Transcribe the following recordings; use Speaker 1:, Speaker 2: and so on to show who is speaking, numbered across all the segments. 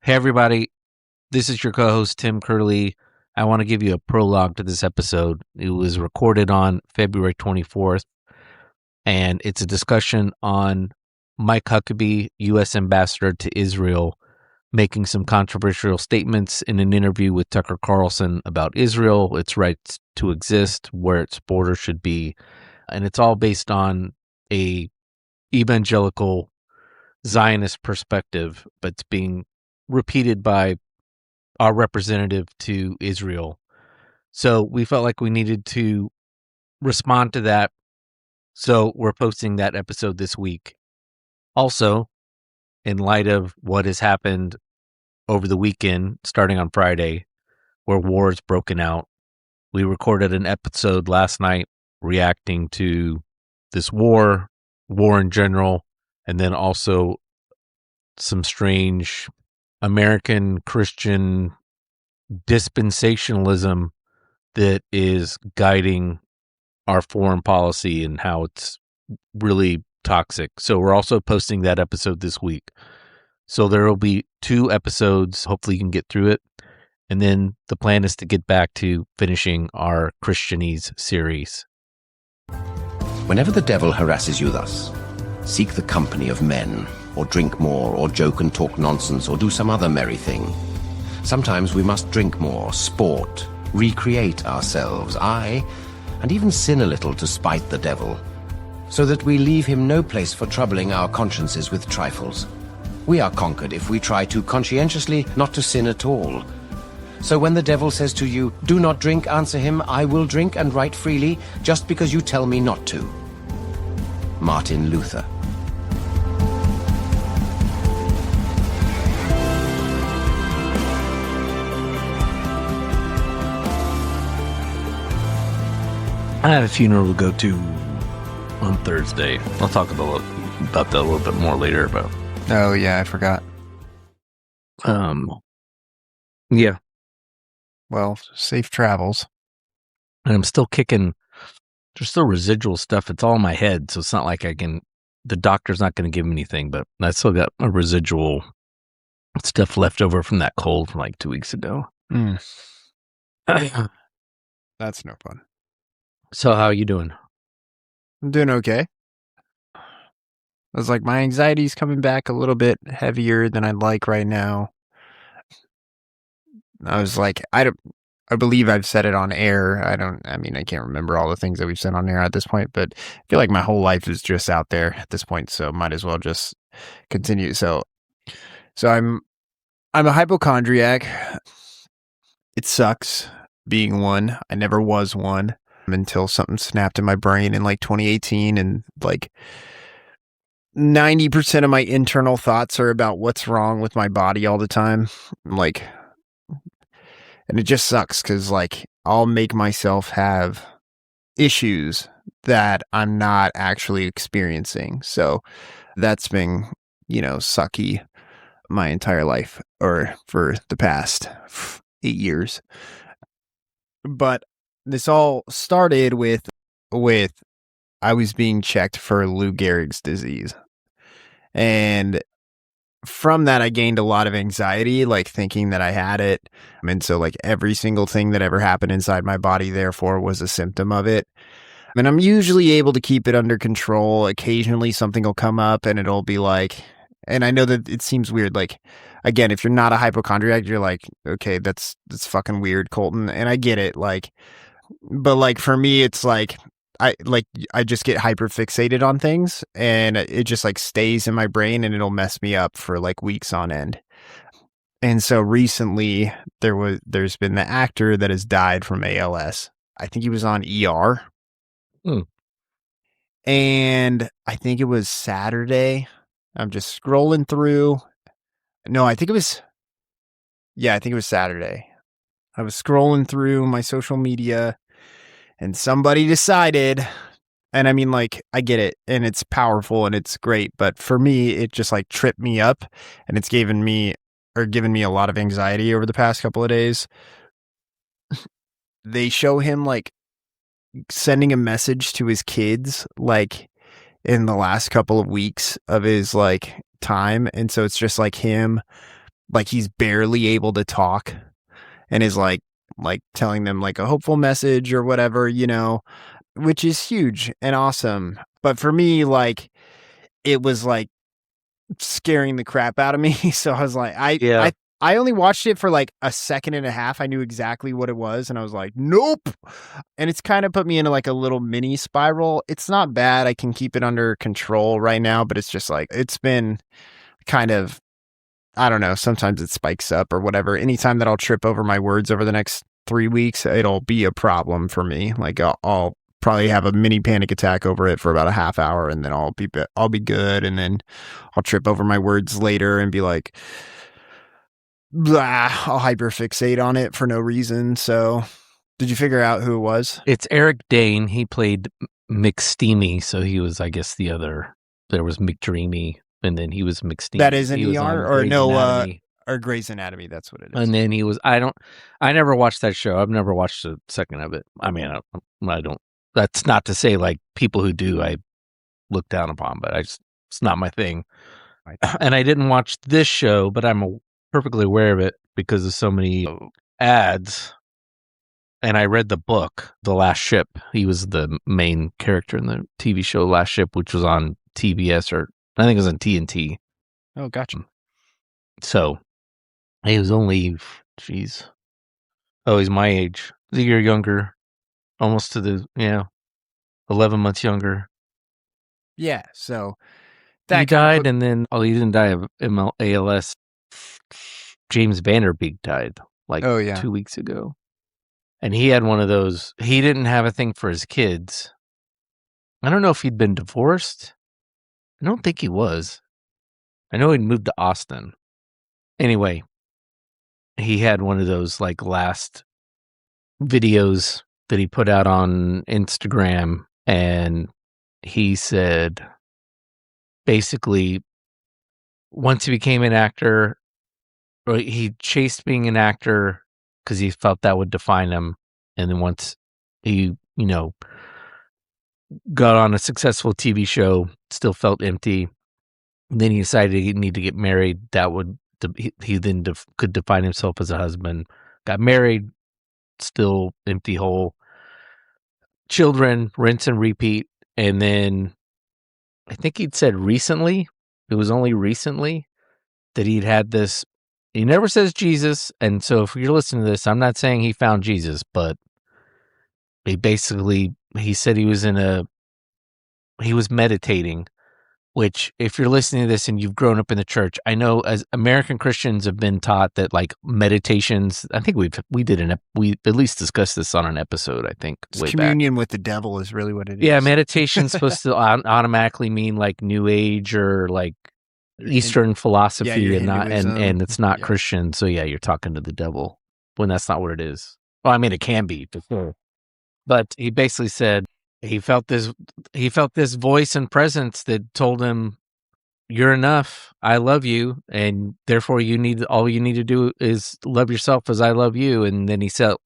Speaker 1: Hey, everybody. This is your co-host, Tim Curley. I want to give you a prologue to this episode. It was recorded on February 24th, and it's a discussion on Mike Huckabee, U.S. Ambassador to Israel, making some controversial statements in an interview with Tucker Carlson about Israel, its rights to exist, where its border should be. And it's all based on a evangelical Zionist perspective, but it's being repeated by our representative to Israel. So we felt like we needed to respond to that. So we're posting that episode this week. Also, in light of what has happened over the weekend, starting on Friday, where war has broken out, we recorded an episode last night reacting to this war in general, and then also some strange American Christian dispensationalism that is guiding our foreign policy and how it's really toxic. So we're also posting that episode this week. So there will be 2 episodes. Hopefully you can get through it. And then the plan is to get back to finishing our Christianese series.
Speaker 2: Whenever the devil harasses you thus, seek the company of men, or drink more, or joke and talk nonsense, or do some other merry thing. Sometimes we must drink more, sport, recreate ourselves, aye, and even sin a little to spite the devil, so that we leave him no place for troubling our consciences with trifles. We are conquered if we try too conscientiously not to sin at all. So when the devil says to you, "Do not drink," answer him, "I will drink and right freely, just because you tell me not to." Martin Luther.
Speaker 1: I have a funeral to go to on Thursday. I'll talk about that a little bit more later. But
Speaker 3: oh yeah, I forgot.
Speaker 1: Yeah.
Speaker 3: Well, safe travels.
Speaker 1: And I'm still kicking. There's still residual stuff. It's all in my head, so it's not like I can. The doctor's not going to give me anything, but I still got a residual stuff left over from that cold from like 2 weeks ago.
Speaker 3: That's no fun.
Speaker 1: So how are you doing?
Speaker 3: I'm doing okay. I was like, my anxiety's coming back a little bit heavier than I'd like right now. I was like, I believe I've said it on air. I can't remember all the things that we've said on air at this point, but I feel like my whole life is just out there at this point, so might as well just continue. So I'm a hypochondriac. It sucks being one. I never was one until something snapped in my brain in like 2018, and like 90% of my internal thoughts are about what's wrong with my body all the time. Like, and it just sucks because like I'll make myself have issues that I'm not actually experiencing. So that's been, sucky my entire life, or for the past 8 years. But this all started with I was being checked for Lou Gehrig's disease. And from that, I gained a lot of anxiety, like thinking that I had it. And so like every single thing that ever happened inside my body, therefore, was a symptom of it. And I'm usually able to keep it under control. Occasionally something will come up and it'll be like, and I know that it seems weird. Like, again, if you're not a hypochondriac, you're like, okay, that's fucking weird, Colton. And I get it. Like, but like for me, it's like, I just get hyper fixated on things, and it just like stays in my brain, and it'll mess me up for like weeks on end. And so recently there's been the actor that has died from ALS. I think he was on ER. And I think it was Saturday. I'm just scrolling through. No, I think it was Saturday. I was scrolling through my social media, and somebody decided, and I mean, like, I get it, and it's powerful, and it's great, but for me, it just, like, tripped me up, and it's given me a lot of anxiety over the past couple of days. They show him, like, sending a message to his kids, like, in the last couple of weeks of his, like, time, and so it's just, like, him like he's barely able to talk and is like telling them like a hopeful message or whatever, which is huge and awesome. But for me, like, it was like scaring the crap out of me. So I was like,
Speaker 1: Yeah.
Speaker 3: I only watched it for like a second and a half. I knew exactly what it was, and I was like, nope. And it's kind of put me into like a little mini spiral. It's not bad. I can keep it under control right now, but it's just like, it's been kind of, I don't know. Sometimes it spikes up or whatever. Anytime that I'll trip over my words over the next 3 weeks, it'll be a problem for me. Like I'll probably have a mini panic attack over it for about a half hour, and then I'll be good. And then I'll trip over my words later and be like, blah, I'll hyperfixate on it for no reason. So did you figure out who it was?
Speaker 1: It's Eric Dane. He played McSteamy, so he was, I guess, the other. There was McDreamy, and then he was McSteamy.
Speaker 3: That is an
Speaker 1: He was
Speaker 3: ER
Speaker 1: on
Speaker 3: or
Speaker 1: Grey's
Speaker 3: no,
Speaker 1: Anatomy.
Speaker 3: or Grey's Anatomy. That's what it is.
Speaker 1: And then he was, I never watched that show. I've never watched a second of it. I mean, I don't, that's not to say like people who do, I look down upon, but it's not my thing.
Speaker 3: Right.
Speaker 1: And I didn't watch this show, but I'm perfectly aware of it because of so many ads. And I read the book, The Last Ship. He was the main character in the TV show Last Ship, which was on TBS, or I think it was on TNT.
Speaker 3: Oh, gotcha.
Speaker 1: So he was only, geez. Oh, he's my age. He's a year younger. Almost to the, 11 months younger.
Speaker 3: Yeah, so
Speaker 1: He died, and then, he didn't die of ALS. James Vanderbeek died, like, 2 weeks ago. And he had one of those, he didn't have a thing for his kids. I don't know if he'd been divorced. I don't think he was. I know he'd moved to Austin. Anyway, he had one of those, like, last videos that he put out on Instagram, and he said, basically, once he became an actor, or he chased being an actor because he felt that would define him, and then once he, got on a successful TV show, still felt empty. And then he decided he needed to get married. That would, he then could define himself as a husband. Got married, still empty hole. Children, rinse and repeat. And then I think he'd said recently, it was only recently, that he'd had this. He never says Jesus. And so if you're listening to this, I'm not saying he found Jesus, but he said he was meditating, which if you're listening to this and you've grown up in the church, I know as American Christians have been taught that like meditations, I think we at least discussed this on an episode, I think.
Speaker 3: Way communion back with the devil is really what it is.
Speaker 1: Yeah, meditation's supposed to automatically mean like New Age or like Eastern philosophy, and it's not Christian. So yeah, you're talking to the devil when that's not what it is. Well, I mean, it can be for sure. But he basically said he felt this voice and presence that told him, "You're enough. I love you, and therefore all you need to do is love yourself as I love you." And then he said,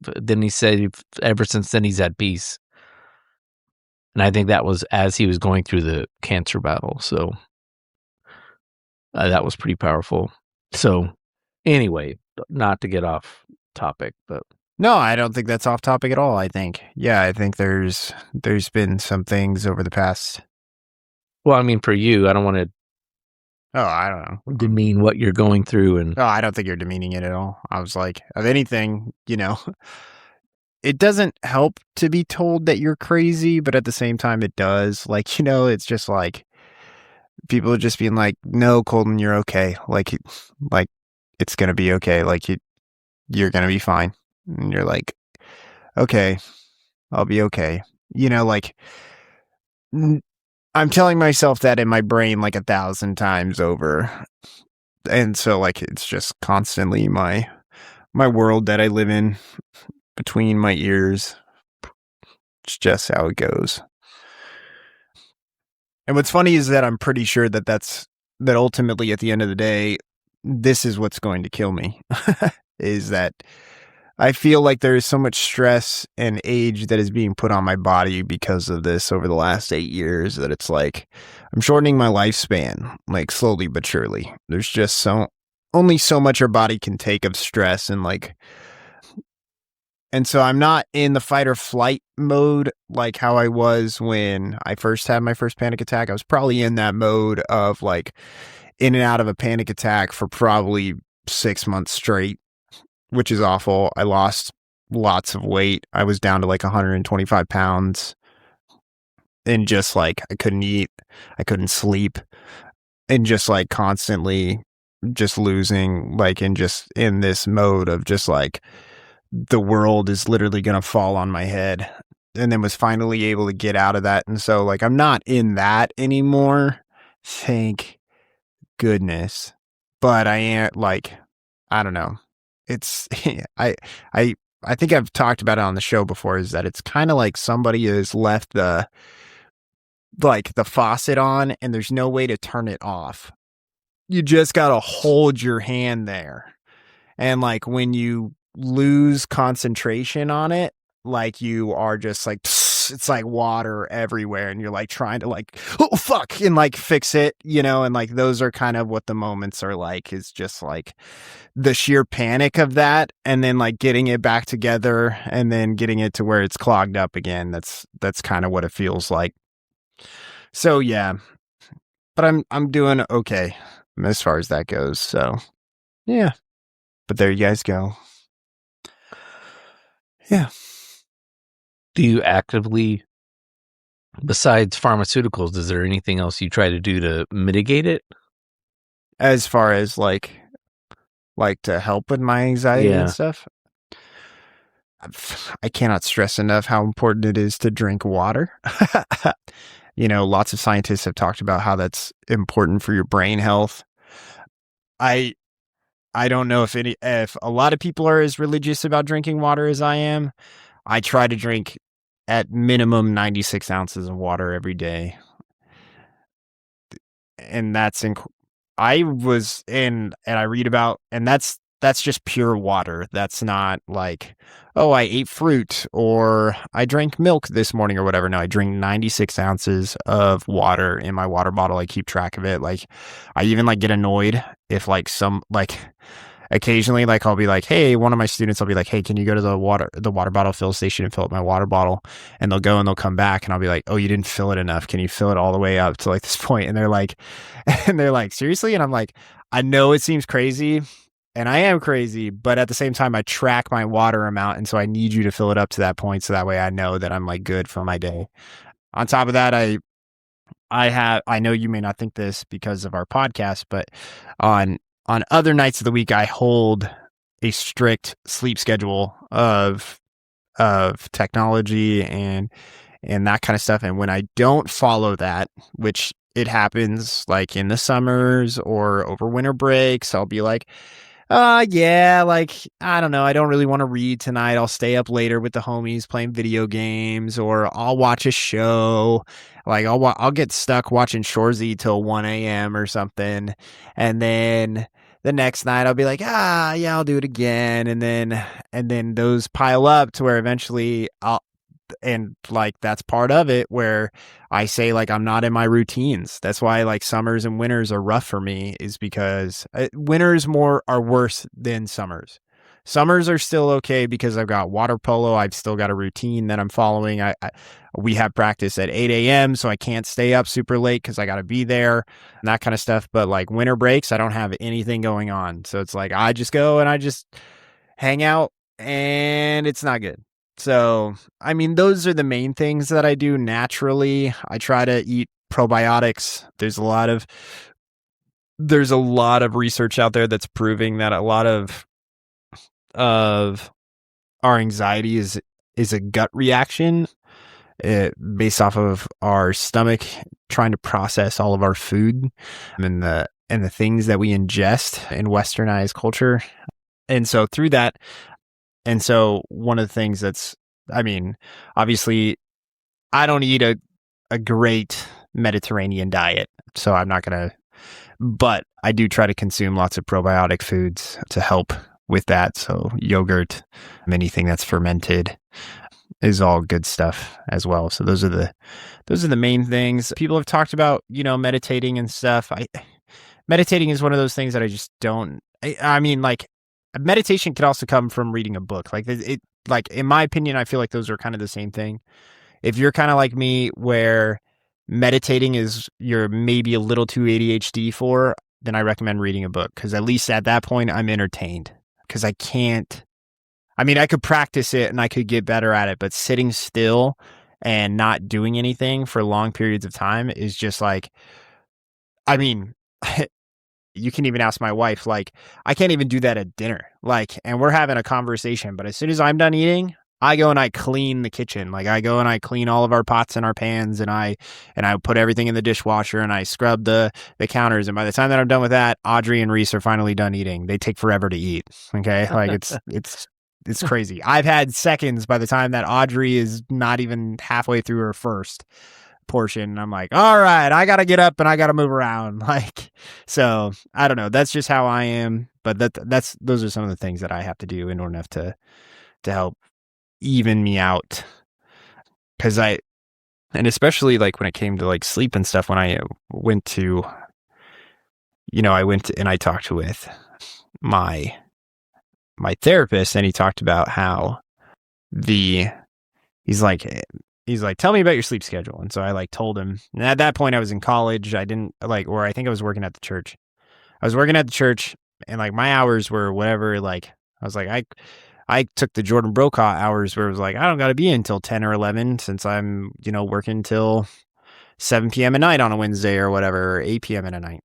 Speaker 1: ever since then he's at peace. And I think that was as he was going through the cancer battle. So that was pretty powerful. So anyway, not to get off topic, but.
Speaker 3: No, I don't think that's off topic at all. I think there's been some things over the past.
Speaker 1: Well, I mean, for you, I don't want to.
Speaker 3: Oh, I don't know.
Speaker 1: Demean what you're going through, and.
Speaker 3: Oh, I don't think you're demeaning it at all. I was like, of anything, it doesn't help to be told that you're crazy, but at the same time, it does. Like, it's just like people are just being like, "No, Colton, you're okay. Like it's gonna be okay. Like you're gonna be fine." And you're like, okay, I'll be okay. Like I'm telling myself that in my brain like 1,000 times over. And so like, it's just constantly my world that I live in between my ears. It's just how it goes. And what's funny is that I'm pretty sure that ultimately at the end of the day, this is what's going to kill me is that I feel like there is so much stress and age that is being put on my body because of this over the last 8 years that it's like I'm shortening my lifespan, like slowly but surely. There's just so only so much our body can take of stress, and so I'm not in the fight or flight mode like how I was when I first had my first panic attack. I was probably in that mode of like in and out of a panic attack for probably 6 months straight, which is awful. I lost lots of weight. I was down to like 125 pounds, and just like I couldn't eat, I couldn't sleep, and just like constantly just losing, like, and just in this mode of just like the world is literally going to fall on my head, and then was finally able to get out of that. And so like I'm not in that anymore, thank goodness. But I am like, I don't know. It's I I I think I've talked about it on the show before, is that it's kind of like somebody has left the faucet on and there's no way to turn it off. You just got to hold your hand there. And like when you lose concentration on it, like you are just like, it's like water everywhere, and you're like trying to like, oh fuck, and like fix it, and like those are kind of what the moments are like, is just like the sheer panic of that, and then like getting it back together and then getting it to where it's clogged up again. That's kind of what it feels like. So yeah, but I'm doing okay as far as that goes. So yeah, but there you guys go. Yeah.
Speaker 1: Do you actively, besides pharmaceuticals, is there anything else you try to do to mitigate it?
Speaker 3: As far as like to help with my anxiety and stuff? I cannot stress enough how important it is to drink water. Lots of scientists have talked about how that's important for your brain health. I don't know if a lot of people are as religious about drinking water as I am. I try to drink at minimum 96 ounces of water every day. And that's I was in, and I read about, and that's just pure water. That's not like, oh, I ate fruit or I drank milk this morning or whatever. No, I drink 96 ounces of water in my water bottle. I keep track of it. Like, I even like get annoyed if like occasionally, like I'll be like, hey, one of my students will be like, hey, can you go to the water bottle fill station and fill up my water bottle? And they'll go and they'll come back and I'll be like, oh, you didn't fill it enough. Can you fill it all the way up to like this point? And they're like, seriously? And I'm like, I know it seems crazy and I am crazy, but at the same time, I track my water amount. And so I need you to fill it up to that point. So that way I know that I'm like good for my day. On top of that, I know you may not think this because of our podcast, but on other nights of the week, I hold a strict sleep schedule of technology and that kind of stuff. And when I don't follow that, which it happens like in the summers or over winter breaks, I'll be like, yeah, like, I don't know, I don't really want to read tonight. I'll stay up later with the homies playing video games, or I'll watch a show. Like I'll get stuck watching Shoresy till 1 a.m. or something. And then the next night I'll be like, yeah, I'll do it again. And then those pile up to where eventually and like that's part of it where I say like I'm not in my routines. That's why like summers and winters are rough for me, is because winters are worse than summers. Summers are still okay because I've got water polo. I've still got a routine that I'm following. We have practice at 8 a.m. so I can't stay up super late because I got to be there and that kind of stuff. But like winter breaks, I don't have anything going on. So it's like I just go and I just hang out, and it's not good. So, I mean, those are the main things that I do naturally. I try to eat probiotics. There's a lot of research out there that's proving that a lot of our anxiety is a gut reaction based off of our stomach trying to process all of our food and the things that we ingest in westernized culture. And so through that, and so one of the things that's, I mean, obviously I don't eat a great Mediterranean diet, so I'm not going to, but I do try to consume lots of probiotic foods to help with that. So yogurt, anything that's fermented is all good stuff as well. So those are the main things. People have talked about, meditating and stuff. Meditating is one of those things that I just don't I mean, like, meditation could also come from reading a book. Like like in my opinion, I feel like those are kind of the same thing. If you're kind of like me, where meditating is you're maybe a little too ADHD for, then I recommend reading a book, because at least at that point I'm entertained. Because I can't. I mean, I could practice it and I could get better at it, but sitting still and not doing anything for long periods of time is just like, I mean, you can even ask my wife, like, I can't even do that at dinner. Like, and we're having a conversation, but as soon as I'm done eating, I go and I clean the kitchen. Like, I go and I clean all of our pots and our pans, and I put everything in the dishwasher, and I scrub the counters. And by the time that I'm done with that, Audrey and Reese are finally done eating. They take forever to eat. Okay. Like, it's crazy. I've had seconds by the time that Audrey is not even halfway through her first portion, and I'm like, all right, I gotta get up and I gotta move around. Like, so I don't know. That's just how I am. But those are some of the things that I have to do in order to help even me out. Because and especially like when it came to like sleep and stuff, when I went to, and I talked with my therapist, and he talked about how he's like, tell me about your sleep schedule. And so I like told him, and at that point I was in college. I didn't or I think I was working at the church. I was working at the church, and like my hours were whatever. Like, I was like, I took the Jordan Brokaw hours where it was like, I don't got to be in until 10 or 11, since I'm, working till 7 p.m. at night on a Wednesday or whatever, or 8 p.m. at a night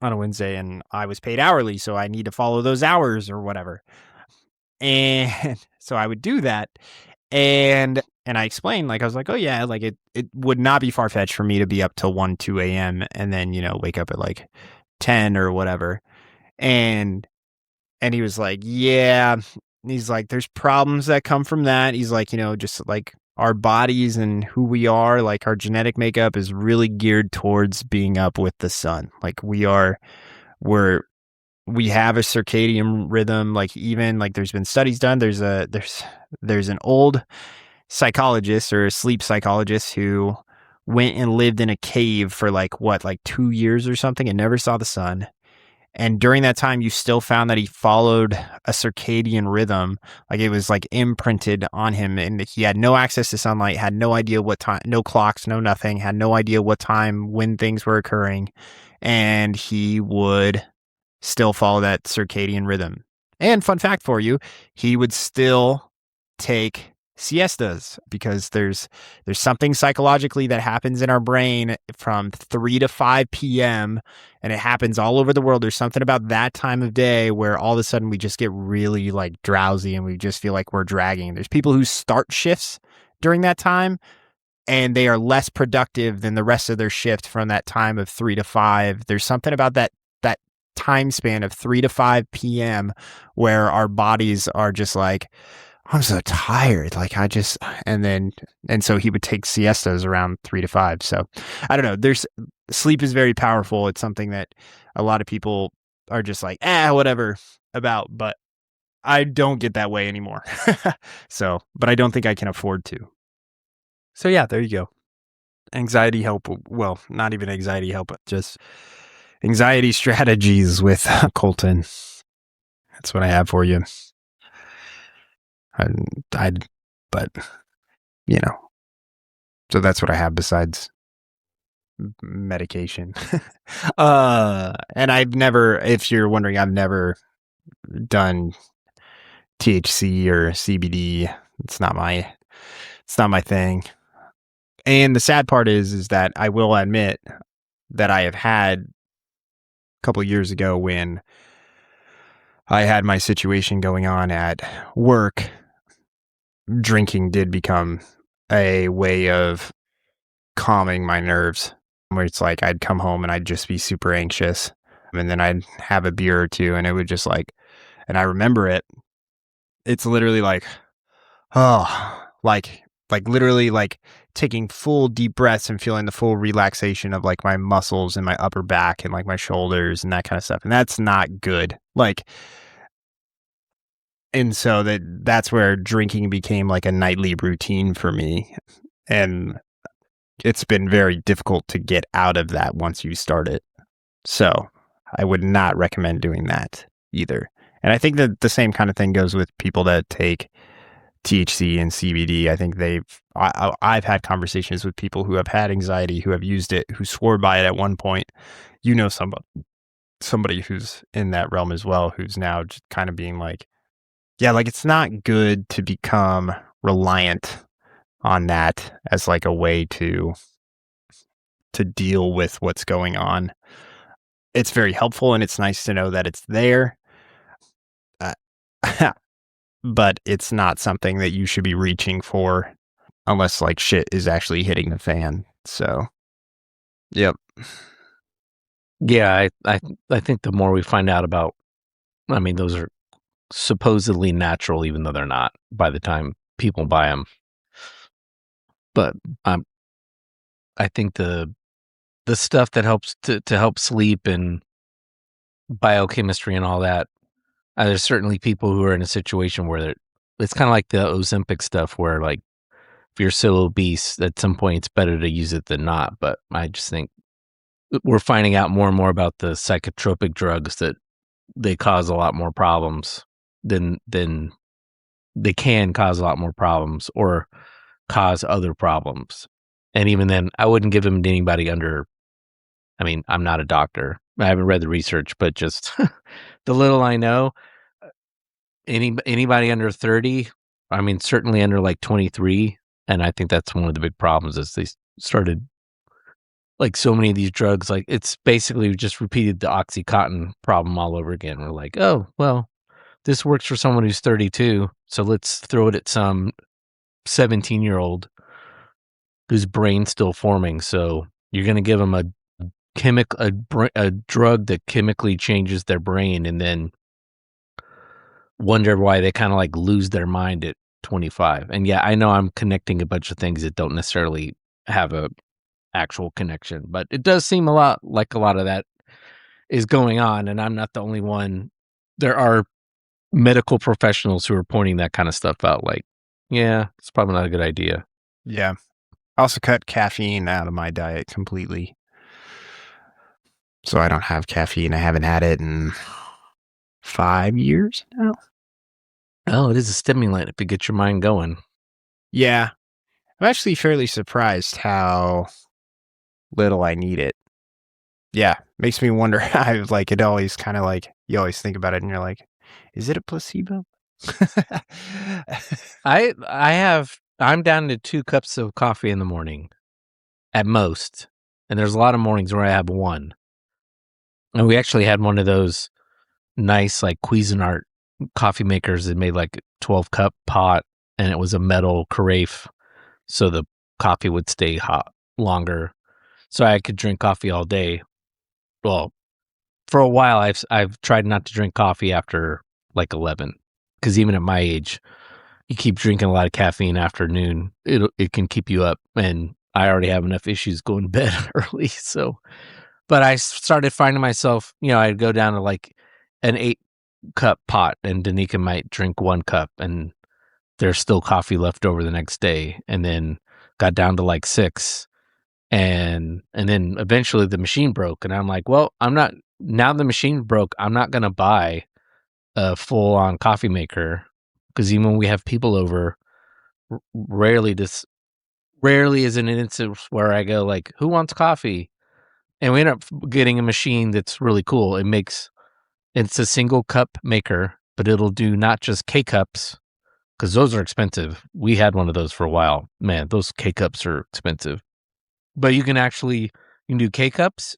Speaker 3: on a Wednesday. And I was paid hourly, so I need to follow those hours or whatever. And so I would do that. And I explained, like, I was like, oh yeah, like it would not be far-fetched for me to be up till 1, 2 a.m. and then, wake up at like 10 or whatever. And he was like, yeah. He's like, there's problems that come from that. He's like, just like our bodies and who we are, like our genetic makeup is really geared towards being up with the sun. Like we have a circadian rhythm. Like, even like there's been studies done. There's an old psychologist or a sleep psychologist who went and lived in a cave for like 2 years or something and never saw the sun. And during that time, you still found that he followed a circadian rhythm. Like, it was like imprinted on him, and he had no access to sunlight, had no idea what time, no clocks, no nothing, had no idea what time, when things were occurring. And he would still follow that circadian rhythm. And fun fact for you, he would still take siestas, because there's something psychologically that happens in our brain from 3 to 5 p.m. and it happens all over the world. There's something about that time of day where all of a sudden we just get really like drowsy and we just feel like we're dragging. There's people who start shifts during that time and they are less productive than the rest of their shift from that time of 3 to 5. There's something about that time span of 3 to 5 p.m. where our bodies are just like, I'm so tired. Like, and so he would take siestas around 3 to 5. So I don't know. Sleep is very powerful. It's something that a lot of people are just like, whatever about, but I don't get that way anymore. So, but I don't think I can afford to. So yeah, there you go. Anxiety help. Well, not even anxiety help, but just anxiety strategies with Colton. That's what I have for you. But so that's what I have besides medication. And I've never, if you're wondering, I've never done THC or CBD. It's not my thing. And the sad part is that I will admit that I have had a couple of years ago, when I had my situation going on at work, drinking did become a way of calming my nerves, where it's like I'd come home and I'd just be super anxious, and then I'd have a beer or two and it would just like, and I remember it's literally like, like literally like taking full deep breaths and feeling the full relaxation of like my muscles and my upper back and like my shoulders and that kind of stuff. And that's not good. Like, and so that's where drinking became like a nightly routine for me. And it's been very difficult to get out of that once you start it. So I would not recommend doing that. either. And I think that the same kind of thing goes with people that take THC and CBD. I think I've had conversations with people who have had anxiety, who have used it, who swore by it at one point. You know, somebody who's in that realm as well, who's now just kind of being like, yeah, like it's not good to become reliant on that as like a way to deal with what's going on. It's very helpful and it's nice to know that it's there. Uh, but it's not something that you should be reaching for unless like shit is actually hitting the fan. So, yep.
Speaker 1: Yeah, I think the more we find out about, I mean, those are supposedly natural, even though they're not by the time people buy them. But I think the stuff that helps to help sleep and biochemistry and all that, there's certainly people who are in a situation where it's kind of like the Ozempic stuff, where like if you're so obese, at some point it's better to use it than not. But I just think we're finding out more and more about the psychotropic drugs that they cause a lot more problems than they can cause a lot more problems or cause other problems. And even then, I wouldn't give them to anybody under. I mean, I'm not a doctor. I haven't read the research, but just the little I know, anybody under 30, I mean, certainly under like 23. And I think that's one of the big problems is they started like so many of these drugs, like it's basically just repeated the Oxycontin problem all over again. We're like, oh, well, this works for someone who's 32. So let's throw it at some 17-year-old whose brain's still forming. So you're going to give them a drug that chemically changes their brain and then wonder why they kind of like lose their mind at 25. And yeah, I know I'm connecting a bunch of things that don't necessarily have a actual connection, but it does seem a lot like a lot of that is going on, and I'm not the only one. There are medical professionals who are pointing that kind of stuff out, like, yeah, it's probably not a good idea.
Speaker 3: Yeah. I also cut caffeine out of my diet completely. So I don't have caffeine. I haven't had it in 5 years now.
Speaker 1: Oh, it is a stimulant if it gets your mind going.
Speaker 3: Yeah. I'm actually fairly surprised how little I need it. Yeah. Makes me wonder. I like it always kind of like, you always think about it and you're like, is it a placebo?
Speaker 1: I'm down to 2 cups of coffee in the morning at most. And there's a lot of mornings where I have 1. And we actually had one of those nice like Cuisinart coffee makers that made like a 12 cup pot, and it was a metal carafe so the coffee would stay hot longer, so I could drink coffee all day. Well, for a while I've tried not to drink coffee after like 11, because even at my age, you keep drinking a lot of caffeine after noon, it can keep you up, and I already have enough issues going to bed early. So, but I started finding myself, I'd go down to like an 8-cup pot, and Danica might drink 1 cup, and there's still coffee left over the next day, and then got down to like 6, and then eventually the machine broke, and I'm like, well, now the machine broke, I'm not gonna buy a full-on coffee maker, because even when we have people over, rarely is an instance where I go like, who wants coffee? And we end up getting a machine that's really cool. It's a single cup maker, but it'll do not just K-cups, because those are expensive. We had one of those for a while. Man, those K-cups are expensive. But you can do K-cups,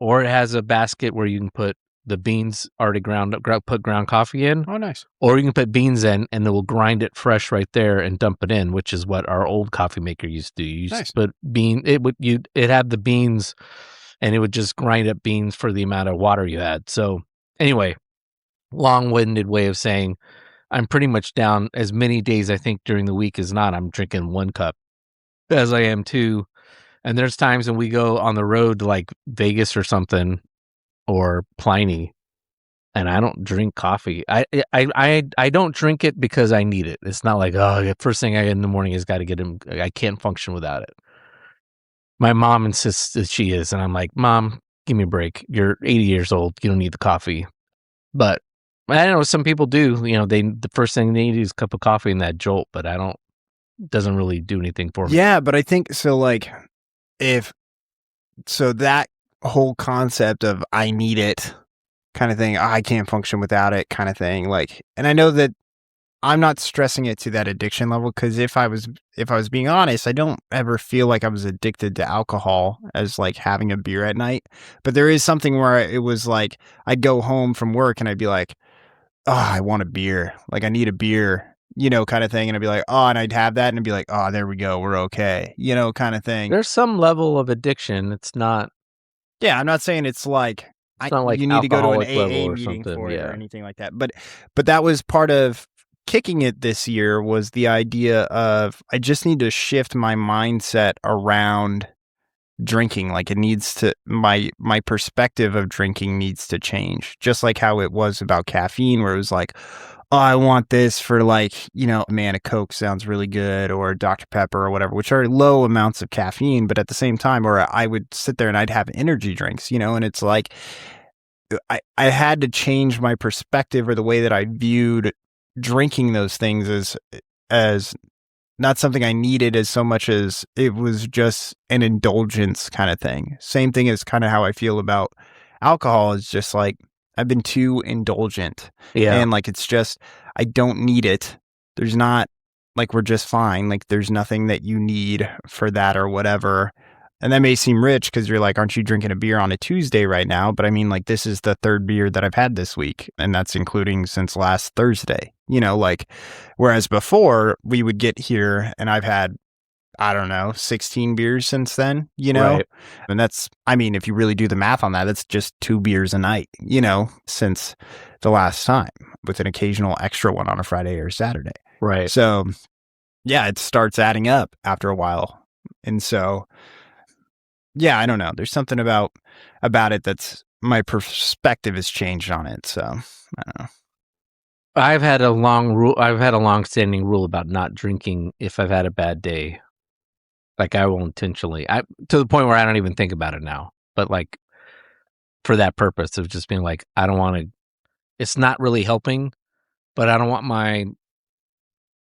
Speaker 1: or it has a basket where you can put the beans already put ground coffee in.
Speaker 3: Oh, nice.
Speaker 1: Or you can put beans in, and they will grind it fresh right there and dump it in, which is what our old coffee maker used to do. You used to put it had the beans, and it would just grind up beans for the amount of water you had. So anyway, long-winded way of saying I'm pretty much down as many days I think during the week as not. I'm drinking 1 cup, as I am 2. And there's times when we go on the road to like Vegas or something, or Pliny, and I don't drink coffee. I don't drink it because I need it. It's not like, oh, the first thing I get in the morning is got to get him. I can't function without it. My mom insists that she is, and I'm like, Mom, give me a break. You're 80 years old. You don't need the coffee. But I know some people do. The first thing they need is a cup of coffee and that jolt, but I don't. Doesn't really do anything for me.
Speaker 3: Yeah, but I think so. Like, if so, that whole concept of I need it kind of thing, I can't function without it kind of thing. Like, and I know that I'm not stressing it to that addiction level because if I was being honest, I don't ever feel like I was addicted to alcohol as like having a beer at night. But there is something where it was like I'd go home from work and I'd be like, oh, I want a beer. Like I need a beer, kind of thing. And I'd be like, oh, and I'd have that and I'd be like, oh, there we go. We're okay, kind of thing.
Speaker 1: There's some level of addiction. It's not.
Speaker 3: Yeah, I'm not saying it's like
Speaker 1: It's not like
Speaker 3: you need to go to an
Speaker 1: alcoholic level
Speaker 3: AA
Speaker 1: or
Speaker 3: meeting
Speaker 1: something.
Speaker 3: for it or
Speaker 1: Yeah.
Speaker 3: anything like that. But that was part of kicking it this year was the idea of I just need to shift my mindset around drinking. Like it needs to my perspective of drinking needs to change. Just like how it was about caffeine where it was like, oh, I want this for like, man, a Coke sounds really good or Dr. Pepper or whatever, which are low amounts of caffeine, but at the same time, or I would sit there and I'd have energy drinks, and it's like I had to change my perspective or the way that I viewed drinking those things as not something I needed as so much as it was just an indulgence kind of thing. Same thing as kind of how I feel about alcohol is just like I've been too indulgent.
Speaker 1: Yeah.
Speaker 3: And like it's just I don't need it. There's not like we're just fine. Like there's nothing that you need for that or whatever. And that may seem rich because you're like, aren't you drinking a beer on a Tuesday right now? But I mean, like, this is the third beer that I've had this week. And that's including since last Thursday, like, whereas before we would get here and I've had, I don't know, 16 beers since then,
Speaker 1: Right.
Speaker 3: And that's, I mean, if you really do the math on that, that's just 2 beers a night, since the last time with an occasional extra one on a Friday or Saturday.
Speaker 1: Right.
Speaker 3: So, yeah, it starts adding up after a while. And so, yeah, I don't know. There's something about it that's my perspective has changed on it. So I don't know.
Speaker 1: I've had a long-standing rule about not drinking if I've had a bad day. Like I will intentionally, to the point where I don't even think about it now. But like for that purpose of just being like, I don't want to. It's not really helping, but I don't want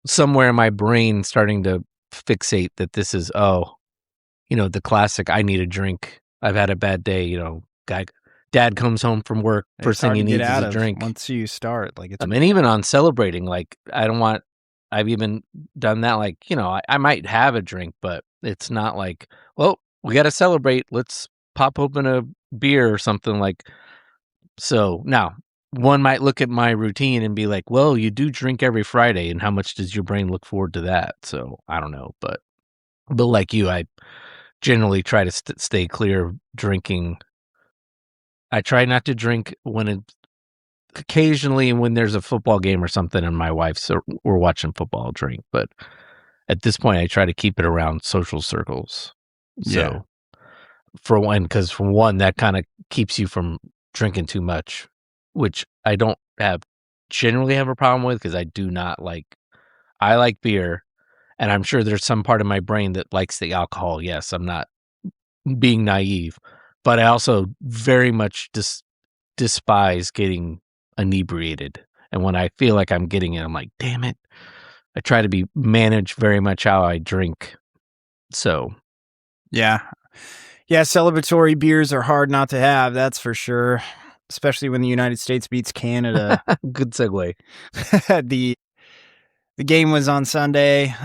Speaker 1: somewhere in my brain starting to fixate that this is the classic, I need a drink. I've had a bad day, dad comes home from work, first thing he needs is a drink.
Speaker 3: Once you start, like it's
Speaker 1: and even on celebrating, like I've even done that, like, I might have a drink, but it's not like, well, we got to celebrate. Let's pop open a beer or something like. So now one might look at my routine and be like, well, you do drink every Friday. And how much does your brain look forward to that? So I don't know, but like you, I generally try to stay clear of drinking. I try not to drink occasionally when there's a football game or something and my wife's we're watching football, I'll drink. But at this point, I try to keep it around social circles. So for one, that kind of keeps you from drinking too much, which I don't generally have a problem with because I do not I like beer. And I'm sure there's some part of my brain that likes the alcohol. Yes, I'm not being naive, but I also very much despise getting inebriated. And when I feel like I'm getting it, I'm like, damn it. I try to manage very much how I drink. So.
Speaker 3: Yeah. Yeah. Celebratory beers are hard not to have. That's for sure. Especially when the United States beats Canada.
Speaker 1: Good segue.
Speaker 3: The game was on Sunday.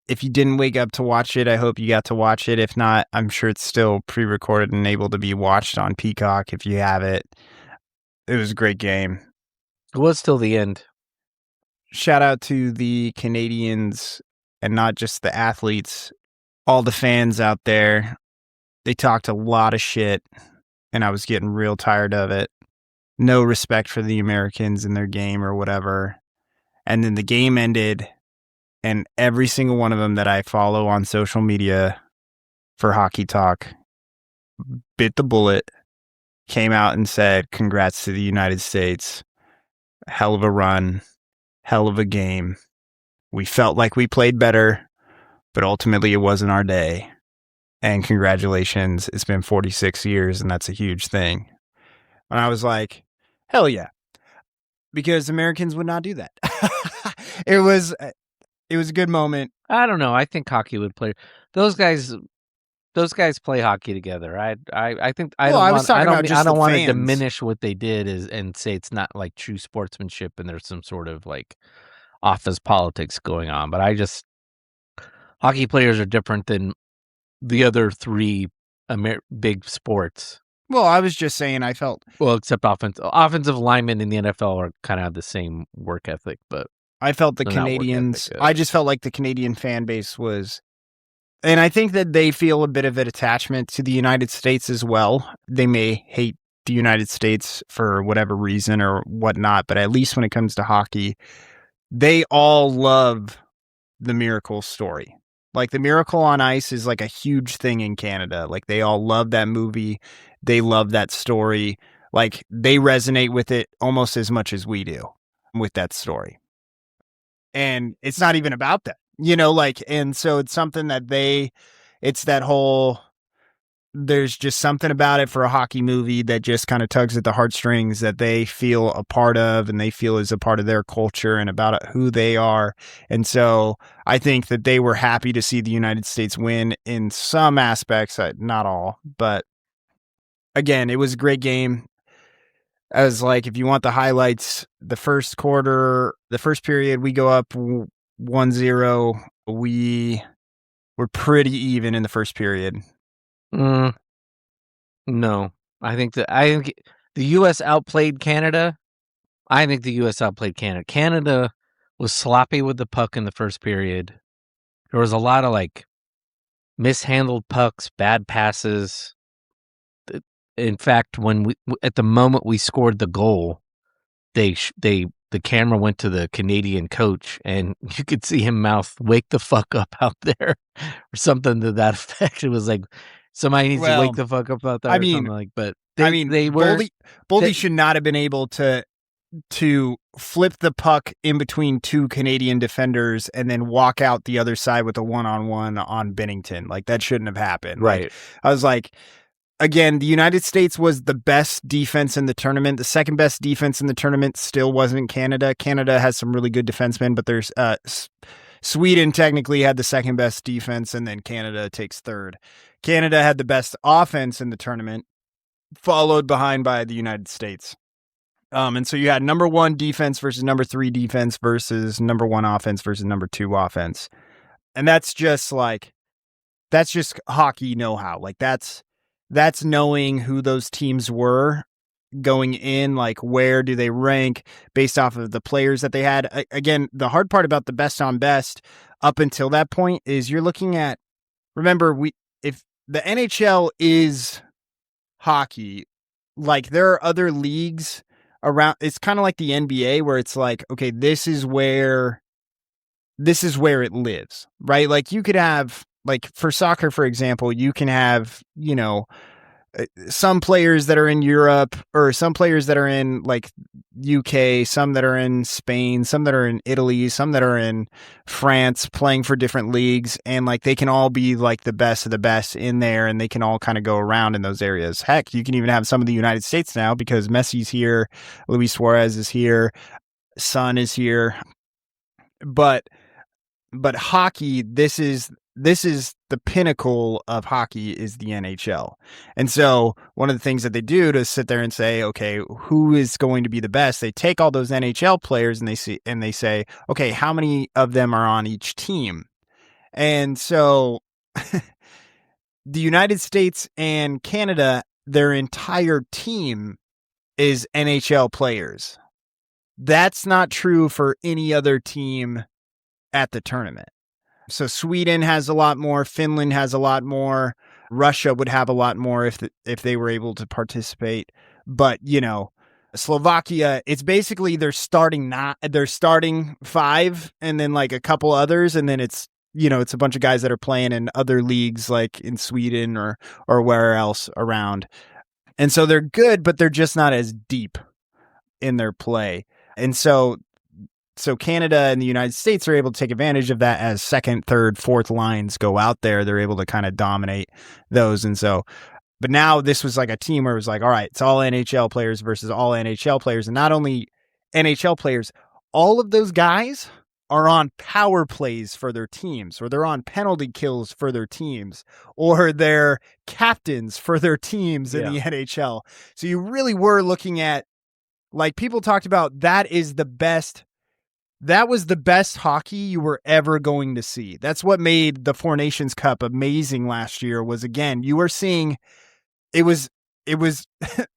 Speaker 3: If you didn't wake up to watch it, I hope you got to watch it. If not, I'm sure it's still pre-recorded and able to be watched on Peacock if you have it. It was a great game.
Speaker 1: It was till the end.
Speaker 3: Shout out to the Canadians and not just the athletes, all the fans out there. They talked a lot of shit and I was getting real tired of it. No respect for the Americans in their game or whatever. And then the game ended. And every single one of them that I follow on social media for Hockey Talk bit the bullet, came out and said, congrats to the United States. Hell of a run. Hell of a game. We felt like we played better, but ultimately it wasn't our day. And congratulations. It's been 46 years and that's a huge thing. And I was like, hell yeah. Because Americans would not do that. It was a good moment.
Speaker 1: I don't know. I think hockey would play. Those guys play hockey together. I think I
Speaker 3: Well,
Speaker 1: don't
Speaker 3: I was
Speaker 1: want I
Speaker 3: talking about
Speaker 1: don't I
Speaker 3: just the
Speaker 1: don't want to
Speaker 3: fans.
Speaker 1: diminish what they did and say it's not like true sportsmanship and there's some sort of like office politics going on. But hockey players are different than the other three big sports.
Speaker 3: Well, I was just saying I felt
Speaker 1: Well, except offensive linemen in the NFL are kind of have the same work ethic, but
Speaker 3: the
Speaker 1: they're not work
Speaker 3: Canadians.
Speaker 1: ethic,
Speaker 3: I just felt like the Canadian fan base was, and I think that they feel a bit of an attachment to the United States as well. They may hate the United States for whatever reason or whatnot, but at least when it comes to hockey, they all love the Miracle story. Like the Miracle on Ice is like a huge thing in Canada. Like they all love that movie. They love that story. Like they resonate with it almost as much as we do with that story. And it's not even about that, and so it's something that it's that whole, there's just something about it for a hockey movie that just kind of tugs at the heartstrings that they feel a part of and they feel is a part of their culture and about who they are. And so I think that they were happy to see the United States win in some aspects, not all, but again, it was a great game. As like, if you want the highlights, the first period, we go up 1-0. We were pretty even in the first period.
Speaker 1: no, I think the U.S. outplayed Canada. I think the U.S. outplayed Canada. Canada was sloppy with the puck in the first period. There was a lot of like mishandled pucks, bad passes. In fact, at the moment we scored the goal, the camera went to the Canadian coach, and you could see him mouth "Wake the fuck up out there," or something to that effect. It was like somebody needs to wake the fuck up out there. Or something like. But
Speaker 3: Boldy should not have been able to flip the puck in between two Canadian defenders and then walk out the other side with a one-on-one on Bennington. Like that shouldn't have happened.
Speaker 1: Right.
Speaker 3: Like, I was like, again, the United States was the best defense in the tournament. The second best defense in the tournament still wasn't Canada. Canada has some really good defensemen, but there's Sweden technically had the second best defense, and then Canada takes third. Canada had the best offense in the tournament, followed behind by the United States. And so you had number one defense versus number three defense versus number one offense versus number two offense. And that's just hockey know-how. Like that's knowing who those teams were going in, like where do they rank based off of the players that they had. Again, the hard part about the best on best up until that point is you're looking at, remember, if the NHL is hockey, like there are other leagues around. It's kind of like the NBA where it's like, okay, this is where it lives, right? Like you could have, like for soccer, for example, you can have, some players that are in Europe or some players that are in like UK, some that are in Spain, some that are in Italy, some that are in France playing for different leagues. And like, they can all be like the best of the best in there and they can all kind of go around in those areas. Heck, you can even have some of the United States now because Messi's here, Luis Suarez is here, Son is here. But hockey, this is the pinnacle of hockey is the NHL. And so one of the things that they do to sit there and say, okay, who is going to be the best? They take all those NHL players and they say, okay, how many of them are on each team? And so the United States and Canada, their entire team is NHL players. That's not true for any other team at the tournament. So Sweden has a lot more, Finland has a lot more, Russia would have a lot more if they were able to participate. But, Slovakia, it's basically they're starting five and then like a couple others. And then it's a bunch of guys that are playing in other leagues like in Sweden or where else around. And so they're good, but they're just not as deep in their play. And so Canada and the United States are able to take advantage of that as second, third, fourth lines go out there. They're able to kind of dominate those. And so, but now this was like a team where it was like, all right, it's all NHL players versus all NHL players. And not only NHL players, all of those guys are on power plays for their teams, or they're on penalty kills for their teams, or they're captains for their teams in the NHL. So you really were looking at, like, people talked about, that was the best hockey you were ever going to see. That's what made the Four Nations Cup amazing last year, was, again, you were seeing, it was the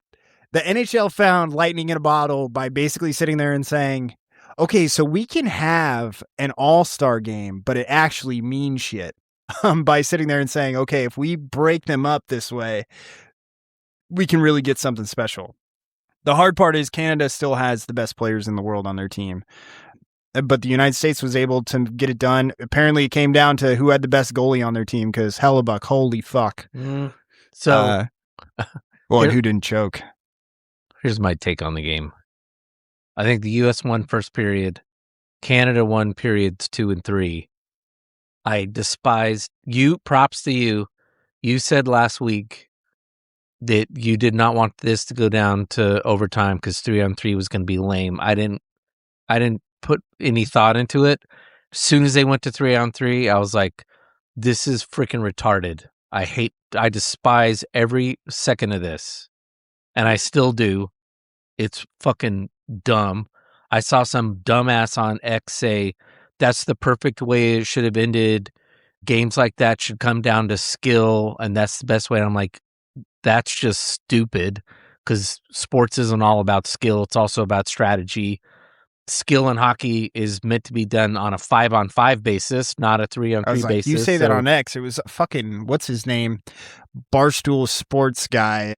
Speaker 3: NHL found lightning in a bottle by basically sitting there and saying, okay, so we can have an all-star game, but it actually means shit. By sitting there and saying, okay, if we break them up this way, we can really get something special. The hard part is Canada still has the best players in the world on their team, but the United States was able to get it done. Apparently, it came down to who had the best goalie on their team, because Hellebuck, holy fuck.
Speaker 1: So,
Speaker 3: and who didn't choke?
Speaker 1: Here's my take on the game. I think the U.S. won first period. Canada won periods 2 and 3. I despised you. Props to you. You said last week that you did not want this to go down to overtime because 3-on-3 was going to be lame. I didn't put any thought into it. As soon as they went to 3-on-3, I was like, this is freaking retarded. I despise every second of this. And I still do. It's fucking dumb. I saw some dumbass on X say that's the perfect way it should have ended. Games like that should come down to skill, and that's the best way. And I'm like, that's just stupid, because sports isn't all about skill. It's also about strategy. Skill in hockey is meant to be done on a 5-on-5 basis, not a 3-on-3 basis.
Speaker 3: You say that on X. It was fucking, what's his name? Barstool Sports guy.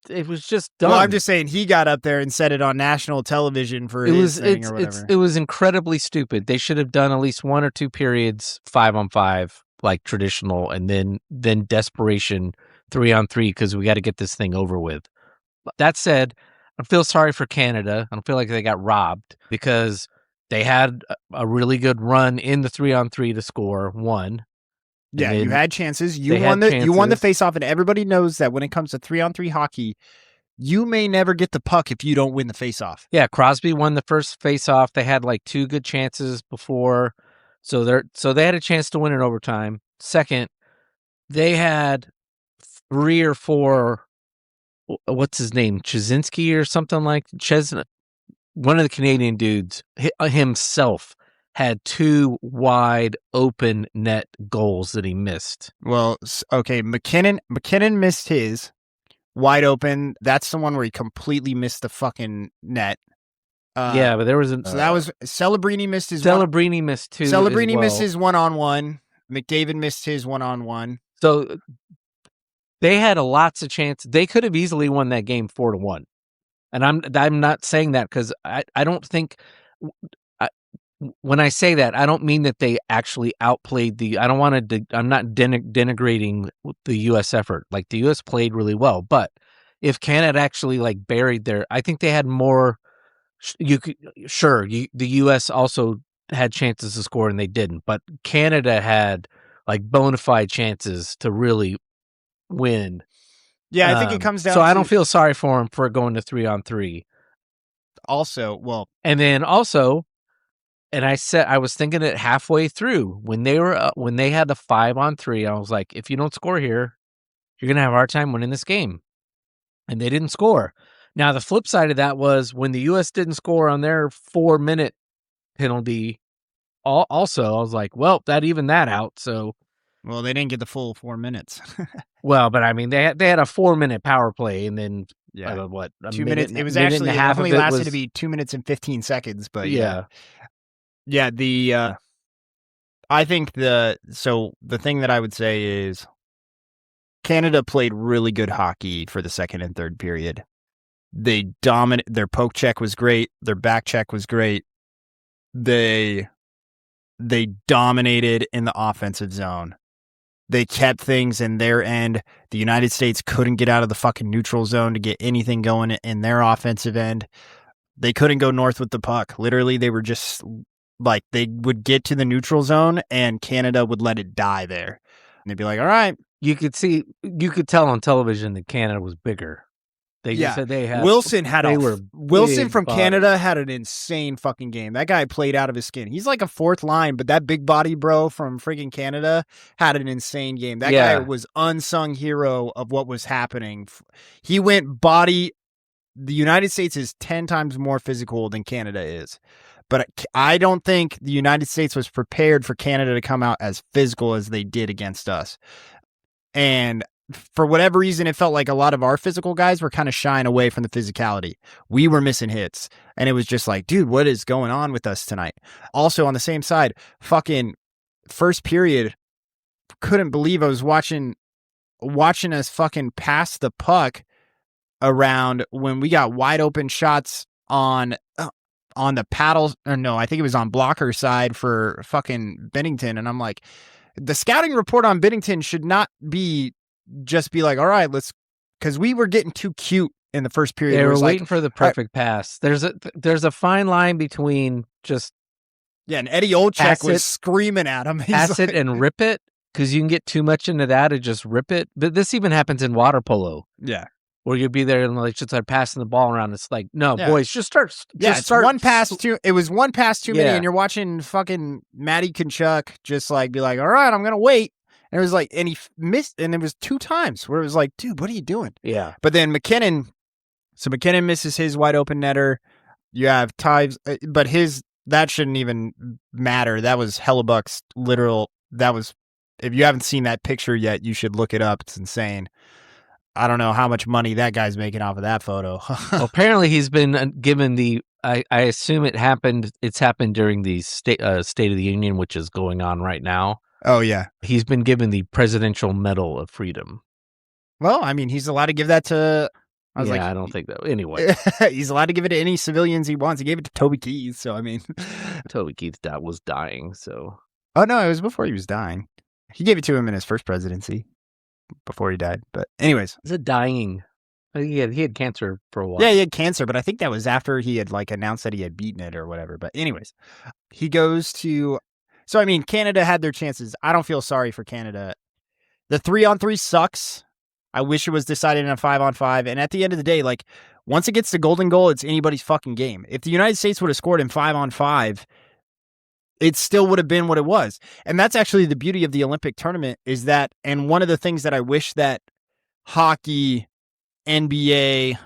Speaker 1: It was just dumb.
Speaker 3: Well, I'm just saying, he got up there and said it on national television for his thing or whatever.
Speaker 1: It was incredibly stupid. They should have done at least 1 or 2 periods 5-on-5, like traditional, and then desperation 3-on-3, because we got to get this thing over with. That said, I feel sorry for Canada. I don't feel like they got robbed, because they had a really good run in the 3-on-3 to score 1.
Speaker 3: Yeah, you had chances. You won the face-off, and everybody knows that when it comes to 3-on-3 hockey, you may never get the puck if you don't win the face-off.
Speaker 1: Yeah, Crosby won the first face-off. They had like 2 good chances before, so they had a chance to win in overtime. Second, they had 3 or 4. What's his name? Chesinski or something like one of the Canadian dudes himself had 2 wide open net goals that he missed.
Speaker 3: Well, okay, McKinnon missed his wide open. That's the one where he completely missed the fucking net.
Speaker 1: Yeah, but there was
Speaker 3: so that was Celebrini missed his.
Speaker 1: Celebrini missed 2.
Speaker 3: Celebrini missed his 1-on-1. McDavid missed his 1-on-1.
Speaker 1: So they had lots of chances. They could have easily won that game 4-1. And I'm not saying that because I don't think. When I say that, I don't mean that they actually outplayed I'm not denigrating the U.S. effort. Like, the U.S. played really well, but if Canada actually like buried I think they had more. The U.S. also had chances to score and they didn't, but Canada had like bona fide chances to really win.
Speaker 3: Yeah, I think it comes down.
Speaker 1: So I don't feel sorry for them for going to 3-on-3.
Speaker 3: Also, well,
Speaker 1: and then also. And I was thinking it halfway through when they had the 5-on-3. I was like, if you don't score here, you're gonna have a hard time winning this game. And they didn't score. Now the flip side of that was when the U.S. didn't score on their 4-minute penalty. Also, I was like, well, that evened that out. So,
Speaker 3: well, they didn't get the full 4 minutes.
Speaker 1: Well, but I mean, they had a 4-minute power play, and then
Speaker 3: 2 minutes. It was actually half only lasted to be 2 minutes and 15 seconds. But yeah. I think the thing that I would say is Canada played really good hockey for the second and third period. They their poke check was great. Their back check was great. They dominated in the offensive zone. They kept things in their end. The United States couldn't get out of the fucking neutral zone to get anything going in their offensive end. They couldn't go north with the puck. Literally, they were just like, they would get to the neutral zone and Canada would let it die there. And they'd be like, all right.
Speaker 1: You could tell on television that Canada was bigger. They just said they had
Speaker 3: Wilson Wilson from
Speaker 1: bodies.
Speaker 3: Canada had an insane fucking game. That guy played out of his skin. He's like a fourth line, but that big body bro from freaking Canada had an insane game. That guy was unsung hero of what was happening. He went body. The United States is 10 times more physical than Canada is. But I don't think the United States was prepared for Canada to come out as physical as they did against us. And for whatever reason, it felt like a lot of our physical guys were kind of shying away from the physicality. We were missing hits. And it was just like, dude, what is going on with us tonight? Also, on the same side, fucking first period, couldn't believe I was watching us fucking pass the puck around when we got wide open shots on the paddle, or no, I think it was on blocker side for fucking Bennington. And I'm like, the scouting report on Bennington should not be just be like, all right, because we were getting too cute in the first period.
Speaker 1: They were waiting for the perfect pass. There's a fine line between just
Speaker 3: and Eddie Olczyk was screaming at him.
Speaker 1: Pass it and rip it, because you can get too much into that and just rip it. But this even happens in water polo.
Speaker 3: Yeah.
Speaker 1: Where you'd be there and like just start passing the ball around. It's like, no, boys, just start.
Speaker 3: One pass too. It was one pass too many, and you're watching fucking Matty Tkachuk just like be like, all right, I'm gonna wait. And it was like, and he missed, and it was 2 times where it was like, dude, what are you doing?
Speaker 1: Yeah.
Speaker 3: But then McKinnon misses his wide open netter. You have Tyves, but that shouldn't even matter. That was Hellebuck's literal. That was, if you haven't seen that picture yet, you should look it up. It's insane. I don't know how much money that guy's making off of that photo.
Speaker 1: Well, apparently he's been given I assume it's happened during the State of the Union, which is going on right now.
Speaker 3: Oh, yeah.
Speaker 1: He's been given the Presidential Medal of Freedom.
Speaker 3: Well, I mean, he's allowed to give that to...
Speaker 1: I don't think that. Anyway.
Speaker 3: He's allowed to give it to any civilians he wants. He gave it to Toby Keith, so I mean...
Speaker 1: Toby Keith was dying, so...
Speaker 3: Oh, no, it was before he was dying. He gave it to him in his first presidency, before he died. But anyways.
Speaker 1: Is it dying? He had cancer for a while.
Speaker 3: Yeah, he had cancer, but I think that was after he had like announced that he had beaten it or whatever. But anyways, he goes to... So, I mean, Canada had their chances. I don't feel sorry for Canada. The 3-on-3 sucks. I wish it was decided in a 5-on-5. And at the end of the day, like, once it gets to golden goal, it's anybody's fucking game. If the United States would have scored in 5-on-5, it still would have been what it was. And that's actually the beauty of the Olympic tournament is that, and one of the things that I wish that hockey, NBA,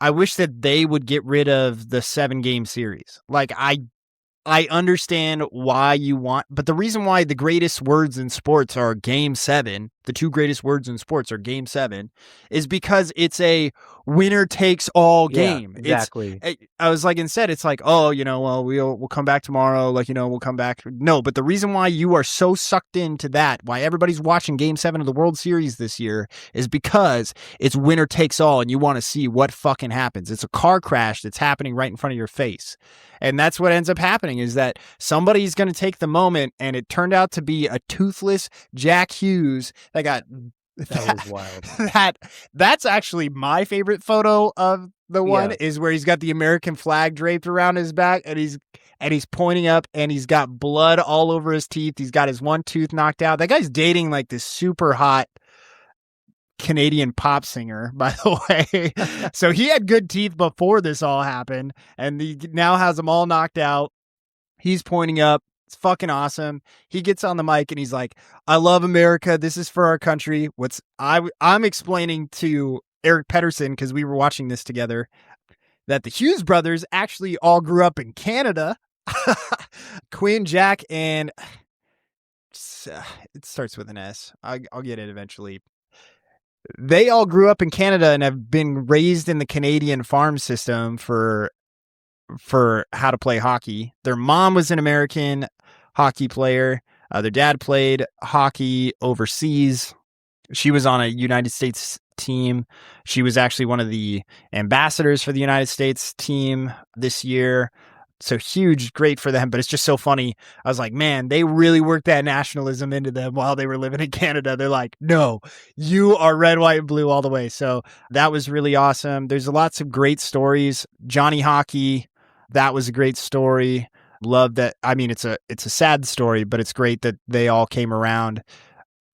Speaker 3: I wish that they would get rid of the 7-game series. Like, I understand why you want, but the reason why the greatest words in sports are game 7, the 2 greatest words in sports are game 7, is because it's a winner takes all game.
Speaker 1: Yeah, exactly.
Speaker 3: I was like, instead, it's like, oh, well, we'll come back tomorrow. Like, we'll come back. No, but the reason why you are so sucked into that, why everybody's watching game 7 of the World Series this year is because it's winner takes all and you want to see what fucking happens. It's a car crash that's happening right in front of your face. And that's what ends up happening is that somebody's going to take the moment, and it turned out to be a toothless Jack Hughes that got...
Speaker 1: That was wild.
Speaker 3: That's actually my favorite photo of the one is where he's got the American flag draped around his back, and he's pointing up, and he's got blood all over his teeth. He's got his one tooth knocked out. That guy's dating like this super hot Canadian pop singer, by the way. So he had good teeth before this all happened, and he now has them all knocked out. He's pointing up. It's fucking awesome. He gets on the mic and he's like, I love America. This is for our country. I'm explaining to Eric Pedersen, because we were watching this together, that the Hughes brothers actually all grew up in Canada. Quinn, Jack, and it starts with an S. I'll get it eventually. They all grew up in Canada and have been raised in the Canadian farm system for how to play hockey. Their mom was an American hockey player. Their dad played hockey overseas. She was on a United States team. She was actually one of the ambassadors for the United States team this year. So huge, great for them. But it's just so funny. I was like, man, they really worked that nationalism into them while they were living in Canada. They're like, no, you are red, white, and blue all the way. So that was really awesome. There's lots of great stories. Johnny Hockey, that was a great story. Love that. I mean, it's a sad story, but it's great that they all came around.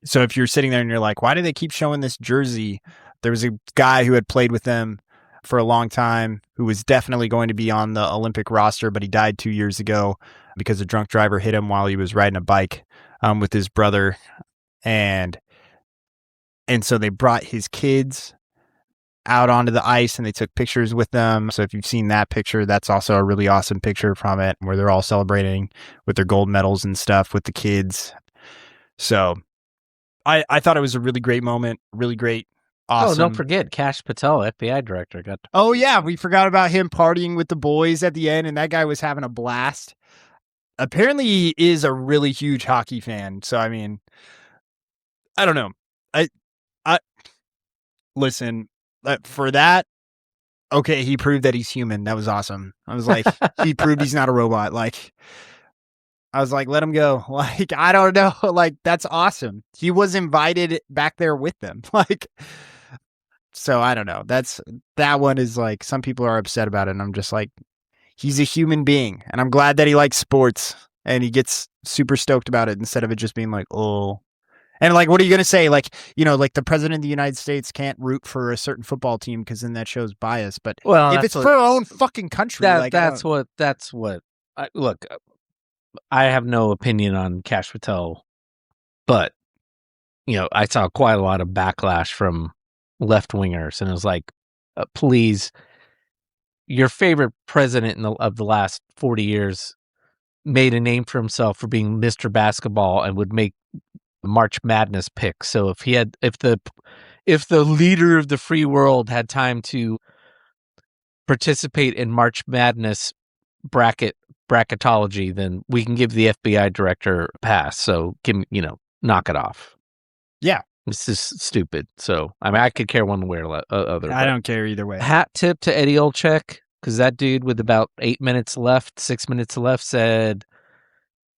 Speaker 3: So if you're sitting there and you're like, why do they keep showing this jersey? There was a guy who had played with them for a long time who was definitely going to be on the Olympic roster, but he died 2 years ago because a drunk driver hit him while he was riding a bike with his brother. And so they brought his kids out onto the ice and they took pictures with them. So if you've seen that picture, that's also a really awesome picture from it where they're all celebrating with their gold medals and stuff with the kids. So I thought it was a really great moment, really great, awesome.
Speaker 1: Oh, don't forget Kash Patel, FBI director.
Speaker 3: Oh yeah, we forgot about him partying with the boys at the end, and that guy was having a blast. Apparently he is a really huge hockey fan. So I mean, I don't know. I listen, for that, okay, he proved that he's human. That was awesome. I was like, he proved he's not a robot. Like, I was like, let him go. Like, I don't know. Like, that's awesome. He was invited back there with them. Like, so I don't know. That one is like, some people are upset about it. And I'm just like, he's a human being. And I'm glad that he likes sports and he gets super stoked about it instead of it just being like, oh. And like, what are you going to say? Like, you know, like the president of the United States can't root for a certain football team because then that shows bias. But if it's for our own fucking country,
Speaker 1: that's what. Look, I have no opinion on Kash Patel, but you know, I saw quite a lot of backlash from left wingers, and it was like, please, your favorite president of the last 40 years made a name for himself for being Mr. Basketball and would make March Madness pick. So if the leader of the free world had time to participate in March Madness bracketology, then we can give the FBI director a pass. So knock it off.
Speaker 3: Yeah,
Speaker 1: this is stupid. So I mean, I could care one way or other.
Speaker 3: I don't care either way.
Speaker 1: Hat tip to Eddie Olczyk, because that dude with about 6 minutes left, said,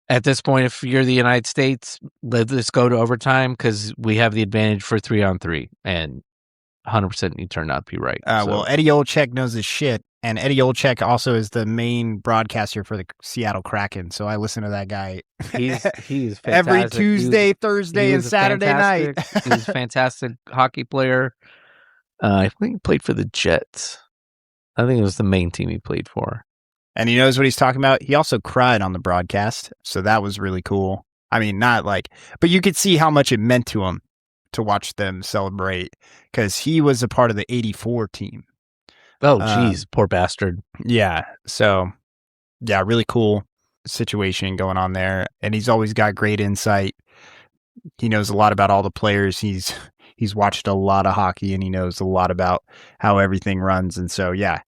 Speaker 1: at this point, if you're the United States, let this go to overtime because we have the advantage for 3-on-3. And 100% you turned out to be right.
Speaker 3: Well, Eddie Olczyk knows his shit. And Eddie Olczyk also is the main broadcaster for the Seattle Kraken. So I listen to that guy.
Speaker 1: He's fantastic.
Speaker 3: Every Tuesday, Thursday, and Saturday night.
Speaker 1: He's a fantastic hockey player. I think he played for the Jets. I think it was the main team he played for.
Speaker 3: And he knows what he's talking about. He also cried on the broadcast. So that was really cool. I mean, not like, but you could see how much it meant to him to watch them celebrate because he was a part of the 84 team.
Speaker 1: Oh, geez, poor bastard.
Speaker 3: Yeah. So, yeah, really cool situation going on there. And he's always got great insight. He knows a lot about all the players. He's watched a lot of hockey and he knows a lot about how everything runs. And so, yeah,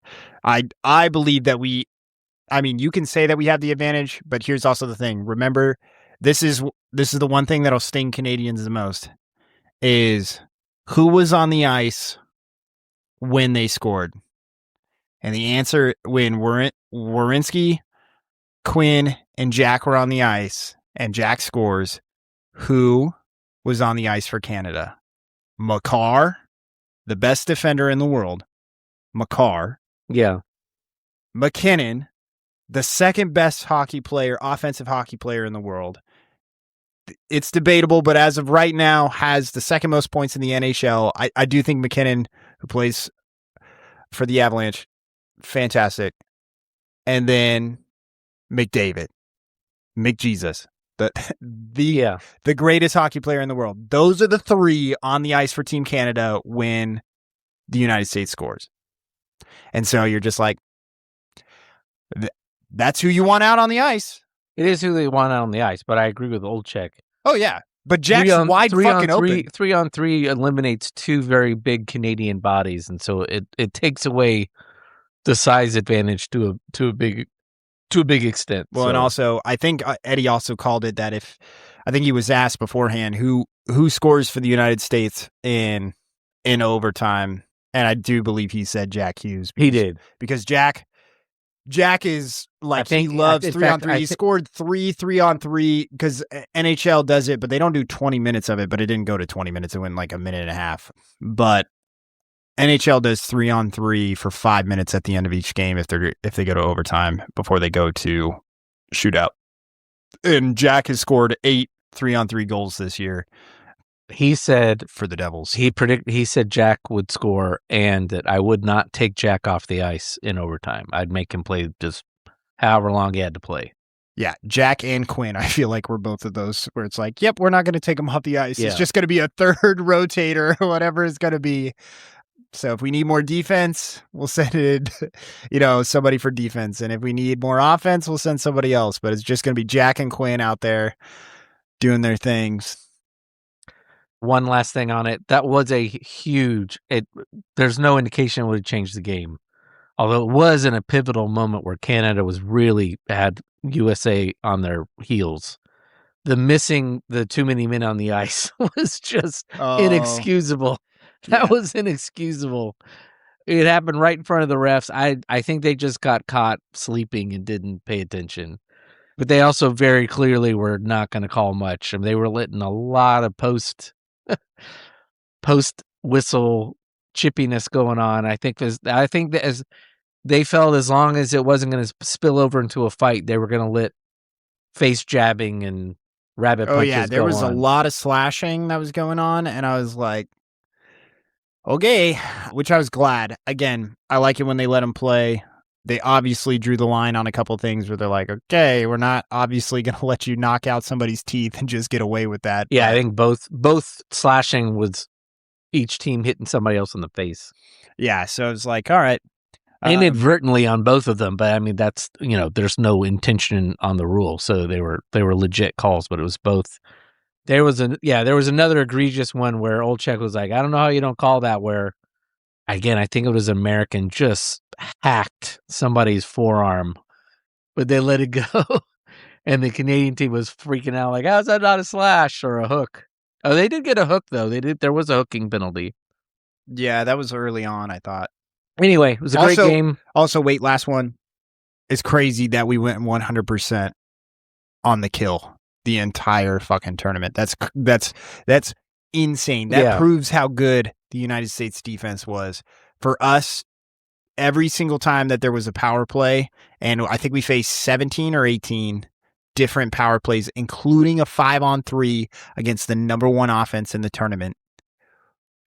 Speaker 3: I believe that you can say that we have the advantage, but here's also the thing. Remember, this is the one thing that'll sting Canadians the most is who was on the ice when they scored. And the answer, when Werenski, Quinn, and Jack were on the ice, and Jack scores, who was on the ice for Canada? Makar, the best defender in the world. Makar.
Speaker 1: Yeah.
Speaker 3: McKinnon, the second best offensive hockey player in the world. It's debatable, but as of right now, has the second most points in the NHL. I do think McKinnon, who plays for the Avalanche, fantastic. And then McDavid, McJesus, the greatest hockey player in the world. Those are the three on the ice for Team Canada when the United States scores. And so you're just like, that's who you want out on the ice.
Speaker 1: It is who they want out on the ice, but I agree with Olczyk.
Speaker 3: Oh, yeah. But Jack's wide fucking open.
Speaker 1: 3-on-3 eliminates two very big Canadian bodies, and so it takes away the size advantage to a big extent.
Speaker 3: Well, and also I think Eddie also called it that I think he was asked beforehand who scores for the United States in overtime, and I do believe he said Jack Hughes.
Speaker 1: He did,
Speaker 3: because Jack is like, he loves 3-on-3. He scored 3-on-3 because NHL does it, but they don't do 20 minutes of it. But it didn't go to 20 minutes; it went like a minute and a half. But NHL does 3-on-3 for 5 minutes at the end of each game if they go to overtime before they go to shootout. And Jack has scored 8 3-on-3 goals this year.
Speaker 1: He said
Speaker 3: for the Devils.
Speaker 1: he said Jack would score and that I would not take Jack off the ice in overtime. I'd make him play just however long he had to play.
Speaker 3: Yeah, Jack and Quinn, I feel like we're both of those where it's like, yep, we're not going to take him off the ice.
Speaker 1: Yeah.
Speaker 3: It's just going to be a third rotator or whatever it's going to be. So if we need more defense, we'll send it, somebody for defense. And if we need more offense, we'll send somebody else. But it's just going to be Jack and Quinn out there doing their things.
Speaker 1: One last thing on it. That was a huge, there's no indication it would have changed the game. Although it was in a pivotal moment where Canada was really had USA on their heels. The too many men on the ice was just inexcusable. That was inexcusable. It happened right in front of the refs. I think they just got caught sleeping and didn't pay attention. But they also very clearly were not going to call much. I mean, they were letting a lot of post whistle chippiness going on. I think that as they felt as long as it wasn't going to spill over into a fight, they were going to let face jabbing and rabbit punches. Oh yeah,
Speaker 3: there was a lot of slashing that was going on, and I was like, okay, which I was glad. Again, I like it when they let them play. They obviously drew the line on a couple things where they're like, okay, we're not obviously going to let you knock out somebody's teeth and just get away with that.
Speaker 1: Yeah, I think both slashing was each team hitting somebody else in the face.
Speaker 3: Yeah, so it's like, all right.
Speaker 1: Inadvertently on both of them, but I mean that's there's no intention on the rule, so they were legit calls, but it was both. There was another egregious one where Olczyk was like, I don't know how you don't call that, where again I think it was American just hacked somebody's forearm, but they let it go, and the Canadian team was freaking out like, how's that not a slash or a hook? Oh, they did get a hook though. There was a hooking penalty.
Speaker 3: Yeah, that was early on, I thought.
Speaker 1: Anyway, it was a great game.
Speaker 3: Also, wait, last one. It's crazy that we went 100% on the kill the entire fucking tournament. That's insane. That proves how good the United States defense was. For us, every single time that there was a power play, and I think we faced 17 or 18 different power plays, including a 5-on-3 against the number one offense in the tournament,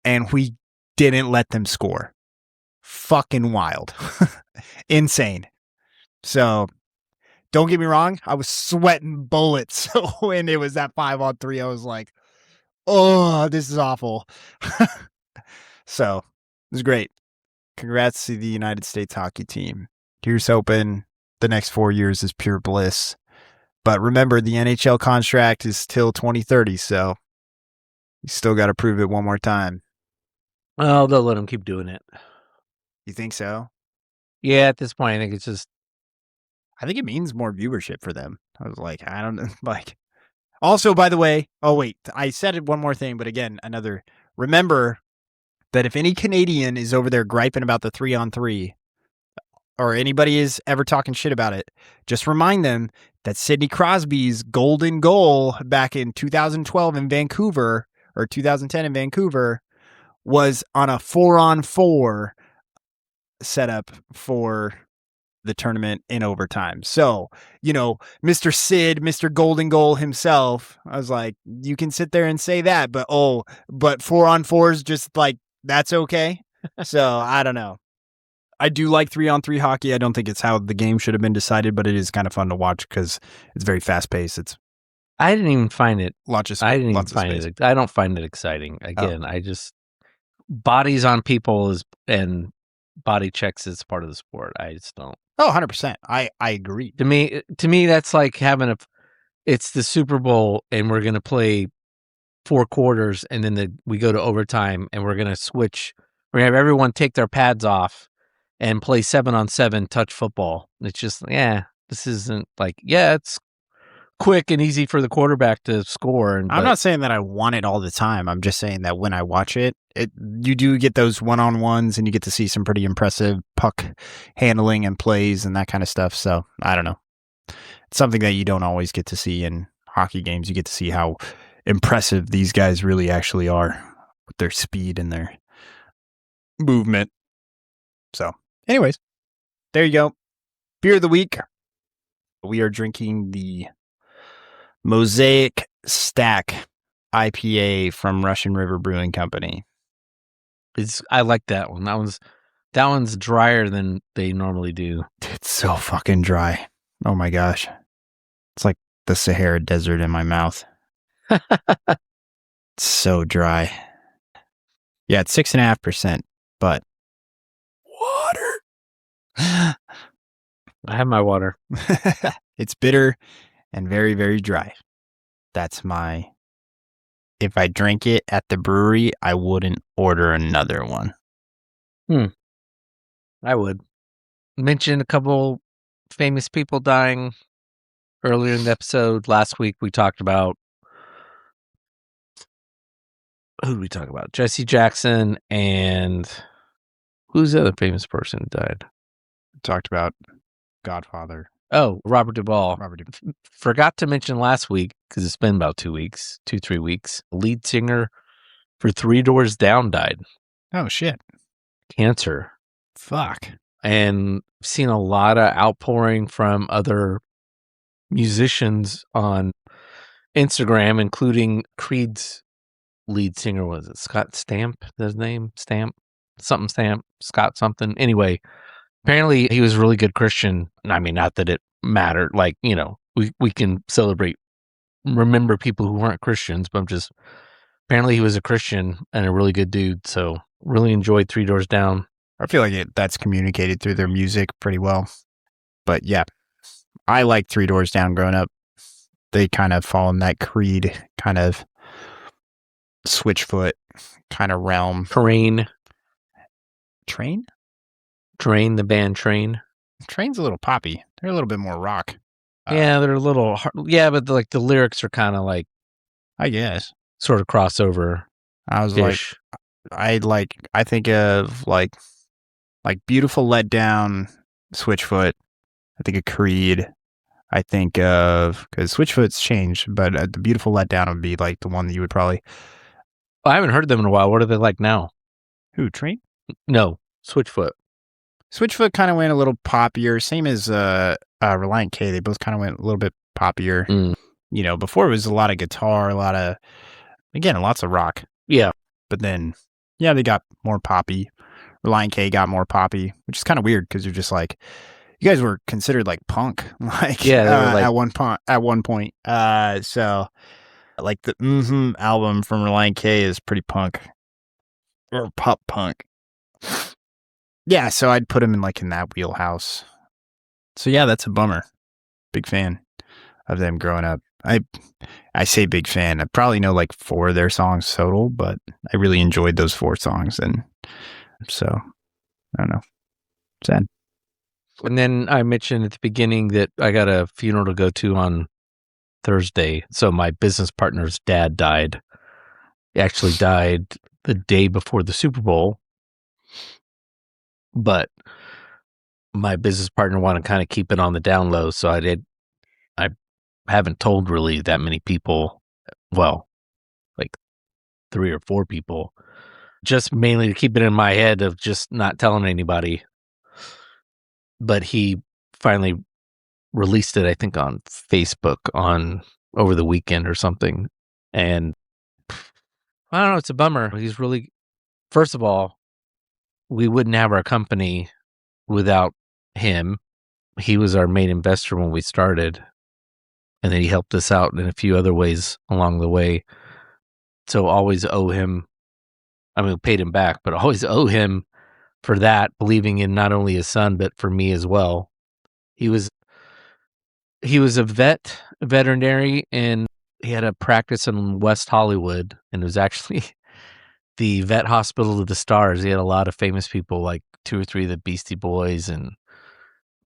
Speaker 3: and we didn't let them score. Fucking wild. Insane. So don't get me wrong, I was sweating bullets when it was that 5-on-3. I was like, oh, this is awful. So it was great. Congrats to the United States hockey team. Here's hoping the next 4 years is pure bliss. But remember, the NHL contract is till 2030, so you still got to prove it one more time.
Speaker 1: Oh, they'll let them keep doing it.
Speaker 3: You think so?
Speaker 1: Yeah, at this point, I think it's just...
Speaker 3: I think it means more viewership for them. I was like, I don't know. Like, also, by the way, oh, wait, I said it one more thing, but again, remember that if any Canadian is over there griping about the 3-on-3, or anybody is ever talking shit about it, just remind them that Sidney Crosby's golden goal back in 2012 in Vancouver, or 2010 in Vancouver, was on a 4-on-4 setup for the tournament in overtime. So, Mr. Sid, Mr. Golden Goal himself, I was like, you can sit there and say that, but 4-on-4s just like, that's okay. So I don't know. I do like 3-on-3 hockey. I don't think it's how the game should have been decided, but it is kind of fun to watch because it's very fast paced.
Speaker 1: I didn't even find it.
Speaker 3: I
Speaker 1: don't find it exciting. Again, I just bodies on people and body checks is part of the sport. I just don't.
Speaker 3: Oh, 100%. I agree.
Speaker 1: To me, that's like having it's the Super Bowl and we're going to play 4 quarters and then we go to overtime and we're going to switch. We're going to have everyone take their pads off and play 7-on-7 touch football. It's just, this isn't like, it's quick and easy for the quarterback to score.
Speaker 3: I'm not saying that I want it all the time. I'm just saying that when I watch it, you do get those one-on-ones and you get to see some pretty impressive puck handling and plays and that kind of stuff. So I don't know. It's something that you don't always get to see in hockey games. You get to see how impressive these guys really actually are with their speed and their movement. So anyways, there you go. Beer of the week. We are drinking the Mosaic Stack IPA from Russian River Brewing Company.
Speaker 1: I like that one. That one's drier than they normally do.
Speaker 3: It's so fucking dry. Oh my gosh. It's like the Sahara Desert in my mouth. It's so dry. Yeah, it's 6.5%, but water.
Speaker 1: I have my water.
Speaker 3: It's bitter and very, very dry. That's if I drank it at the brewery, I wouldn't order another one.
Speaker 1: I would. Mention a couple famous people dying earlier in the episode. Last week we talked about, who did we talk about? Jesse Jackson, and who's the other famous person who died?
Speaker 3: We talked about Godfather.
Speaker 1: Oh, Robert Duvall.
Speaker 3: Robert Duvall.
Speaker 1: Forgot to mention last week, because it's been about 3 weeks. Lead singer for Three Doors Down died.
Speaker 3: Oh, shit.
Speaker 1: Cancer.
Speaker 3: Fuck.
Speaker 1: And I've seen a lot of outpouring from other musicians on Instagram, including Creed's lead singer. Was it Scott Stamp? His name? Stamp? Something Stamp? Scott something? Anyway, apparently he was a really good Christian. I mean, not that it mattered. Like, you know, we can remember people who weren't Christians, but apparently he was a Christian and a really good dude. So really enjoyed Three Doors Down.
Speaker 3: I feel like that's communicated through their music pretty well. But yeah, I like Three Doors Down growing up. They kind of fall in that Creed kind of Switchfoot kind of realm.
Speaker 1: Train, the band Train.
Speaker 3: Train's a little poppy. They're a little bit more rock.
Speaker 1: Yeah, they're a little hard. Yeah, but the lyrics are kind of like,
Speaker 3: I guess,
Speaker 1: sort of crossover.
Speaker 3: I was I think of like Beautiful Let Down, Switchfoot. I think of Creed. I think of, because Switchfoot's changed, but the Beautiful Let Down would be like the one that you would probably.
Speaker 1: I haven't heard them in a while. What are they like now?
Speaker 3: Who, Train?
Speaker 1: No, Switchfoot.
Speaker 3: Switchfoot kind of went a little poppier, same as Reliant K. They both kind of went a little bit poppier. You know, before it was a lot of guitar, lots of rock.
Speaker 1: Yeah.
Speaker 3: But then, yeah, they got more poppy. Reliant K got more poppy, which is kind of weird because you're just like, you guys were considered like punk, at one point. So like the album from Reliant K is pretty punk or pop punk. Yeah, so I'd put him in that wheelhouse. So yeah, that's a bummer. Big fan of them growing up. I say big fan. I probably know 4 of their songs total, but I really enjoyed those 4 songs, and so I don't know. Sad.
Speaker 1: And then I mentioned at the beginning that I got a funeral to go to on Thursday. So my business partner's dad died. He actually died the day before the Super Bowl. But my business partner wanted to kind of keep it on the down low. So I haven't told really that many people. Well, 3 or 4 people. Just mainly to keep it in my head of just not telling anybody. But he finally released it, I think, on Facebook over the weekend or something. And I don't know, it's a bummer. He's really, first of all, we wouldn't have our company without him. He was our main investor when we started. And then he helped us out in a few other ways along the way. So always owe him. I mean, we paid him back, but always owe him for that, believing in not only his son, but for me as well. He was a veterinary, and he had a practice in West Hollywood, and it was actually the vet hospital of the stars. He had a lot of famous people, like 2 or 3 of the Beastie Boys, and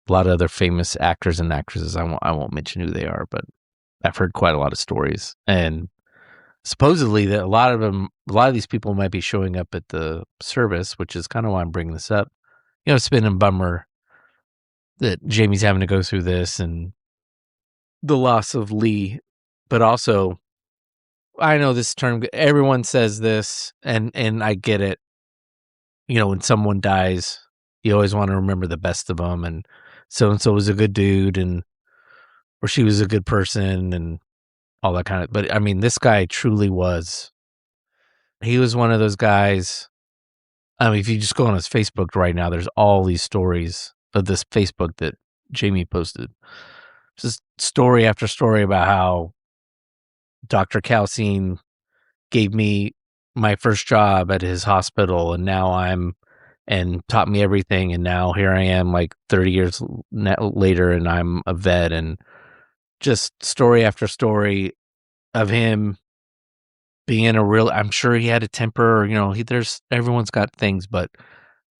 Speaker 1: a lot of other famous actors and actresses. I won't mention who they are, but I've heard quite a lot of stories. And supposedly that a lot of these people might be showing up at the service, which is kind of why I'm bringing this up. You know, it's been a bummer that Jamie's having to go through this and the loss of Lee, but also I know this term, everyone says this, and I get it. You know, when someone dies, you always want to remember the best of them, and so was a good dude, or she was a good person, and all that kind of. But I mean, this guy truly was. He was one of those guys. I mean, if you just go on his Facebook right now, there's all these stories of this Facebook that Jamie posted. Just story after story about how Dr. Calcine gave me my first job at his hospital, and now and taught me everything, and now here I am, like 30 years later, and I'm a vet, and just story after story of him being a real. I'm sure he had a temper, there's everyone's got things, but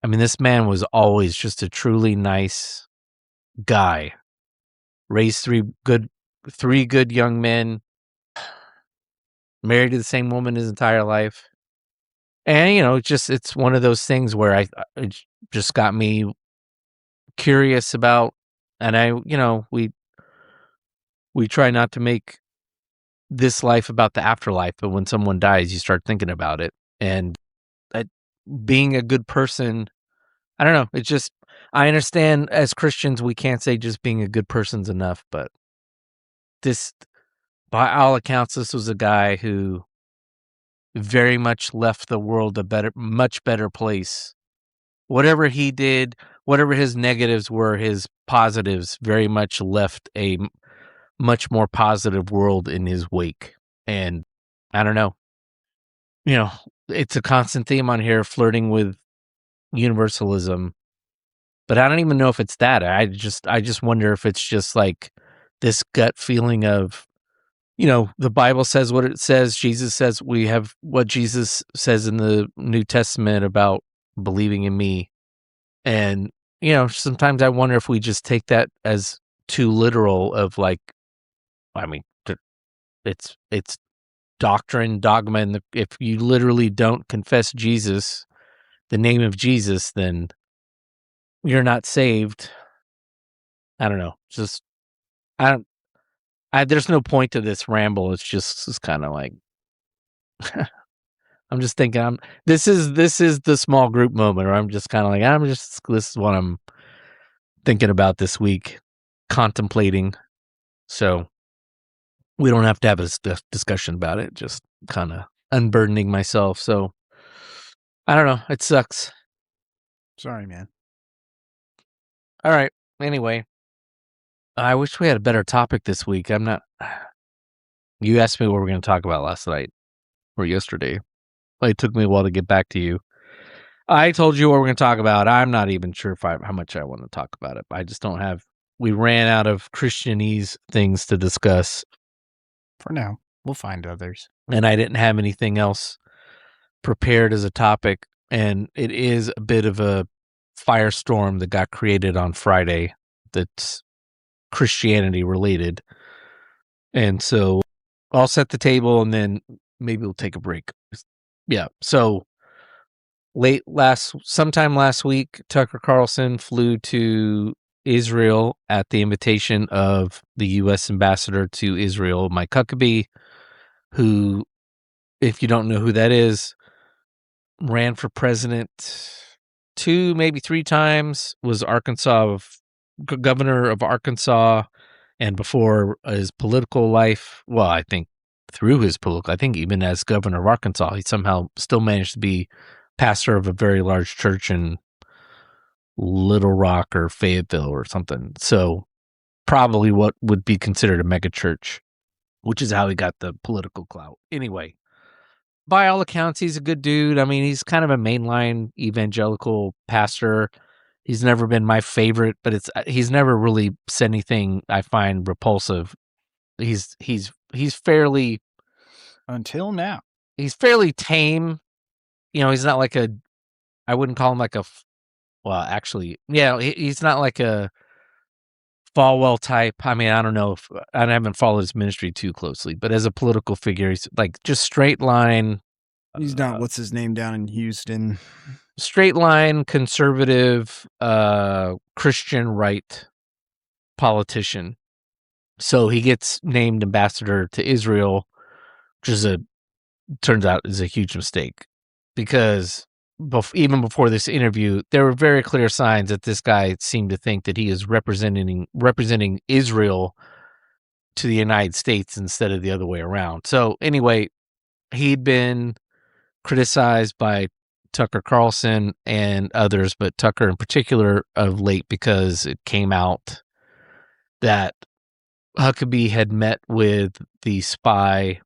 Speaker 1: I mean, this man was always just a truly nice guy. Raised three good young men, married to the same woman his entire life. And, it's one of those things where it just got me curious about, and we try not to make this life about the afterlife, but when someone dies, you start thinking about it. And being a good person, I don't know. It's just, I understand as Christians, we can't say just being a good person's enough, but this, by all accounts, this was a guy who very much left the world much better place. Whatever he did, whatever his negatives were, his positives very much left a much more positive world in his wake. And I don't know, it's a constant theme on here, flirting with universalism, but I don't even know if it's that. I just wonder if it's just like this gut feeling of, the Bible says what it says. Jesus says we have what Jesus says in the New Testament about believing in me. And, sometimes I wonder if we just take that as too literal of like, I mean, it's doctrine, dogma. And if you literally don't confess Jesus, the name of Jesus, then you're not saved. I don't know. Just, there's no point to this ramble. It's kind of like, I'm just thinking, this is the small group moment where I'm just kind of like, this is what I'm thinking about this week, contemplating. So we don't have to have a discussion about it, just kind of unburdening myself. So I don't know. It sucks.
Speaker 3: Sorry, man.
Speaker 1: All right. Anyway, I wish we had a better topic this week. You asked me what we're going to talk about last night or yesterday. It took me a while to get back to you. I told you what we're going to talk about. I'm not even sure how much I want to talk about it. I just don't have. We ran out of Christianese things to discuss.
Speaker 3: For now, we'll find others.
Speaker 1: And I didn't have anything else prepared as a topic. And it is a bit of a firestorm that got created on Friday that's Christianity related. And so I'll set the table and then maybe we'll take a break. Yeah. So sometime last week, Tucker Carlson flew to Israel at the invitation of the U.S. ambassador to Israel, Mike Huckabee, who, if you don't know who that is, ran for president 2, maybe 3 times, was governor of Arkansas, and before his political life, well, I think even as governor of Arkansas, he somehow still managed to be pastor of a very large church in Little Rock or Fayetteville or something. So probably what would be considered a mega church, which is how he got the political clout. Anyway, by all accounts, he's a good dude. I mean, he's kind of a mainline evangelical pastor. He's never been my favorite, but he's never really said anything I find repulsive. He's fairly,
Speaker 3: until now,
Speaker 1: he's fairly tame. He's not like I wouldn't call him like well, actually, yeah, he's not like a Falwell type. I mean, I don't know if I haven't followed his ministry too closely, but as a political figure, he's like just straight line.
Speaker 3: He's not what's his name down in Houston.
Speaker 1: Straight line, conservative, Christian right politician. So he gets named ambassador to Israel, which turns out is a huge mistake, because even before this interview, there were very clear signs that this guy seemed to think that he is representing Israel to the United States instead of the other way around. So anyway, he'd been criticized by Tucker Carlson and others, but Tucker in particular of late, because it came out that Huckabee had met with the spy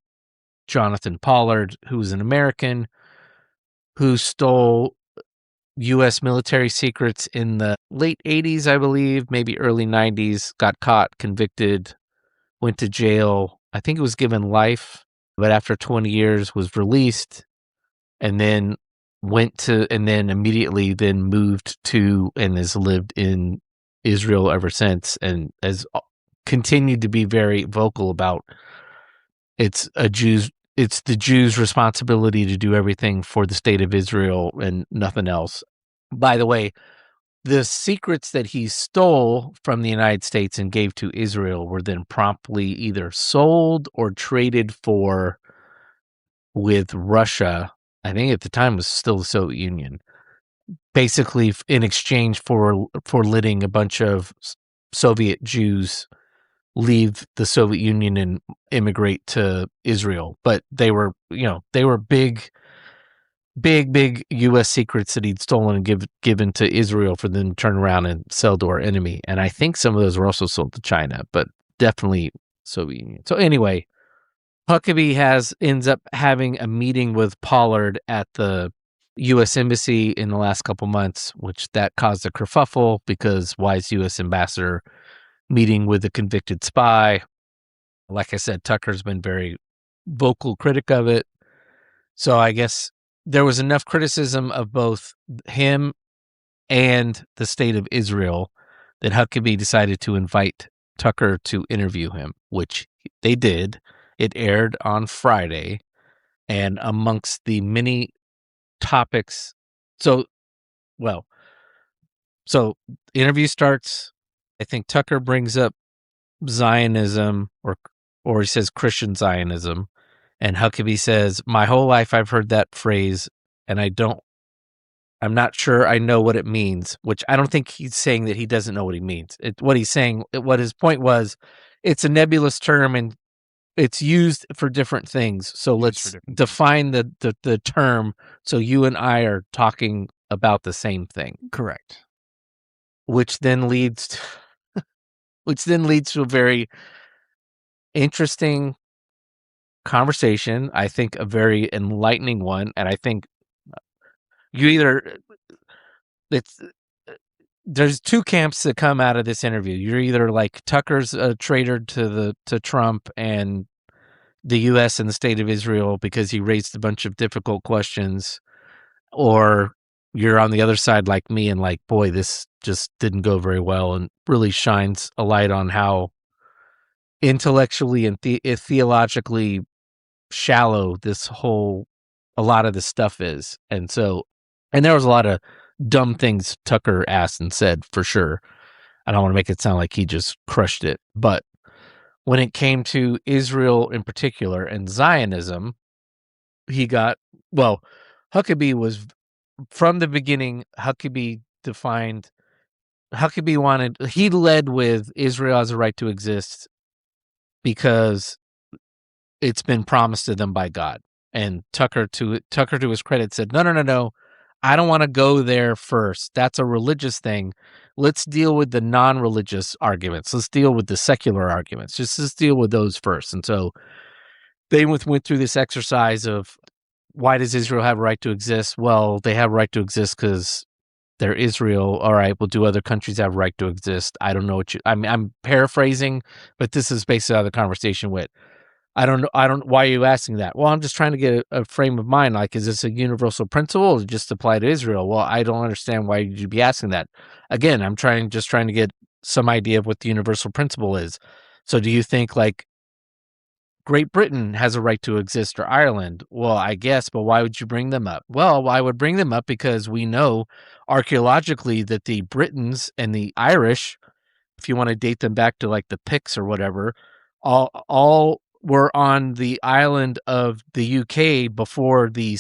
Speaker 1: Jonathan Pollard, who was an American who stole U.S. military secrets in the late 80s, I believe, maybe early 90s, got caught, convicted, went to jail. I think it was given life, but after 20 years was released, and then immediately then moved to and has lived in Israel ever since, and has continued to be very vocal about it's the Jews' responsibility to do everything for the state of Israel and nothing else. By the way, the secrets that he stole from the United States and gave to Israel were then promptly either sold or traded for with Russia. I think at the time it was still the Soviet Union, basically in exchange for letting a bunch of Soviet Jews leave the Soviet Union and immigrate to Israel. But they were big U.S. secrets that he'd stolen and given to Israel for them to turn around and sell to our enemy. And I think some of those were also sold to China, but definitely Soviet Union. So anyway, Huckabee ends up having a meeting with Pollard at the U.S. Embassy in the last couple months, which that caused a kerfuffle, because why is U.S. ambassador meeting with a convicted spy? Like I said, Tucker's been very vocal critic of it. So I guess there was enough criticism of both him and the state of Israel that Huckabee decided to invite Tucker to interview him, which they did. It aired on Friday, and amongst the many topics, so interview starts. I think Tucker brings up Zionism, or he says Christian Zionism, and Huckabee says, "My whole life I've heard that phrase, and I'm not sure I know what it means," which I don't think he's saying that he doesn't know what he means. What his point was, it's a nebulous term and it's used for different things. So let's define the term so you and I are talking about the same thing.
Speaker 3: Correct.
Speaker 1: Which then leads to a very interesting conversation. I think a very enlightening one, and I think there's two camps that come out of this interview. You're either like Tucker's a traitor to Trump and the U.S. and the state of Israel because he raised a bunch of difficult questions, or you're on the other side like me and like, boy, this just didn't go very well, and really shines a light on how intellectually and theologically shallow a lot of this stuff is. And there was a lot of dumb things Tucker asked and said, for sure. I don't want to make it sound like he just crushed it, but when it came to Israel in particular and Zionism, Huckabee was, from the beginning, he led with Israel has a right to exist because it's been promised to them by God. And Tucker, to his credit, said, no, I don't want to go there first. That's a religious thing. Let's deal with the non-religious arguments. Let's deal with the secular arguments. Let's deal with those first. And so they went through this exercise of, why does Israel have a right to exist? Well, they have a right to exist because they're Israel. All right. Well, do other countries have a right to exist? I don't know I'm paraphrasing, but this is basically how the conversation went. I don't know. Why are you asking that? Well, I'm just trying to get a frame of mind. Like, is this a universal principle or just apply to Israel? Well, I don't understand why you'd be asking that. Again, I'm trying to get some idea of what the universal principle is. So do you think like Great Britain has a right to exist, or Ireland? Well, I guess, but why would you bring them up? Well, I would bring them up because we know archaeologically that the Britons and the Irish, if you want to date them back to like the Picts or whatever, all were on the island of the UK before the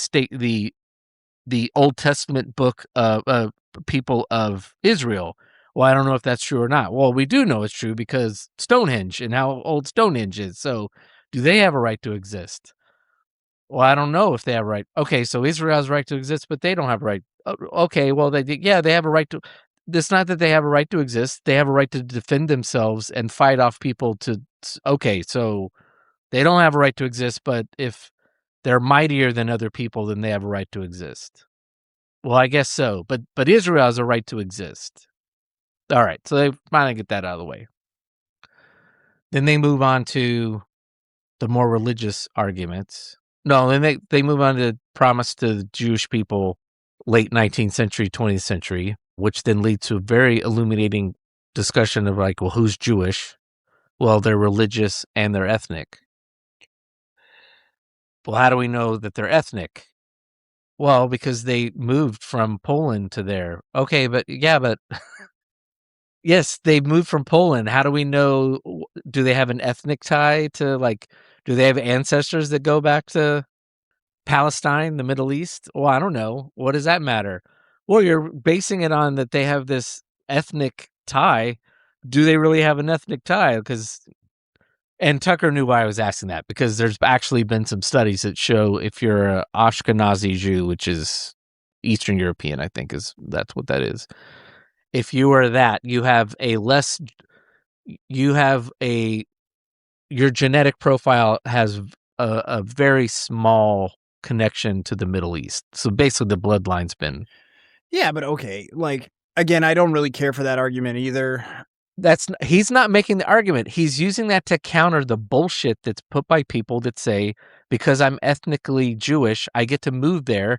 Speaker 1: Old Testament book of people of Israel. Well, I don't know if that's true or not. Well, we do know it's true because Stonehenge and how old Stonehenge is. So do they have a right to exist? Well, I don't know if they have a right. Okay, so Israel has a right to exist, but they don't have a right. Okay, well, they have a right to. It's not that they have a right to exist. They have a right to defend themselves and fight off people to. Okay, so they don't have a right to exist, but if they're mightier than other people, then they have a right to exist. Well, I guess so, but Israel has a right to exist. All right, so they finally get that out of the way. Then they move on to the more religious arguments. No, then they move on to promise to the Jewish people late 19th century, 20th century, which then leads to a very illuminating discussion of like, well, who's Jewish? Well, they're religious and they're ethnic. Well, how do we know that they're ethnic? Well, because they moved from Poland to there. Okay, but yes, they moved from Poland. How do we know? Do they have an ethnic tie to like? Do they have ancestors that go back to Palestine, the Middle East? Well, I don't know. What does that matter? Well, you're basing it on that they have this ethnic tie. Do they really have an ethnic tie? And Tucker knew why I was asking that because there's actually been some studies that show if you're an Ashkenazi Jew, which is Eastern European, I think that's what that is. If you are that, your genetic profile has a very small connection to the Middle East. So basically the bloodline's been.
Speaker 3: Yeah, but okay. Like, again, I don't really care for that argument either.
Speaker 1: He's not making the argument. He's using that to counter the bullshit that's put by people that say, because I'm ethnically Jewish, I get to move there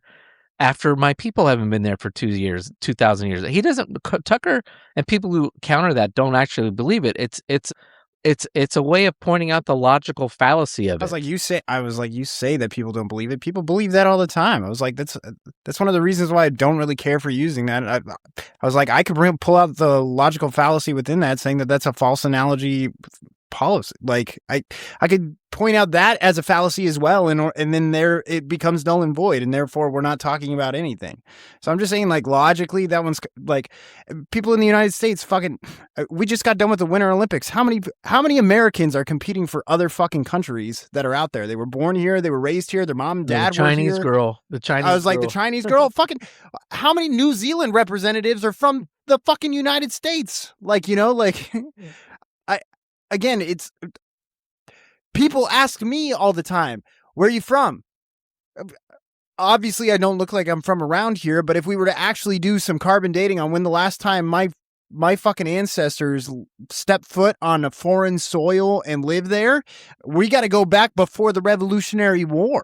Speaker 1: after my people haven't been there for 2,000 years. He doesn't. Tucker and people who counter that don't actually believe it. It's a way of pointing out the logical fallacy of it.
Speaker 3: I was like, you say that people don't believe it. People believe that all the time. I was like, that's one of the reasons why I don't really care for using that. I was like, I could pull out the logical fallacy within that, saying that that's a false analogy policy. Like I could point out that as a fallacy as well, and then there it becomes null and void, and therefore we're not talking about anything. So I'm just saying, like, logically, that one's like, people in the United States fucking. We just got done with the Winter Olympics. How many Americans are competing for other fucking countries that are out there? They were born here, they were raised here, their mom and dad
Speaker 1: the Chinese
Speaker 3: were here.
Speaker 1: Girl. The Chinese.
Speaker 3: I was like, the Chinese girl. Fucking, how many New Zealand representatives are from the fucking United States? Like, like. Again, it's people ask me all the time, where are you from? Obviously, I don't look like I'm from around here, but if we were to actually do some carbon dating on when the last time my fucking ancestors stepped foot on a foreign soil and lived there, we got to go back before the Revolutionary War.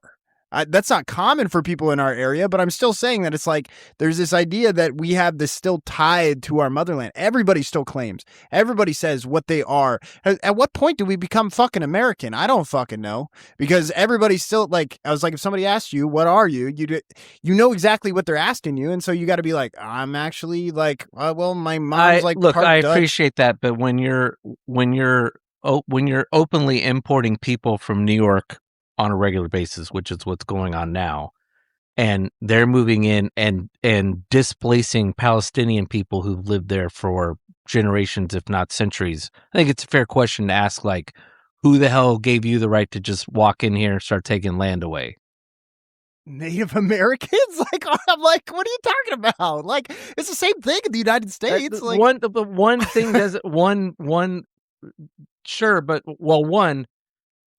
Speaker 3: That's not common for people in our area, but I'm still saying that it's like there's this idea that we have this still tied to our motherland. Everybody still claims. Everybody says what they are. At what point do we become fucking American? I don't fucking know, because everybody's still like, I was like, if somebody asks you, what are you? You know exactly what they're asking you. And so you got to be like, I'm actually like, well, my mom's like,
Speaker 1: look, I
Speaker 3: Dutch.
Speaker 1: appreciate that. But when you're openly importing people from New York on a regular basis, which is what's going on now, and they're moving in and displacing Palestinian people who've lived there for generations, if not centuries, I think it's a fair question to ask, like, who the hell gave you the right to just walk in here and start taking land away?
Speaker 3: Native Americans? Like, I'm like, what are you talking about? Like, it's the same thing in the United States. Like,
Speaker 1: one thing does one sure, but one.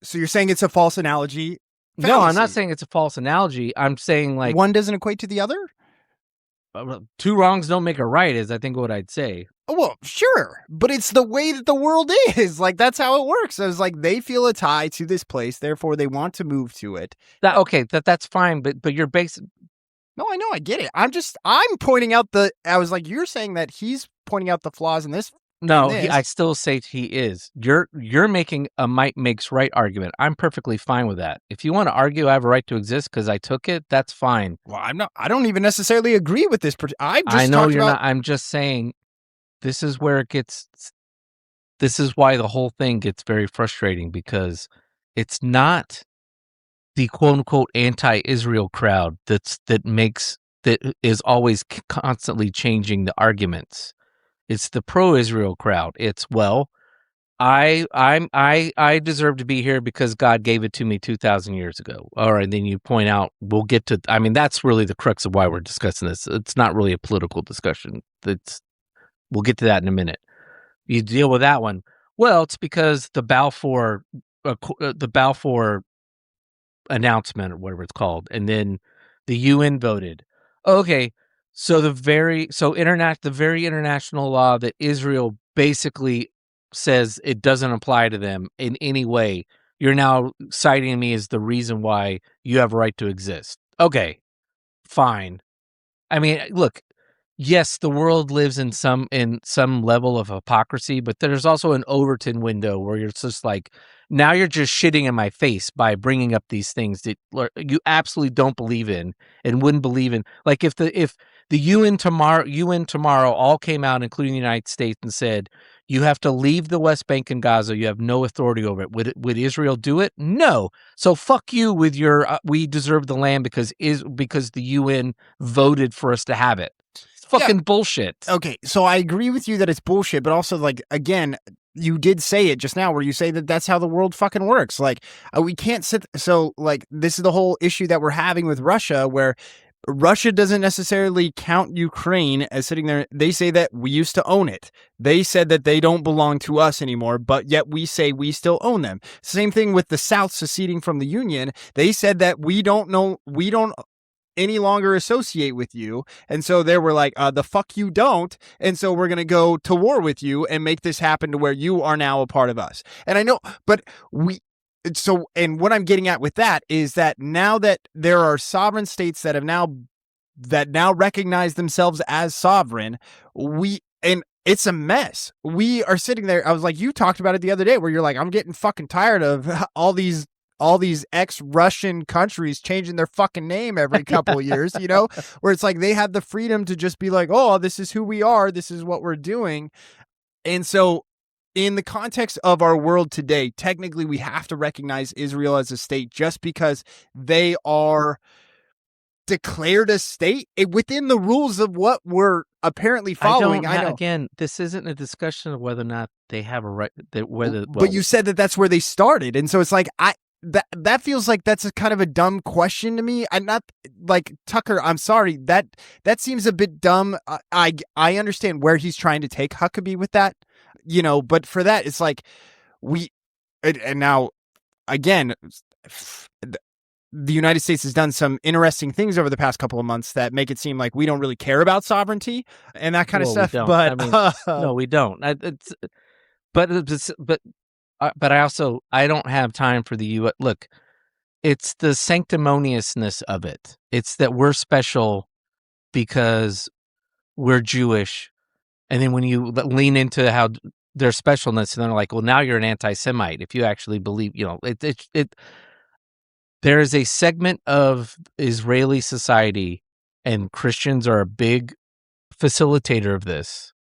Speaker 3: So you're saying it's a false analogy?
Speaker 1: Fallacy. No, I'm not saying it's a false analogy. I'm saying, like,
Speaker 3: one doesn't equate to the other?
Speaker 1: Two wrongs don't make a right is, I think, what I'd say.
Speaker 3: Oh, well, sure. But it's the way that the world is. Like, that's how it works. I was like, they feel a tie to this place, therefore they want to move to it.
Speaker 1: That's fine, but you're basing.
Speaker 3: No, I know, I get it. I'm pointing out I was like, you're saying that he's pointing out the flaws in this.
Speaker 1: No, I still say he is. You're making a might makes right argument. I'm perfectly fine with that. If you want to argue I have a right to exist because I took it, that's fine.
Speaker 3: Well, I'm not. I don't even necessarily agree with this.
Speaker 1: I know you're not. I'm just saying this is where it gets. This is why the whole thing gets very frustrating, because it's not the quote unquote anti-Israel crowd that is always constantly changing the arguments. It's the pro-Israel crowd. It's, well, I deserve to be here because God gave it to me 2,000 years ago. All right, then you point out, we'll get to, I mean, that's really the crux of why we're discussing this. It's not really a political discussion. We'll get to that in a minute. You deal with that one. Well, it's because the Balfour announcement or whatever it's called, and then the UN voted. Okay, so the very international law that Israel basically says it doesn't apply to them in any way. You're now citing me as the reason why you have a right to exist. Okay, fine. I mean, look, yes, the world lives in some level of hypocrisy, but there's also an Overton window where you're just like, now you're just shitting in my face by bringing up these things that you absolutely don't believe in and wouldn't believe in. Like if the UN tomorrow all came out, including the United States, and said you have to leave the West Bank and Gaza, you have no authority over it. Would Israel do it? No. So fuck you with your we deserve the land because the UN voted for us to have it. It's fucking bullshit.
Speaker 3: Okay, so I agree with you that it's bullshit, but also, like, again, you did say it just now where you say that that's how the world fucking works. Like, we can't sit. So, like, this is the whole issue that we're having with Russia, where Russia doesn't necessarily count Ukraine as sitting there. They say that we used to own it. They said that they don't belong to us anymore, but yet we say we still own them. Same thing with the South seceding from the Union. They said that we don't any longer associate with you. And so they were like, the fuck you don't. And so we're going to go to war with you and make this happen to where you are now a part of us. And I know, but and what I'm getting at with that is that now that there are sovereign states that now recognize themselves as sovereign, and it's a mess. We are sitting there. I was like, you talked about it the other day where you're like, I'm getting fucking tired of all these ex-Russian countries changing their fucking name every couple of years, where it's like they have the freedom to just be like, oh, this is who we are. This is what we're doing. And so in the context of our world today, technically we have to recognize Israel as a state just because they are declared a state within the rules of what we're apparently following. I know.
Speaker 1: Again, this isn't a discussion of whether or not they have a right.
Speaker 3: But you said that that's where they started. And so it's like, that feels like that's a kind of a dumb question to me. I'm not like Tucker. I'm sorry. That seems a bit dumb. I understand where he's trying to take Huckabee with that, but for that, it's like and now again, the United States has done some interesting things over the past couple of months that make it seem like we don't really care about sovereignty and that kind of stuff. But
Speaker 1: I mean, no, we don't. But I don't have time for the U.S. Look, it's the sanctimoniousness of it. It's that we're special because we're Jewish. And then when you lean into how their specialness, and they're like, well, now you're an anti-Semite. If you actually believe, there is a segment of Israeli society, and Christians are a big facilitator of this,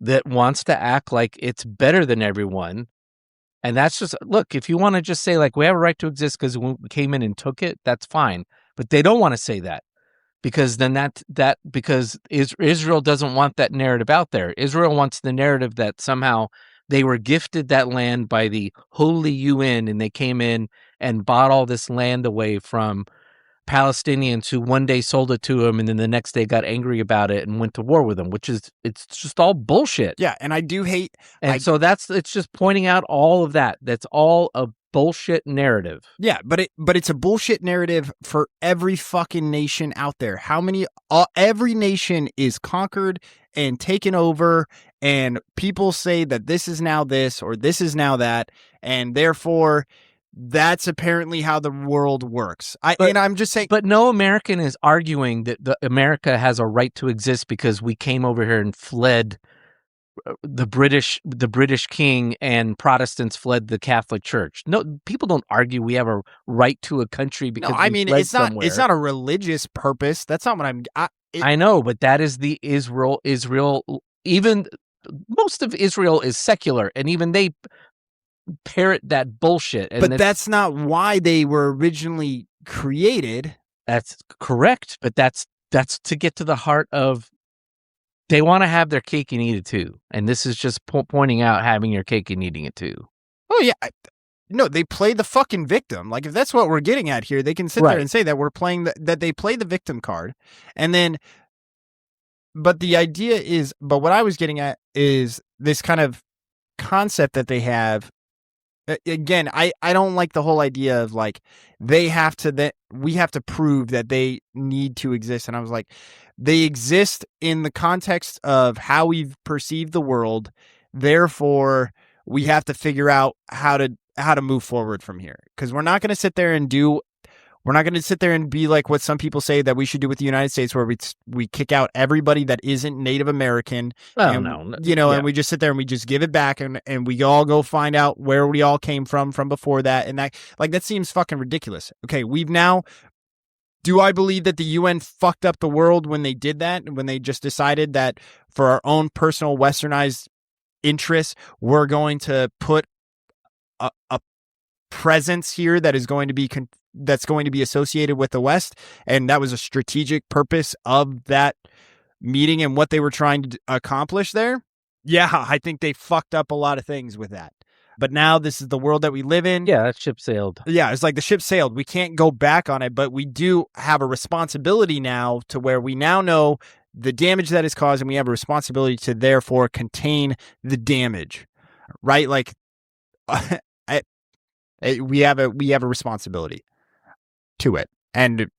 Speaker 1: that wants to act like it's better than everyone. And that's just, look, if you want to just say, like, we have a right to exist because we came in and took it, that's fine. But they don't want to say that because then because Israel doesn't want that narrative out there. Israel wants the narrative that somehow they were gifted that land by the holy UN and they came in and bought all this land away from Palestinians who one day sold it to them and then the next day got angry about it and went to war with them, it's just all bullshit.
Speaker 3: Yeah, and I do hate.
Speaker 1: And so it's just pointing out all of that. That's all a bullshit narrative.
Speaker 3: Yeah, but it's a bullshit narrative for every fucking nation out there. Every nation is conquered and taken over, and people say that this is now this or this is now that, and therefore that's apparently how the world works. I'm just saying.
Speaker 1: But no American is arguing that America has a right to exist because we came over here and fled the British king and Protestants fled the Catholic Church. No, people don't argue we have a right to a country because
Speaker 3: it's not a religious purpose. That's not what
Speaker 1: I know, but that is the Israel. Even most of Israel is secular, and even they parrot that bullshit.
Speaker 3: But that's not why they were originally created.
Speaker 1: That's correct, but that's to get to the heart of They want to have their cake and eat it too. And this is just pointing out having your cake and eating it too.
Speaker 3: Oh, yeah. No, they play the fucking victim. Like, if that's what we're getting at here, they can sit there and say that we're playing that they play the victim card. And then, but the idea is, but what I was getting at is this kind of concept that they have. Again, I don't like the whole idea of like we have to prove that they need to exist. And I was like, they exist in the context of how we've perceived the world. Therefore, we have to figure out how to move forward from here. Because we're not going to sit there and be like what some people say that we should do with the United States, where we kick out everybody that isn't Native American. And we just sit there and we just give it back, and we all go find out where we all came from before that. And that seems fucking ridiculous. Okay, do I believe that the UN fucked up the world when they did that, when they just decided that for our own personal westernized interests, we're going to put a presence here that is going to be that's going to be associated with the West, and that was a strategic purpose of that meeting and what they were trying to accomplish there? Yeah, I think they fucked up a lot of things with that. But now this is the world that we live in.
Speaker 1: Yeah, that ship sailed.
Speaker 3: Yeah, it's like the ship sailed. We can't go back on it, but we do have a responsibility now to where we now know the damage that is caused, and we have a responsibility to therefore contain the damage, right? Like, we have a responsibility to it, and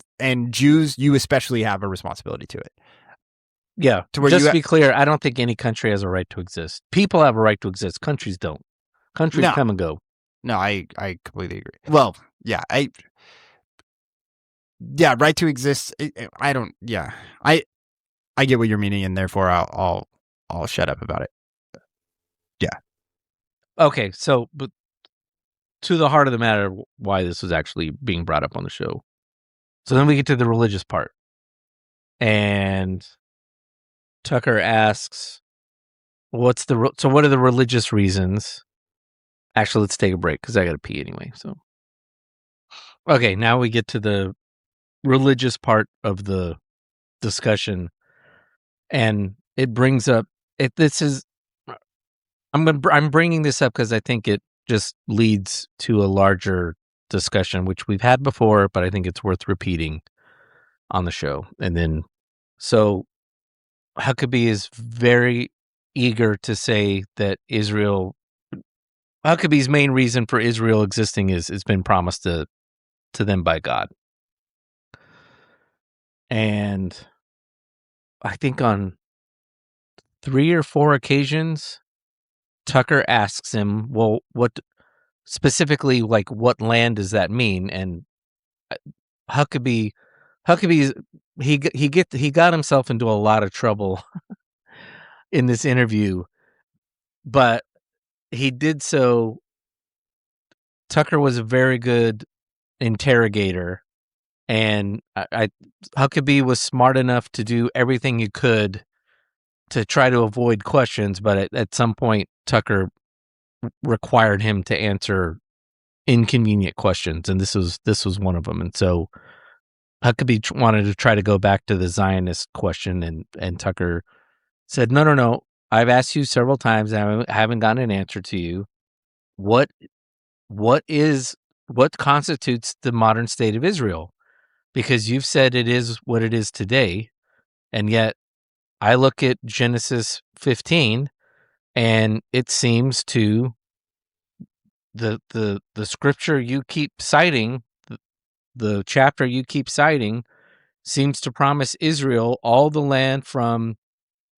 Speaker 3: Jews, you especially have a responsibility to it.
Speaker 1: Yeah, just to be clear, I don't think any country has a right to exist. People have a right to exist. Countries don't. Countries come and go.
Speaker 3: No, I completely agree. Well, yeah, right to exist. I don't. Yeah, I get what you're meaning, and therefore I'll shut up about it. Yeah.
Speaker 1: Okay, so but to the heart of the matter, why this was actually being brought up on the show. So then we get to the religious part, and Tucker asks, what are the religious reasons? Actually, let's take a break because I got to pee anyway. So, okay, now we get to the religious part of the discussion, and it brings up I'm bringing this up because I think it just leads to a larger discussion, which we've had before, but I think it's worth repeating on the show. And then, so Huckabee is very eager to say that Huckabee's main reason for Israel existing is it's been promised to them by God. And I think on 3 or 4 occasions, Tucker asks him, well, what specifically, like, what land does that mean? And Huckabee, he got himself into a lot of trouble in this interview, but he did so. Tucker was a very good interrogator, and Huckabee was smart enough to do everything he could to try to avoid questions, but at some point, Tucker required him to answer inconvenient questions, and this was one of them. And so Huckabee wanted to try to go back to the Zionist question, and Tucker said, no, I've asked you several times, and I haven't gotten an answer to you. What constitutes the modern state of Israel? Because you've said it is what it is today, and yet I look at Genesis 15, and it seems to the scripture you keep citing, the chapter you keep citing, seems to promise Israel all the land from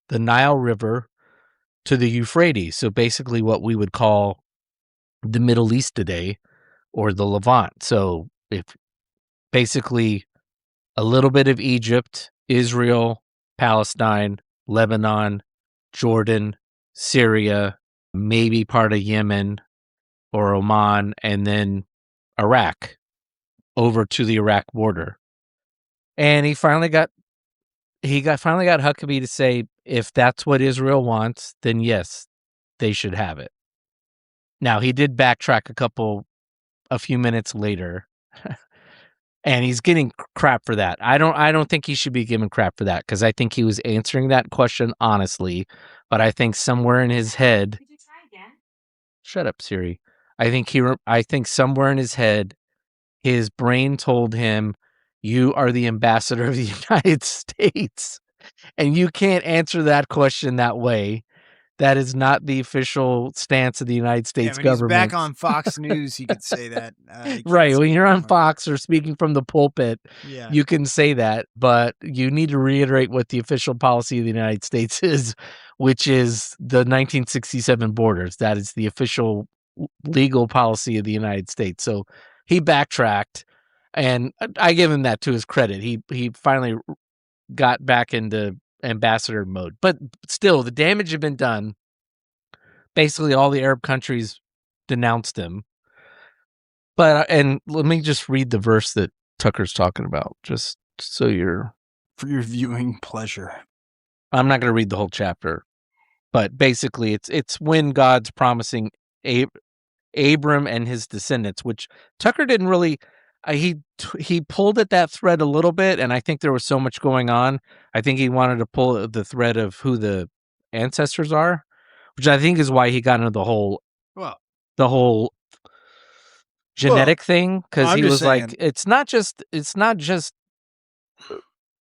Speaker 1: the Nile River to the Euphrates. So basically what we would call the Middle East today, or the Levant. So if basically a little bit of Egypt, Israel, Palestine, Lebanon, Jordan, Syria, maybe part of Yemen or Oman, and then Iraq over to the Iraq border. And he finally got Huckabee to say, if that's what Israel wants, then yes, they should have it. Now, he did backtrack a few minutes later And he's getting crap for that. I don't think he should be given crap for that, because I think he was answering that question honestly. But I think somewhere in his head,
Speaker 4: Could you try again?
Speaker 1: shut up, Siri. I think somewhere in his head, his brain told him, "You are the ambassador of the United States, and you can't answer that question that way. That is not the official stance of the United States
Speaker 3: when he's
Speaker 1: government."
Speaker 3: back on Fox News, he could say that. He can't
Speaker 1: Right.
Speaker 3: say
Speaker 1: When
Speaker 3: it
Speaker 1: you're on
Speaker 3: now.
Speaker 1: Fox or speaking from the pulpit,
Speaker 3: Yeah.
Speaker 1: you can say that, but you need to reiterate what the official policy of the United States is, which is the 1967 borders. That is the official legal policy of the United States. So he backtracked, and I give him that to his credit. He finally got back into ambassador mode. But still, the damage had been done. Basically, all the Arab countries denounced him. But and let me just read the verse that Tucker's talking about, just so
Speaker 3: for your viewing pleasure.
Speaker 1: I'm not going to read the whole chapter, but basically, it's when God's promising Abram and his descendants, which Tucker didn't really. He pulled at that thread a little bit, and I think there was so much going on. I think he wanted to pull the thread of who the ancestors are, which I think is why he got into the whole genetic thing, because he was like, it's not just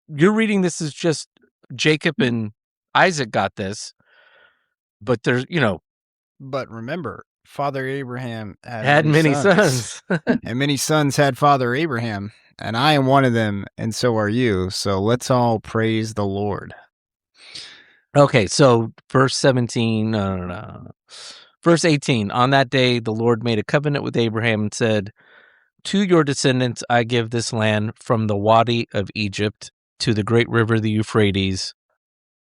Speaker 1: you're reading this as just Jacob and Isaac got this, but there's
Speaker 3: But remember, Father Abraham
Speaker 1: had many sons.
Speaker 3: and many sons had Father Abraham, and I am one of them, and so are you. So let's all praise the Lord.
Speaker 1: Okay, so verse 17, no. Verse 18, on that day, the Lord made a covenant with Abraham and said, to your descendants, I give this land from the Wadi of Egypt to the great river, the Euphrates,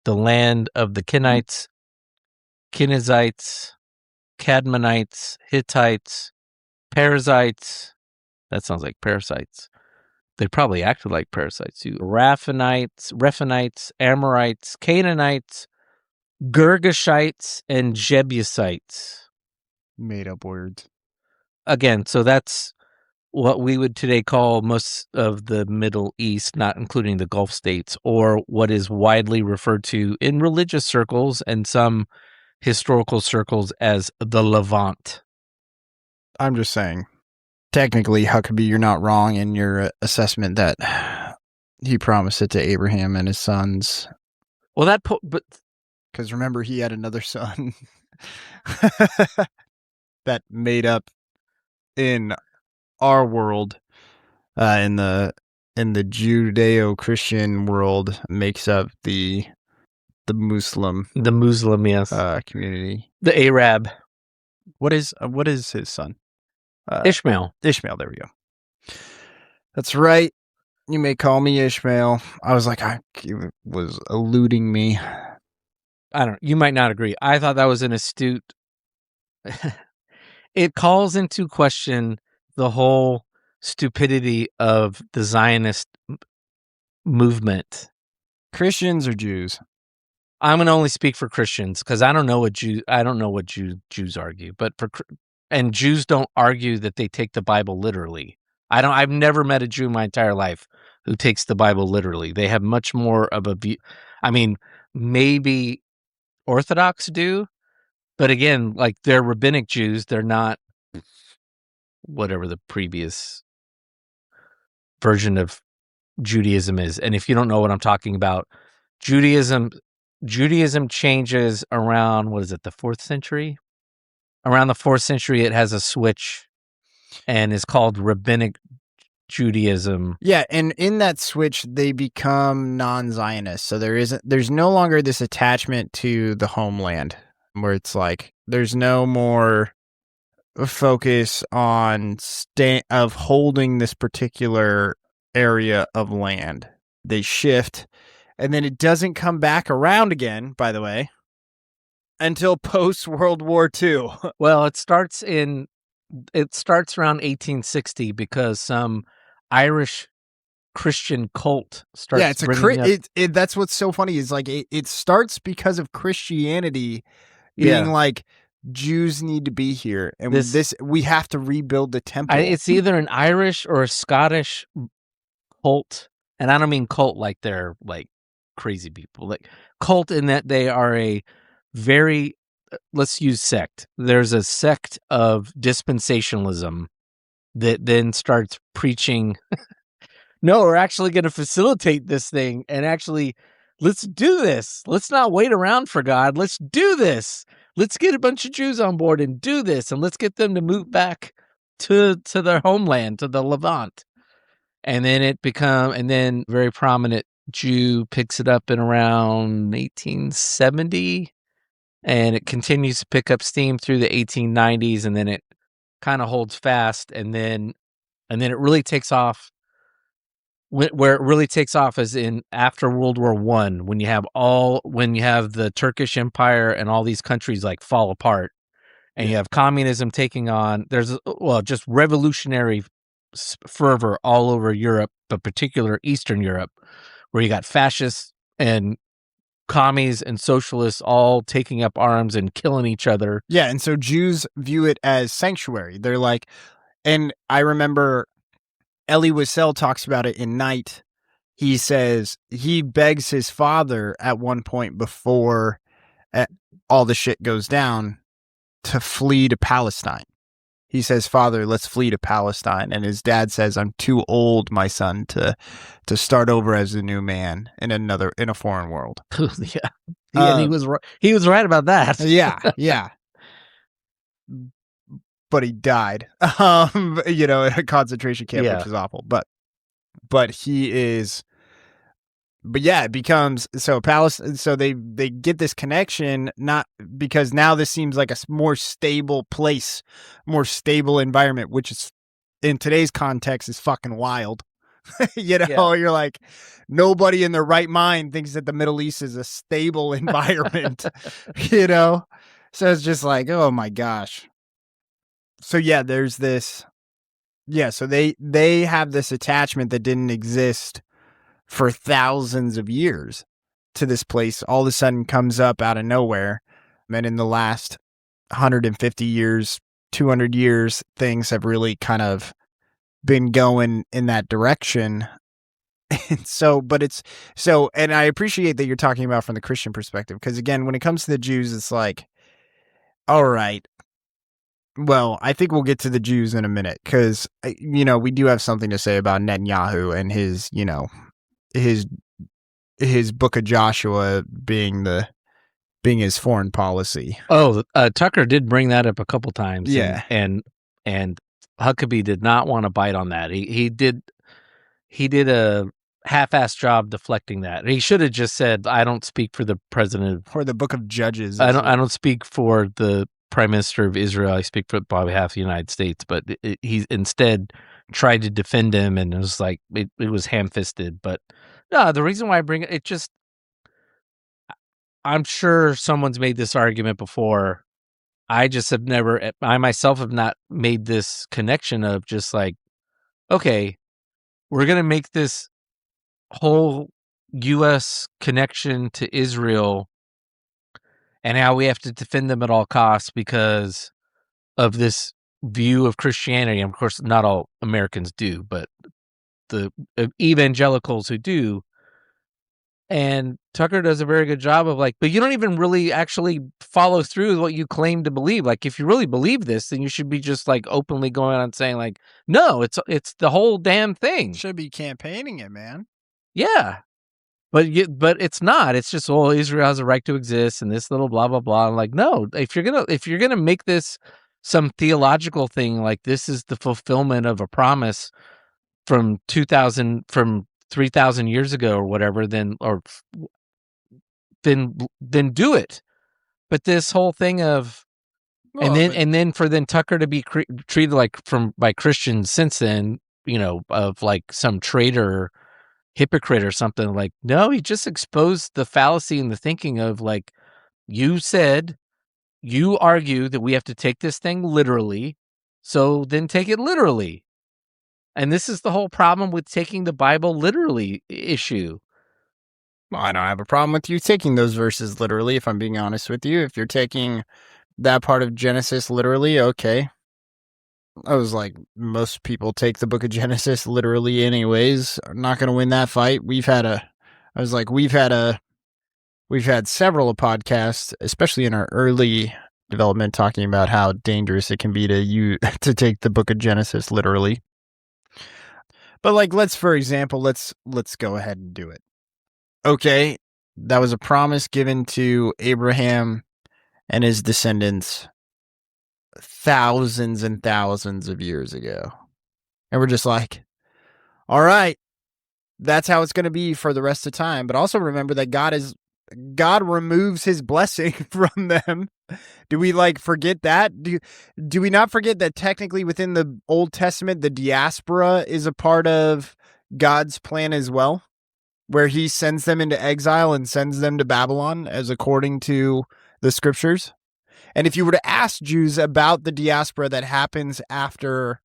Speaker 1: the land of the Kenites, Kenizzites, Cadmonites, Hittites, Perizzites. That sounds like parasites. They probably acted like parasites too. Rephanites, Amorites, Canaanites, Girgashites, and Jebusites.
Speaker 3: Made up words.
Speaker 1: Again, so that's what we would today call most of the Middle East, not including the Gulf states, or what is widely referred to in religious circles and some historical circles as the Levant.
Speaker 3: I'm just saying, technically, Huckabee, you're not wrong in your assessment that he promised it to Abraham and his sons.
Speaker 1: Well, but
Speaker 3: because remember, he had another son that made up in our world, in the Judeo-Christian world, makes up the Muslim,
Speaker 1: yes,
Speaker 3: community,
Speaker 1: the Arab.
Speaker 3: What is his son?
Speaker 1: Ishmael.
Speaker 3: Ishmael. There we go. That's right. You may call me Ishmael. I was like, he was eluding me.
Speaker 1: I don't know. You might not agree. I thought that was an astute. It calls into question the whole stupidity of the Zionist movement.
Speaker 3: Christians or Jews?
Speaker 1: I'm going to only speak for Christians because I don't know what Jews argue, and Jews don't argue that they take the Bible literally. I've never met a Jew in my entire life who takes the Bible literally. They have much more of a view. I mean, maybe Orthodox do, but again, like they're rabbinic Jews, they're not whatever the previous version of Judaism is. And if you don't know what I'm talking about, Judaism changes around, what is it, the 4th century? Around the 4th century, it has a switch and is called Rabbinic Judaism.
Speaker 3: Yeah, and in that switch, they become non-Zionist. So there's no longer this attachment to the homeland, where it's like there's no more focus on of holding this particular area of land. They shift, and then it doesn't come back around again, by the way, until post-World War II.
Speaker 1: Well, it starts around 1860 because some Irish Christian cult starts.
Speaker 3: Yeah, it's that's what's so funny is like it starts because of Christianity being like, Jews need to be here, and we have to rebuild the temple.
Speaker 1: It's either an Irish or a Scottish cult, and I don't mean cult like they're like crazy people, like cult in that they are a very, let's use sect. There's a sect of dispensationalism that then starts preaching, no, we're actually going to facilitate this thing and actually let's do this. Let's not wait around for God. Let's do this. Let's get a bunch of Jews on board and do this, and let's get them to move back to their homeland, to the Levant. And then very prominent Jew picks it up in around 1870, and it continues to pick up steam through the 1890s, and then it kind of holds fast, and then it really takes off. Where it really takes off is in after World War One, when you have the Turkish Empire and all these countries like fall apart, and you have communism taking on. There's just revolutionary fervor all over Europe, but particular Eastern Europe, where you got fascists and commies and socialists all taking up arms and killing each other.
Speaker 3: Yeah, and so Jews view it as sanctuary. They're like, and I remember Elie Wiesel talks about it in Night. He says he begs his father at one point before all the shit goes down to flee to Palestine. He says, "Father, let's flee to Palestine." And his dad says, "I'm too old, my son, to start over as a new man in a foreign world."
Speaker 1: Yeah. And he was right about that.
Speaker 3: Yeah. But he died, in a concentration camp, which is awful. But he is, but yeah, it becomes so Palestine. So they get this connection, not because now this seems like a more stable place, more stable environment, which is in today's context is fucking wild. You're like, nobody in their right mind thinks that the Middle East is a stable environment, So it's just like, oh my gosh. So yeah, there's this. Yeah, so they have this attachment that didn't exist for thousands of years to this place. All of a sudden comes up out of nowhere. And in the last 150 years, 200 years, things have really kind of been going in that direction. And and I appreciate that you're talking about from the Christian perspective, because again, when it comes to the Jews, it's like, all right, well, I think we'll get to the Jews in a minute, because, we do have something to say about Netanyahu and his book of Joshua being his foreign policy.
Speaker 1: Oh, Tucker did bring that up a couple times.
Speaker 3: Yeah.
Speaker 1: And Huckabee did not want to bite on that. He did a half-assed job deflecting that. He should have just said, I don't speak for the president
Speaker 3: or the book of Judges.
Speaker 1: I don't speak for the Prime Minister of Israel. I speak on behalf of the United States. But he instead tried to defend him, and it was like it was ham-fisted. But no, the reason why I bring it just, I'm sure someone's made this argument before. I myself have not made this connection of just like, okay, we're going to make this whole U.S. connection to Israel and how we have to defend them at all costs because of this view of Christianity. And of course, not all Americans do, but the evangelicals who do. And Tucker does a very good job of like, but you don't even really actually follow through with what you claim to believe. Like, if you really believe this, then you should be just like openly going on and saying like, no, it's the whole damn thing.
Speaker 3: Should be campaigning it, man.
Speaker 1: Yeah. But it's not. It's just, Israel has a right to exist and this little blah, blah, blah. I'm like, no, if you're going to make this some theological thing, like this is the fulfillment of a promise from 3,000 years ago or whatever, then do it. But this whole thing of, and then for Tucker to be treated like by Christians since then, of like some traitor, hypocrite or something, like, no, he just exposed the fallacy in the thinking of like, you argue that we have to take this thing literally, so then take it literally. And this is the whole problem with taking the Bible literally issue.
Speaker 3: Well, I don't have a problem with you taking those verses literally, if I'm being honest with you. If you're taking that part of Genesis literally, okay. I was like, most people take the book of Genesis literally anyways. I'm not going to win that fight. We've had several podcasts, especially in our early development, talking about how dangerous it can be to take the book of Genesis literally. But like, let's go ahead and do it. Okay, that was a promise given to Abraham and his descendants thousands and thousands of years ago. And we're just like, all right, that's how it's going to be for the rest of time. But also remember that God removes his blessing from them. Do we like forget that? Do we not forget that technically within the Old Testament, the diaspora is a part of God's plan as well, where he sends them into exile and sends them to Babylon as according to the scriptures? And if you were to ask Jews about the diaspora that happens after,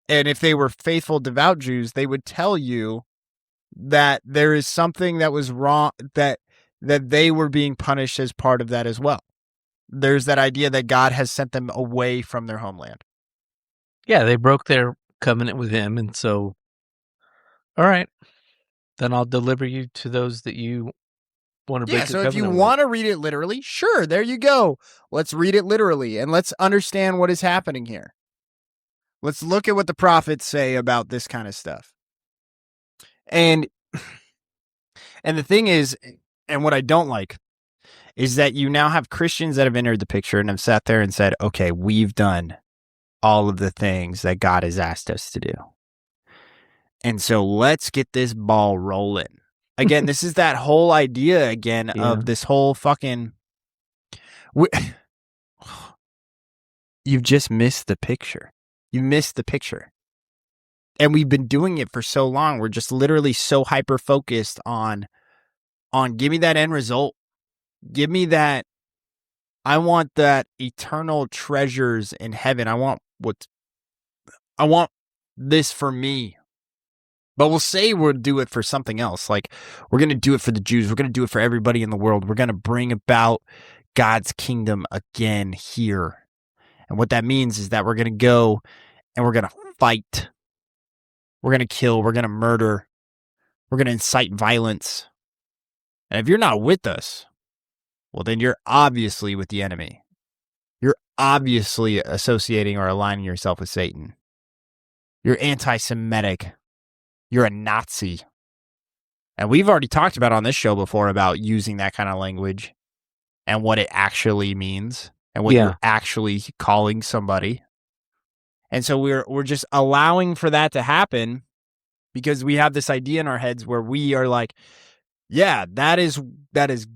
Speaker 3: and if they were faithful, devout Jews, they would tell you that there is something that was wrong, that they were being punished as part of that as well. There's that idea that God has sent them away from their homeland.
Speaker 1: Yeah, they broke their covenant with him, and so, all right, then I'll deliver you to those that you want to break
Speaker 3: Yeah,
Speaker 1: the
Speaker 3: so if you
Speaker 1: covenant with.
Speaker 3: want to read it literally, sure, there you go. Let's read it literally, and let's understand what is happening here. Let's look at what the prophets say about this kind of stuff. And the thing is, and what I don't like, is that you now have Christians that have entered the picture and have sat there and said, okay, we've done all of the things that God has asked us to do. And so let's get this ball rolling. Again, this is that whole idea again of this whole fucking... You've just missed the picture. You missed the picture. And we've been doing it for so long. We're just literally so hyper-focused on give me that end result. Give me that. I want that eternal treasures in heaven. I want this for me. But we'll say we'll do it for something else. Like, we're going to do it for the Jews. We're going to do it for everybody in the world. We're going to bring about God's kingdom again here. And what that means is that we're going to go and we're going to fight. We're going to kill. We're going to murder. We're going to incite violence. And if you're not with us, well, then you're obviously with the enemy. You're obviously associating or aligning yourself with Satan. You're anti-Semitic. You're a Nazi. And we've already talked about on this show before about using that kind of language and what it actually means and what you're actually calling somebody. And so we're just allowing for that to happen because we have this idea in our heads where we are like, yeah, that is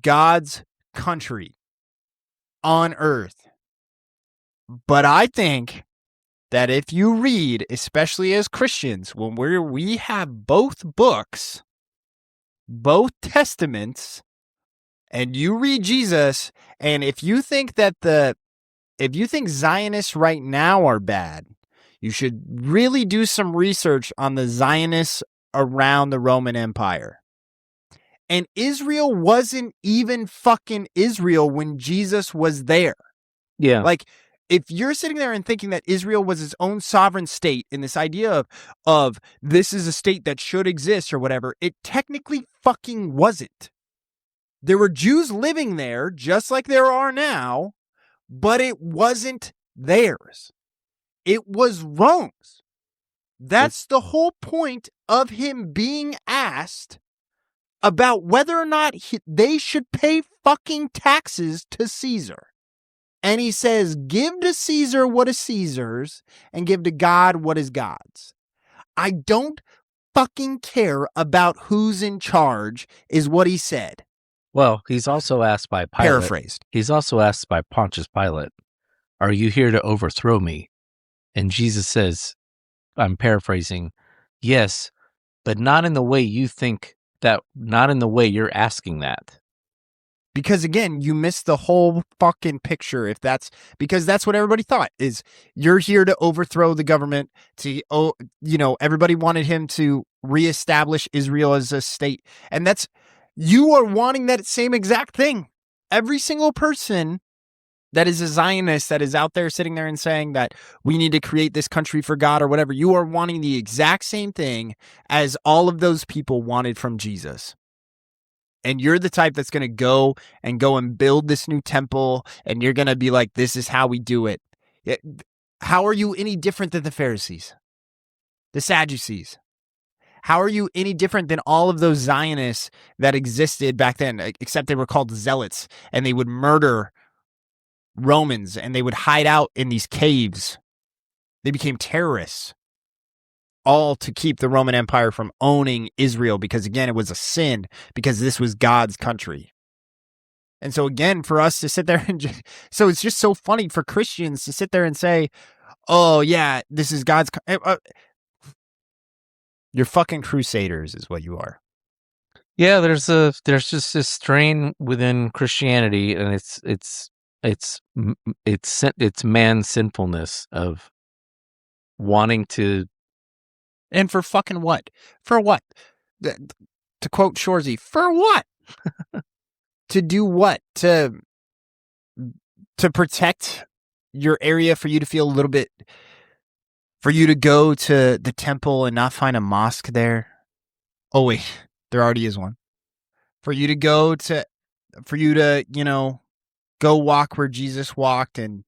Speaker 3: God's country on earth. But I think that if you read, especially as Christians, when we have both books, both testaments, and you read Jesus, and if you think Zionists right now are bad, you should really do some research on the Zionists around the Roman Empire. And Israel wasn't even fucking Israel when Jesus was there.
Speaker 1: Yeah.
Speaker 3: Like, if you're sitting there and thinking that Israel was its own sovereign state in this idea of this is a state that should exist or whatever, it technically fucking wasn't. There were Jews living there just like there are now, but it wasn't theirs. It was Rome's. That's the whole point of him being asked about whether or not they should pay fucking taxes to Caesar. And he says, give to Caesar what is Caesar's and give to God what is God's. I don't fucking care about who's in charge, is what he said.
Speaker 1: Well, he's also asked by Pilate.
Speaker 3: Paraphrased.
Speaker 1: He's also asked by Pontius Pilate, are you here to overthrow me? And Jesus says, I'm paraphrasing, yes, but not in the way you think that, not in the way you're asking that.
Speaker 3: Because again, you missed the whole fucking picture. Because that's what everybody thought is you're here to overthrow the government. Everybody wanted him to reestablish Israel as a state. And you are wanting that same exact thing. Every single person that is a Zionist that is out there sitting there and saying that we need to create this country for God or whatever, you are wanting the exact same thing as all of those people wanted from Jesus. And you're the type that's going to go and build this new temple, and you're going to be like, this is how we do it. How are you any different than the Pharisees, the Sadducees? How are you any different than all of those Zionists that existed back then, except they were called zealots, and they would murder Romans, and they would hide out in these caves. They became terrorists, all to keep the Roman Empire from owning Israel, because again, it was a sin, because this was God's country. And so again, for us to sit there and so it's just so funny for Christians to sit there and say, oh yeah, this is God's you're fucking crusaders is what you are.
Speaker 1: Yeah, there's just this strain within Christianity, and it's man's sinfulness of wanting to.
Speaker 3: And for fucking what? For what? To quote Shorzy, for what? To do what? To protect your area, for you to feel a little bit, for you to go to the temple and not find a mosque there. Oh wait, there already is one. For you to go to, go walk where Jesus walked, and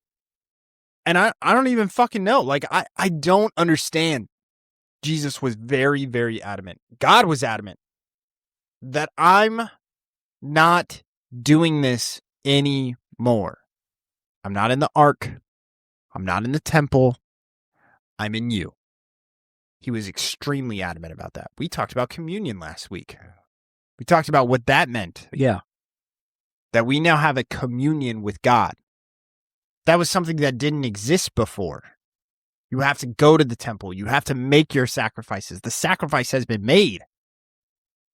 Speaker 3: I don't even fucking know. Like I don't understand. Jesus was very, very adamant. God was adamant that I'm not doing this anymore. I'm not in the ark. I'm not in the temple. I'm in you. He was extremely adamant about that. We talked about communion last week. We talked about what that meant.
Speaker 1: Yeah.
Speaker 3: That we now have a communion with God. That was something that didn't exist before. You have to go to the temple. You have to make your sacrifices. The sacrifice has been made.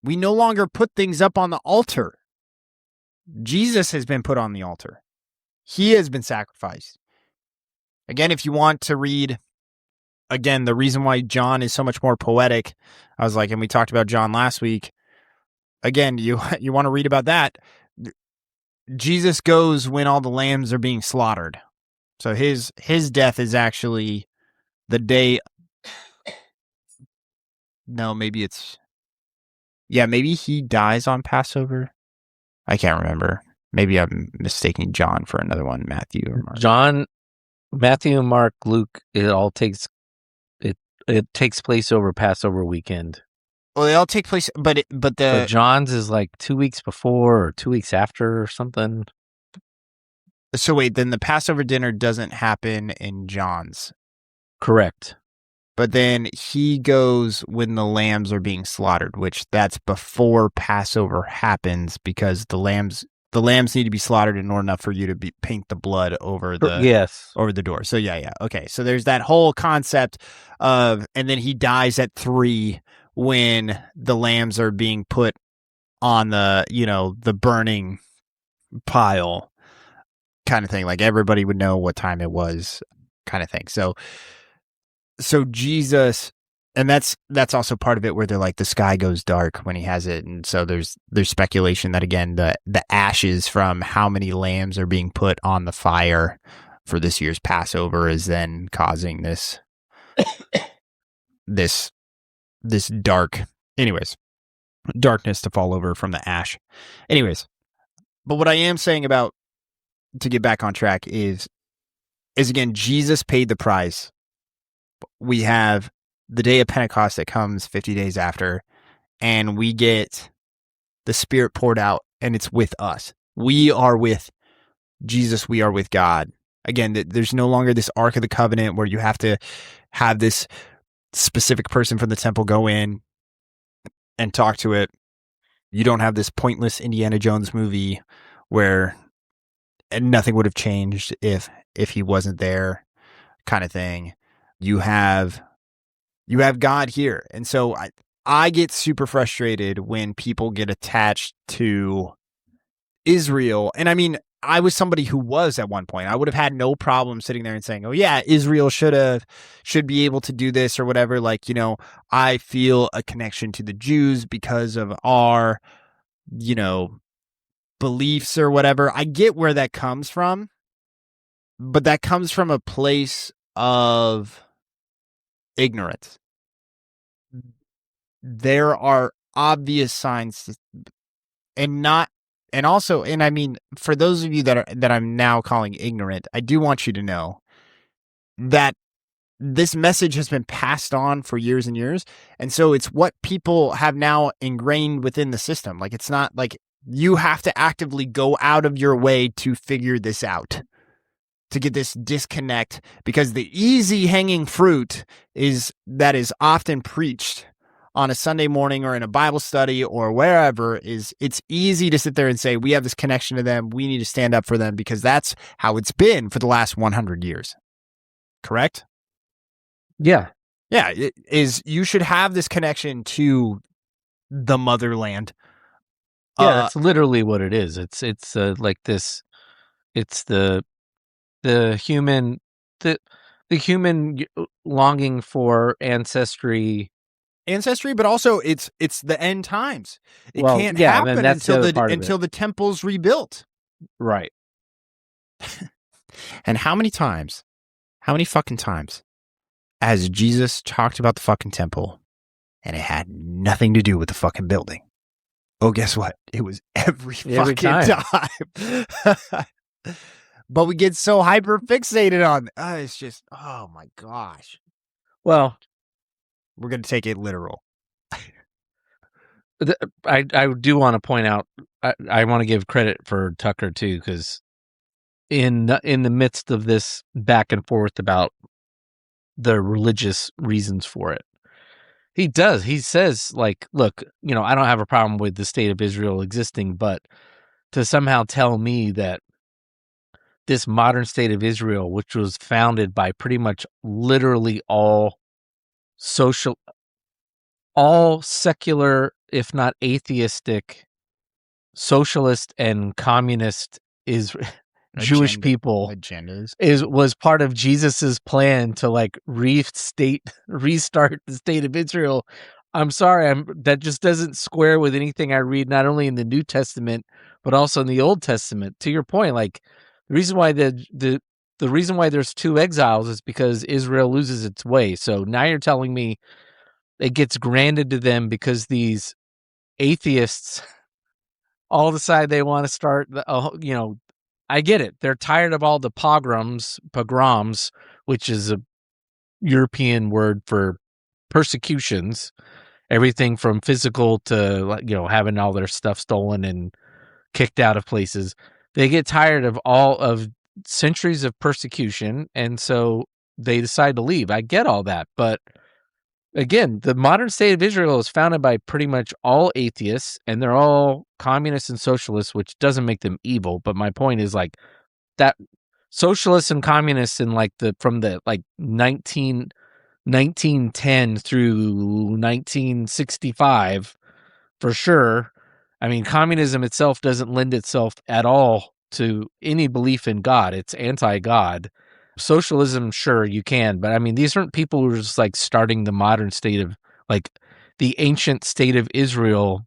Speaker 3: We no longer put things up on the altar. Jesus has been put on the altar. He has been sacrificed. Again, if you want to read, again, the reason why John is so much more poetic, I was like, and we talked about John last week. Again, you want to read about that. Jesus goes when all the lambs are being slaughtered. So his death is actually the day. No, maybe he dies on Passover. I can't remember. Maybe I'm mistaking John for another one, Matthew or Mark.
Speaker 1: John, Matthew, Mark, Luke, it takes place over Passover weekend.
Speaker 3: Well, they all take place, but
Speaker 1: John's is like 2 weeks before or 2 weeks after or something.
Speaker 3: So wait, then the Passover dinner doesn't happen in John's.
Speaker 1: Correct.
Speaker 3: But then he goes when the lambs are being slaughtered, which that's before Passover happens, because the lambs need to be slaughtered in order enough for you to paint the blood over the door. So yeah. Okay. So there's that whole concept of, and then he dies at 3 when the lambs are being put on the burning pile kind of thing. Like everybody would know what time it was kind of thing. So Jesus, and that's also part of it where they're like, the sky goes dark when he has it. And so there's speculation that, again, the ashes from how many lambs are being put on the fire for this year's Passover is then causing this darkness to fall over from the ash. Anyways, but what I am saying about, to get back on track, is again, Jesus paid the price. We have the day of Pentecost that comes 50 days after, and we get the Spirit poured out, and it's with us. We are with Jesus. We are with God. Again, there's no longer this Ark of the Covenant where you have to have this specific person from the temple go in and talk to it. You don't have this pointless Indiana Jones movie where nothing would have changed if he wasn't there, kind of thing. You have God here. And so I get super frustrated when people get attached to Israel. And I mean, I was somebody who was at one point. I would have had no problem sitting there and saying, oh yeah, Israel should be able to do this or whatever. Like, I feel a connection to the Jews because of our, beliefs or whatever. I get where that comes from. But that comes from a place of ignorance. There are obvious signs, and I mean, for those of you that I'm now calling ignorant, I do want you to know that this message has been passed on for years and years. And so it's what people have now ingrained within the system. Like, it's not like you have to actively go out of your way to figure this out, to get this disconnect, because the easy hanging fruit is often preached on a Sunday morning or in a Bible study or wherever is it's easy to sit there and say, we have this connection to them. We need to stand up for them because that's how it's been for the last 100 years. Correct?
Speaker 1: Yeah.
Speaker 3: Yeah. It is, you should have this connection to the motherland.
Speaker 1: Yeah, that's literally what it is. It's like this. It's the human the human longing for ancestry,
Speaker 3: but also it's the end times. It
Speaker 1: Well,
Speaker 3: can't
Speaker 1: yeah,
Speaker 3: happen
Speaker 1: that's the
Speaker 3: until
Speaker 1: other part of it.
Speaker 3: the temple's rebuilt.
Speaker 1: Right.
Speaker 3: And how many fucking times has Jesus talked about the fucking temple and it had nothing to do with the fucking building? Oh, guess what? It was every fucking time. But we get so hyper fixated on it's just, oh my gosh.
Speaker 1: Well,
Speaker 3: we're going to take it literal.
Speaker 1: I do want to point out, I want to give credit for Tucker too, because in the midst of this back and forth about the religious reasons for it, he says, like, look, I don't have a problem with the state of Israel existing, but to somehow tell me that this modern state of Israel, which was founded by pretty much literally all secular, if not atheistic, socialist and communist Jewish people
Speaker 3: agendas
Speaker 1: was part of Jesus's plan to like restart the state of Israel. I'm sorry, that just doesn't square with anything I read, not only in the New Testament but also in the Old Testament. To your point, like the reason why the reason why there's 2 exiles is because Israel loses its way. So now you're telling me it gets granted to them because these atheists all decide they want to start I get it. They're tired of all the pogroms, which is a European word for persecutions, everything from physical to, having all their stuff stolen and kicked out of places. They get tired of all of centuries of persecution, and so they decide to leave. I get all that, but again, the modern state of Israel is founded by pretty much all atheists, and they're all communists and socialists, which doesn't make them evil. But my point is, like, that socialists and communists in from the 1910 through 1965, for sure. I mean, communism itself doesn't lend itself at all to any belief in God. It's anti-God. Socialism, sure, you can, but I mean, these aren't people who are just like starting the modern state of, like, the ancient state of Israel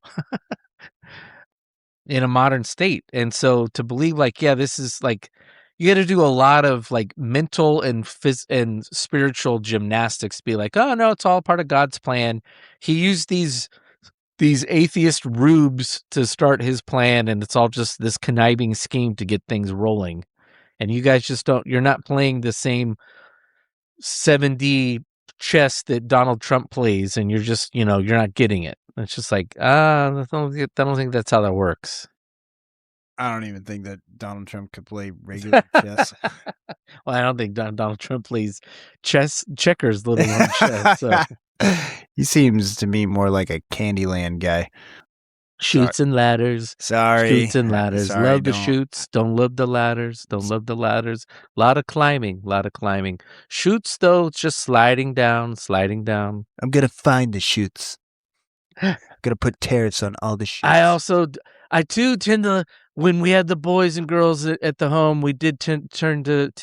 Speaker 1: in a modern state. And so to believe, like, yeah, this is like, you got to do a lot of like mental and spiritual gymnastics to be like, oh no, it's all part of God's plan. He used these atheist rubes to start his plan, and it's all just this conniving scheme to get things rolling. And you guys just you're not playing the same 7D chess that Donald Trump plays, and you're just, you're not getting it. It's just like, I don't think that's how that works.
Speaker 3: I don't even think that Donald Trump could play regular chess.
Speaker 1: Well, I don't think Donald Trump plays checkers, let alone chess. So.
Speaker 3: He seems to me more like a Candyland guy.
Speaker 1: Shoots and ladders.
Speaker 3: Sorry.
Speaker 1: Shoots and ladders.
Speaker 3: Sorry,
Speaker 1: love the shoots. Don't love the ladders. Don't love the ladders. A lot of climbing. Shoots, though, it's just sliding down.
Speaker 3: I'm going to find the shoots. I'm going to put tariffs on all the shoots.
Speaker 1: I too tend to, when we had the boys and girls at the home, we did tend to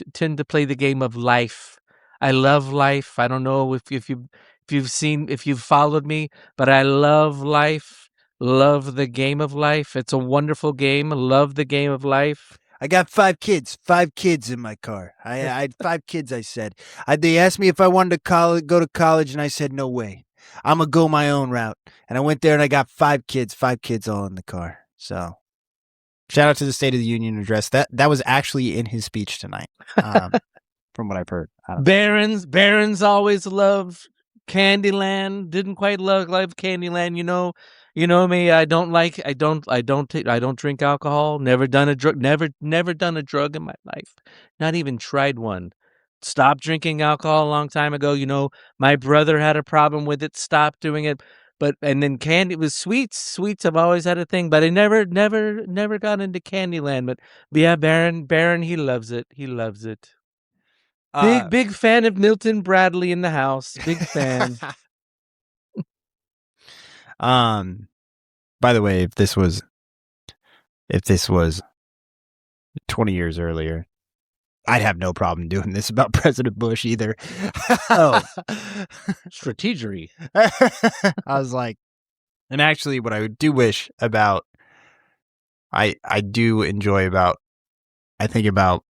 Speaker 1: play the game of life. I love life. I don't know if you've followed me, but I love life. Love the game of life. It's a wonderful game. Love the game of life.
Speaker 4: I got 5 kids. 5 kids in my car. I had 5 kids, I said. They asked me if I wanted to go to college, and I said, no way. I'm going to go my own route. And I went there, and I got 5 kids all in the car. So, shout out to the State of the Union address. That was actually in his speech tonight, from what I've heard.
Speaker 1: Barons always loved Candyland. Didn't quite love Candyland. You know me. I don't drink alcohol. Never done a drug. Never done a drug in my life. Not even tried one. Stopped drinking alcohol a long time ago. My brother had a problem with it. Stopped doing it. And then candy, it was sweets. Sweets I've always had a thing, but I never got into Candyland. But yeah, Baron, he loves it. He loves it. Big fan of Milton Bradley in the house. Big fan.
Speaker 3: By the way, if this was 20 years earlier, I'd have no problem doing this about President Bush either.
Speaker 1: Oh, strategery.
Speaker 3: I was like, and actually what I do wish about, I do enjoy about, I think about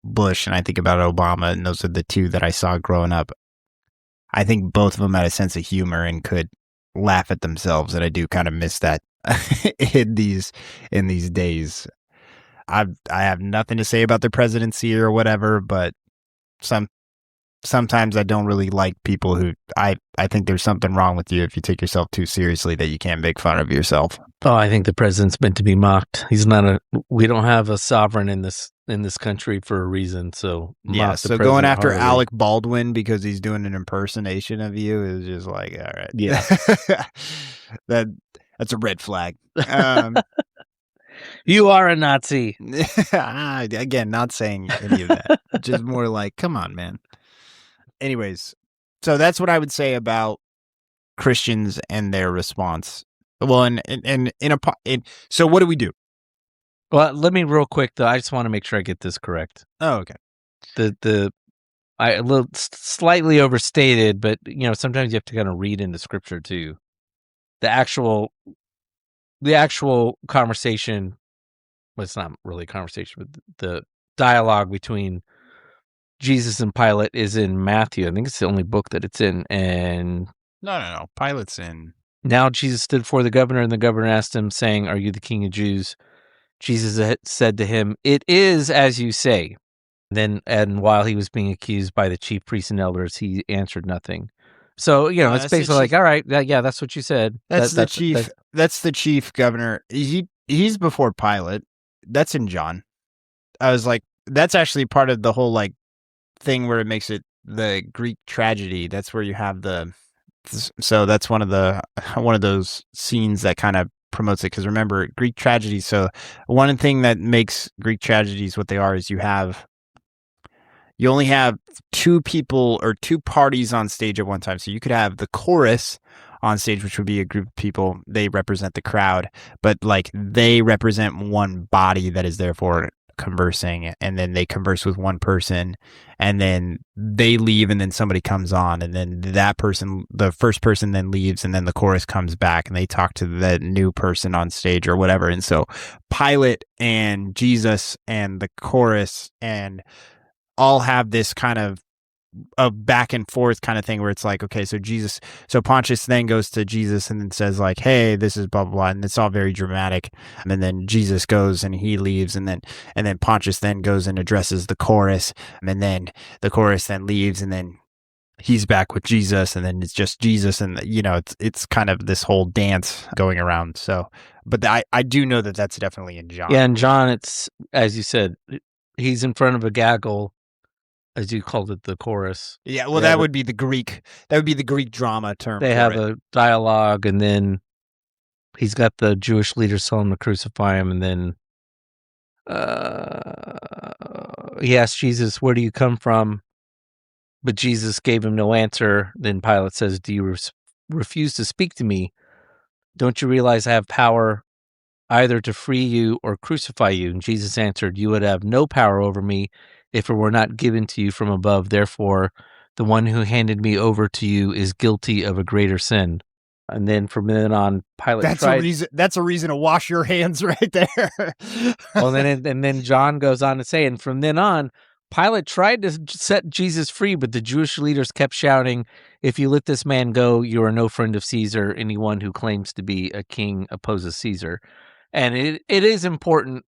Speaker 3: Bush and I think about Obama, and those are the two that I saw growing up. I think both of them had a sense of humor and could laugh at themselves, and I do kind of miss that in these days. I have nothing to say about the presidency or whatever, but sometimes I don't really like people who I think there's something wrong with you if you take yourself too seriously that you can't make fun of yourself.
Speaker 1: Oh, I think the president's meant to be mocked. He's not we don't have a sovereign in this country for a reason. So
Speaker 3: yeah, so going after Alec Baldwin because he's doing an impersonation of you is just like, all right.
Speaker 1: Yeah.
Speaker 3: That's a red flag.
Speaker 1: You are a Nazi.
Speaker 3: Again, not saying any of that. Just more like, come on, man. Anyways, so that's what I would say about Christians and their response. Well, so what do we do?
Speaker 1: Well, let me real quick though. I just want to make sure I get this correct.
Speaker 3: Oh, okay.
Speaker 1: I a little slightly overstated, but sometimes you have to kind of read into scripture too. The actual conversation. Well, it's not really a conversation, but the dialogue between Jesus and Pilate is in Matthew. I think it's the only book that it's in. And
Speaker 3: no. Pilate's in.
Speaker 1: Now Jesus stood before the governor, and the governor asked him, saying, "Are you the king of Jews?" Jesus said to him, "It is as you say." And while he was being accused by the chief priests and elders, he answered nothing. So, it's basically like, all right, yeah, that's what you said.
Speaker 3: That's the chief governor. He's before Pilate. That's in John. I was like, that's actually part of the whole like thing where it makes it the Greek tragedy. That's where you have so that's one of those scenes that kind of promotes it. Because remember, Greek tragedy. So one thing that makes Greek tragedies what they are is you only have 2 people or 2 parties on stage at one time. So you could have the chorus on stage, which would be a group of people. They represent the crowd, but like they represent one body that is therefore conversing, and then they converse with one person, and then they leave, and then somebody comes on, and then that person, the first person, then leaves, and then the chorus comes back, and they talk to the new person on stage or whatever. And so Pilate and Jesus and the chorus and all have this kind of a back and forth kind of thing where it's like, okay, so Pontius then goes to Jesus and then says like, hey, this is blah, blah, blah. And it's all very dramatic. And then Jesus goes and he leaves. And then Pontius then goes and addresses the chorus. And then the chorus then leaves, and then he's back with Jesus. And then it's just Jesus. And it's kind of this whole dance going around. So, but I do know that that's definitely in John.
Speaker 1: Yeah. In John, it's, as you said, he's in front of a gaggle, as you called it, the chorus.
Speaker 3: Yeah, well, that would be the Greek drama term.
Speaker 1: They have a dialogue, and then he's got the Jewish leaders telling him to crucify him, and then he asked Jesus, "Where do you come from?" But Jesus gave him no answer. Then Pilate says, "Do you refuse to speak to me? Don't you realize I have power either to free you or crucify you?" And Jesus answered, "You would have no power over me if it were not given to you from above. Therefore, the one who handed me over to you is guilty of a greater sin." And then from then on, Pilate tried.
Speaker 3: That's a reason to wash your hands right there.
Speaker 1: Well, and then John goes on to say, and from then on, Pilate tried to set Jesus free, but the Jewish leaders kept shouting, "If you let this man go, you are no friend of Caesar. Anyone who claims to be a king opposes Caesar." And it is important.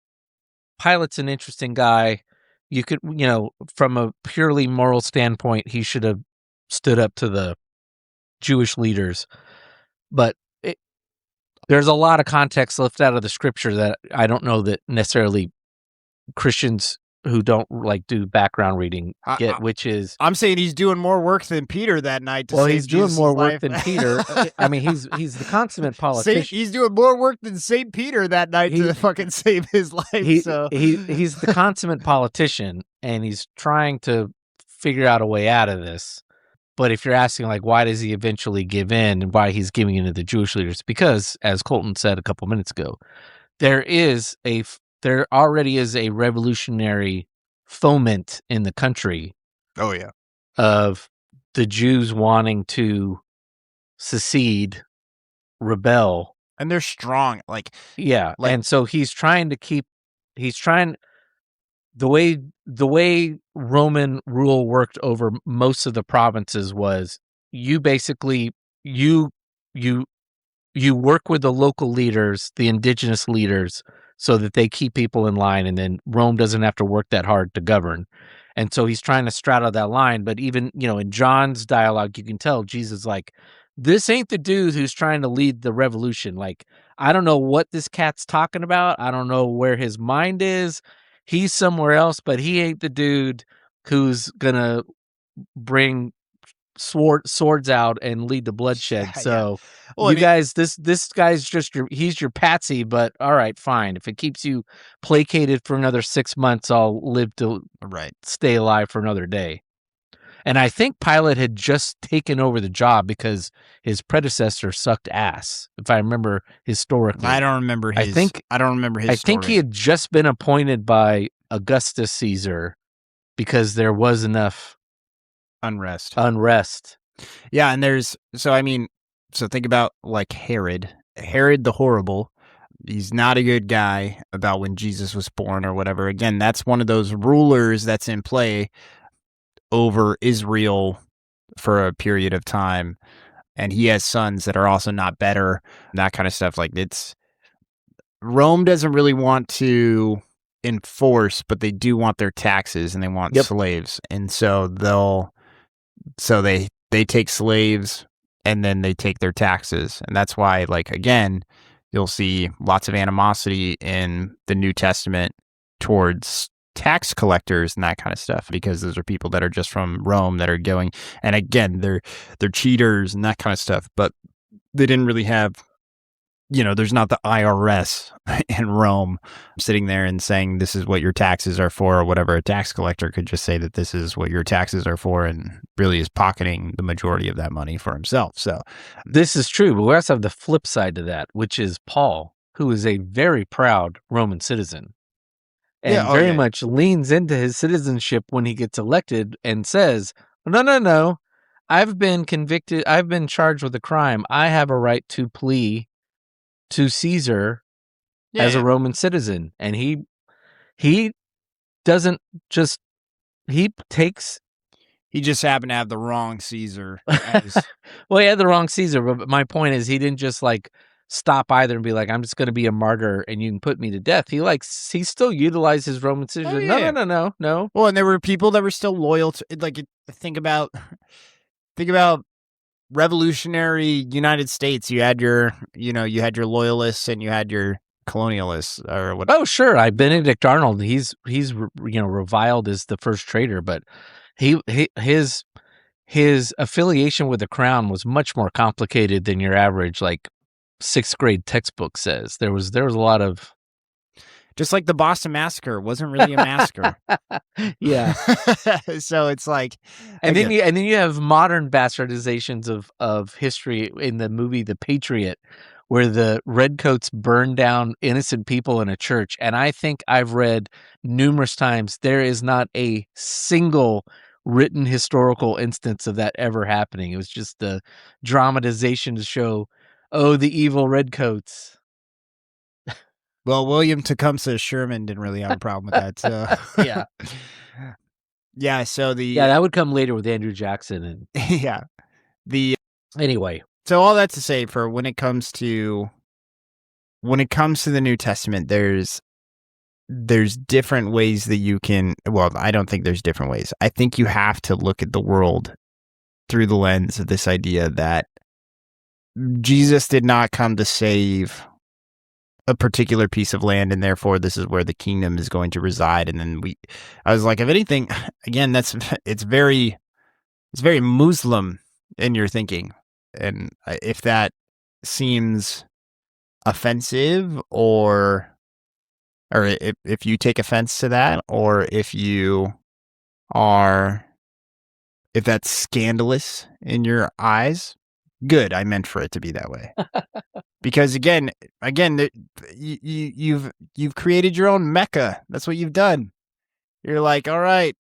Speaker 1: Pilate's an interesting guy. You could, from a purely moral standpoint, he should have stood up to the Jewish leaders. But there's a lot of context left out of the scripture that I don't know that necessarily Christians who don't do background reading get, which is...
Speaker 3: I'm saying he's doing more work than Peter that night to
Speaker 1: well,
Speaker 3: save
Speaker 1: he's doing
Speaker 3: Jesus'
Speaker 1: more
Speaker 3: life.
Speaker 1: work than Peter. I mean, he's the consummate politician.
Speaker 3: He's doing more work than St. Peter that night to fucking save his life.
Speaker 1: He's the consummate politician, and he's trying to figure out a way out of this. But if you're asking, why does he eventually give in and why he's giving in to the Jewish leaders? Because, as Colton said a couple minutes ago, there already is a revolutionary foment in the country.
Speaker 3: Oh, yeah.
Speaker 1: Of the Jews wanting to secede, rebel.
Speaker 3: And they're strong.
Speaker 1: And so he's trying the way Roman rule worked over most of the provinces was you basically you work with the local leaders, the indigenous leaders, so that they keep people in line, and then Rome doesn't have to work that hard to govern. And so he's trying to straddle that line. But even, in John's dialogue, you can tell Jesus this ain't the dude who's trying to lead the revolution. I don't know what this cat's talking about. I don't know where his mind is. He's somewhere else, but he ain't the dude who's gonna bring swords out and lead the bloodshed. So you guys, this guy's he's your patsy, but all right, fine. If it keeps you placated for another 6 months, I'll live to stay alive for another day. And I think Pilate had just taken over the job because his predecessor sucked ass, if I remember historically.
Speaker 3: I don't remember his
Speaker 1: I think he had just been appointed by Augustus Caesar because there was enough
Speaker 3: unrest. Yeah, and so think about Herod the Horrible. He's not a good guy about when Jesus was born or whatever. Again, that's one of those rulers that's in play over Israel for a period of time, and he has sons that are also not better, that kind of stuff. Rome doesn't really want to enforce, but they do want their taxes, and they want slaves, and so they take slaves and then they take their taxes, and that's why again you'll see lots of animosity in the New Testament towards tax collectors and that kind of stuff, because those are people that are just from Rome that are going, and again they're cheaters and that kind of stuff, but they didn't really have, there's not the IRS in Rome sitting there and saying this is what your taxes are for or whatever. A tax collector could just say that this is what your taxes are for and really is pocketing the majority of that money for himself. So
Speaker 1: this is true, but we also have the flip side to that, which is Paul, who is a very proud Roman citizen. And much leans into his citizenship when he gets elected and says, no, I've been convicted. I've been charged with a crime. I have a right to plea to Caesar as a Roman citizen. And he doesn't just, he just
Speaker 3: happened to have the wrong Caesar.
Speaker 1: Well, he had the wrong Caesar, but my point is he didn't just stop either and be I'm just going to be a martyr and you can put me to death. He still utilized his Roman citizenship. No.
Speaker 3: Well, and there were people that were still loyal to think about revolutionary United States. You had your loyalists and you had your colonialists or what.
Speaker 1: Oh, sure. Benedict Arnold, he's reviled as the first traitor, but his affiliation with the crown was much more complicated than your average 6th grade textbook says. There was a lot of,
Speaker 3: just like the Boston Massacre wasn't really a massacre.
Speaker 1: Yeah.
Speaker 3: So it's
Speaker 1: and then you have modern bastardizations of history in the movie The Patriot, where the redcoats burned down innocent people in a church. And I think I've read numerous times there is not a single written historical instance of that ever happening. It was just the dramatization to show Oh, the evil redcoats.
Speaker 3: Well, William Tecumseh Sherman didn't really have a problem with that. So
Speaker 1: Yeah.
Speaker 3: yeah. So
Speaker 1: Yeah, that would come later with Andrew Jackson. And
Speaker 3: yeah.
Speaker 1: anyway,
Speaker 3: So all that to say, for when it comes to the New Testament, there's different ways that you can. Well, I don't think there's different ways. I think you have to look at the world through the lens of this idea that Jesus did not come to save a particular piece of land, and therefore this is where the kingdom is going to reside. And then I was like, if anything, again, it's very Muslim in your thinking, and if that seems offensive, or if you take offense to that, or if that's scandalous in your eyes, good. I meant for it to be that way. Because again, you've created your own Mecca. That's what you've done. You're like, all right,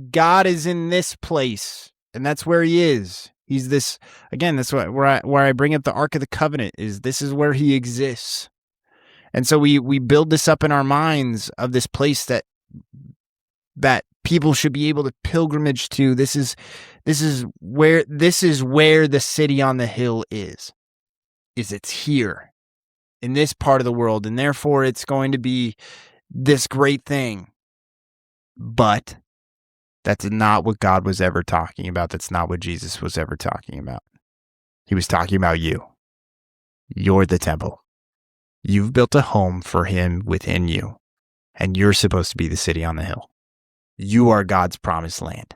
Speaker 3: God is in this place, and that's where He is. He's this again. That's where I bring up the Ark of the Covenant. This is where He exists, and so we build this up in our minds of this place that people should be able to pilgrimage to. This is where the city on the hill is. It's here in this part of the world, and therefore it's going to be this great thing. But that's not what God was ever talking about. That's not what Jesus was ever talking about. He was talking about you. You're the temple. You've built a home for Him within you, and you're supposed to be the city on the hill. You are God's promised land.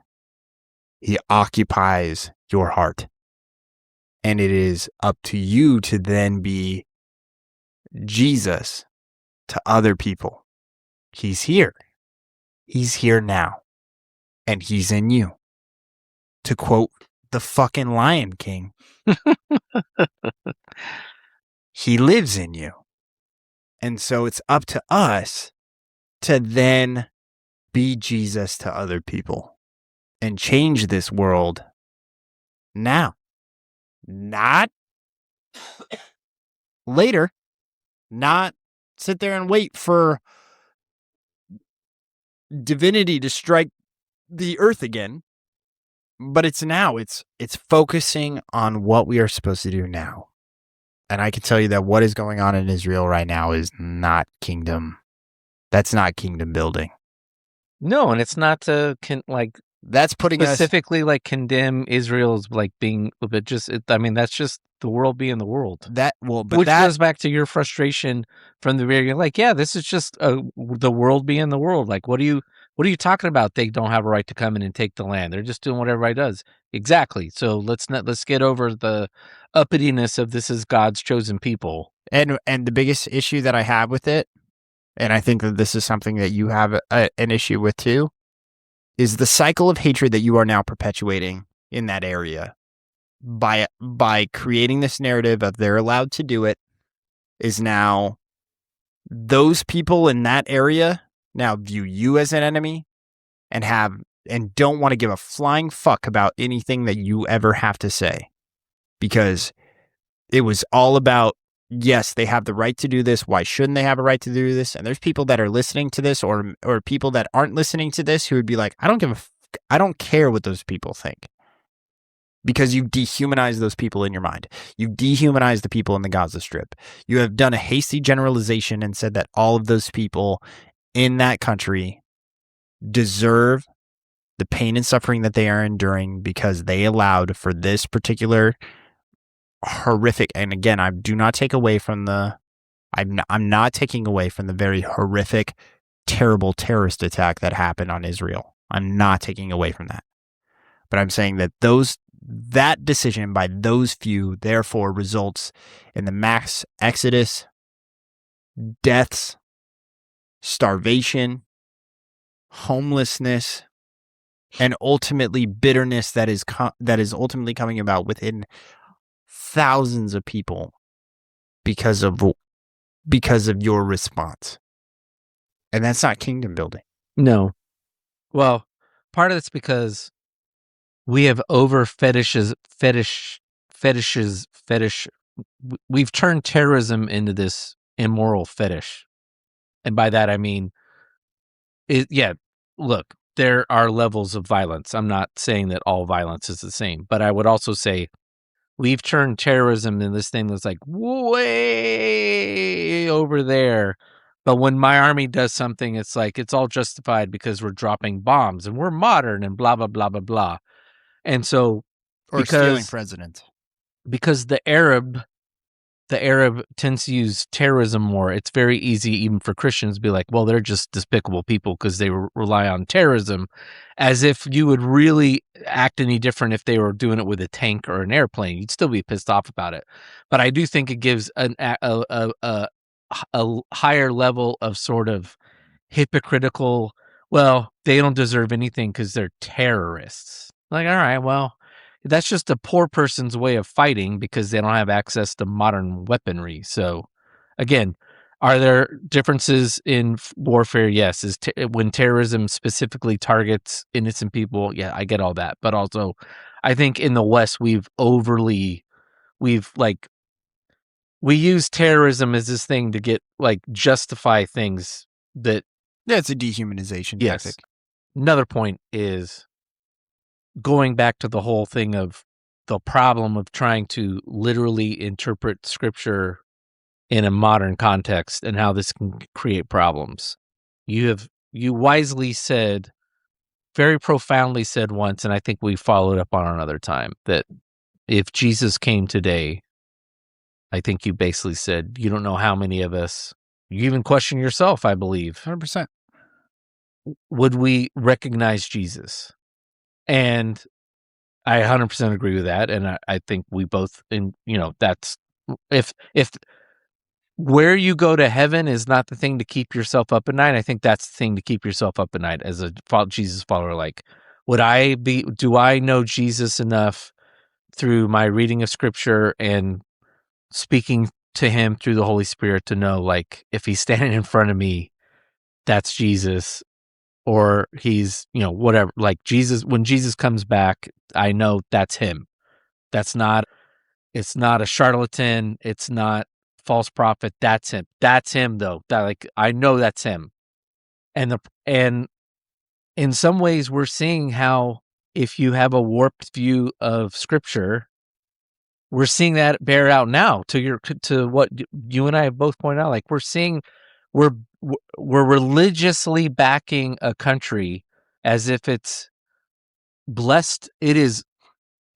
Speaker 3: He occupies your heart. And it is up to you to then be Jesus to other people. He's here. He's here now. And He's in you. To quote the fucking Lion King, He lives in you. And so it's up to us to then be Jesus to other people and change this world now. Not later. Not sit there and wait for divinity to strike the earth again. But it's now. It's focusing on what we are supposed to do now. And I can tell you that what is going on in Israel right now is not kingdom. That's not kingdom building.
Speaker 1: no, and it's not to
Speaker 3: That's putting
Speaker 1: specifically condemn Israel's being, but just that's just the world being the world.
Speaker 3: Which
Speaker 1: goes back to your frustration from the beginning. This is just the world being the world. What are you talking about? They don't have a right to come in and take the land. They're just doing what everybody does. Exactly. So let's get over the uppityness of this is God's chosen people.
Speaker 3: And the biggest issue that I have with it, and I think that this is something that you have an issue with too, is the cycle of hatred that you are now perpetuating in that area by creating this narrative of they're allowed to do it. Is now those people in that area now view you as an enemy and don't want to give a flying fuck about anything that you ever have to say, because it was all about, yes, they have the right to do this. Why shouldn't they have a right to do this? And there's people that are listening to this, or people that aren't listening to this, who would be like, I don't care what those people think, because you dehumanize those people in your mind. You dehumanize the people in the Gaza Strip. You have done a hasty generalization and said that all of those people in that country deserve the pain and suffering that they are enduring because they allowed for this particular horrific. And again, I do not take away from I'm not taking away from the very horrific, terrible terrorist attack that happened on Israel. I'm not taking away from that. But I'm saying that that decision by those few therefore results in the mass exodus, deaths, starvation, homelessness, and ultimately bitterness that is ultimately coming about within thousands of people because of your response. And that's not kingdom building.
Speaker 1: No. Well, part of it's because we have over fetishized we've turned terrorism into this immoral fetish. And by that, I mean, look, there are levels of violence. I'm not saying that all violence is the same, but I would also say we've turned terrorism into this thing that's like way over there. But when my army does something, it's like it's all justified because we're dropping bombs and we're modern and blah, blah, blah, blah, blah. And so
Speaker 3: Or stealing president.
Speaker 1: Because the Arab tends to use terrorism more. It's very easy, even for Christians, to be like, well, they're just despicable people because they rely on terrorism, as if you would really act any different if they were doing it with a tank or an airplane. You'd still be pissed off about it. But I do think it gives a higher level of sort of hypocritical, well, they don't deserve anything because they're terrorists. Like, all right, well, that's just a poor person's way of fighting because they don't have access to modern weaponry. So, again, are there differences in warfare? Yes. When terrorism specifically targets innocent people, yeah, I get all that. But also, I think in the West, we use terrorism as this thing to get justify things that.
Speaker 3: Yeah, it's a dehumanization tactic.
Speaker 1: Another point is going back to the whole thing of the problem of trying to literally interpret scripture in a modern context and how this can create problems. You wisely said, very profoundly said once, and I think we followed up on another time, that if Jesus came today, I think you basically said, you don't know how many of us, you even question yourself, I believe.
Speaker 3: 100%.
Speaker 1: Would we recognize Jesus? And I 100% agree with that. And I think we both, that's, if where you go to heaven is not the thing to keep yourself up at night, I think that's the thing to keep yourself up at night as a Jesus follower. Like, do I know Jesus enough through my reading of scripture and speaking to him through the Holy Spirit to know, like, if he's standing in front of me, that's Jesus, or he's, whatever, like Jesus, when Jesus comes back, I know that's him. It's not a charlatan. It's not false prophet. That's him. That's him though. I know that's him. And in some ways we're seeing how if you have a warped view of scripture, we're seeing that bear out now to what you and I have both pointed out. Like we're religiously backing a country as if it's blessed. It is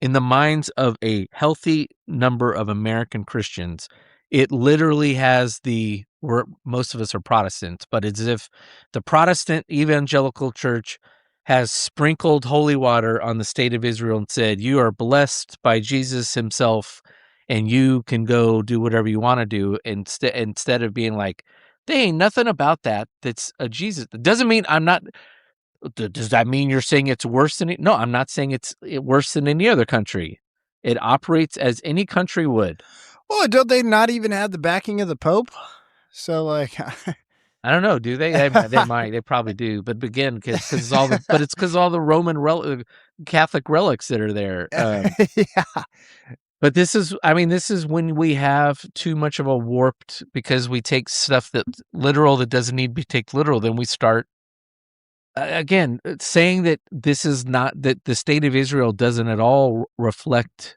Speaker 1: in the minds of a healthy number of American Christians. It literally has most of us are Protestants, but it's as if the Protestant evangelical church has sprinkled holy water on the state of Israel and said, you are blessed by Jesus himself and you can go do whatever you want to do, instead of being like, there ain't nothing about that's a Jesus. It doesn't mean I'm not. Does that mean you're saying it's worse than it? No, I'm not saying it's worse than any other country. It operates as any country would.
Speaker 3: Well, don't they not even have the backing of the Pope? So, like,
Speaker 1: I don't know. Do they? They might. They probably do. But again, because it's because all the Roman Catholic relics that are there.
Speaker 3: Yeah.
Speaker 1: But this is when we have too much of a warped, because we take stuff that's literal that doesn't need to be taken literal. Then we start. Again, saying that this is not, that the state of Israel doesn't at all reflect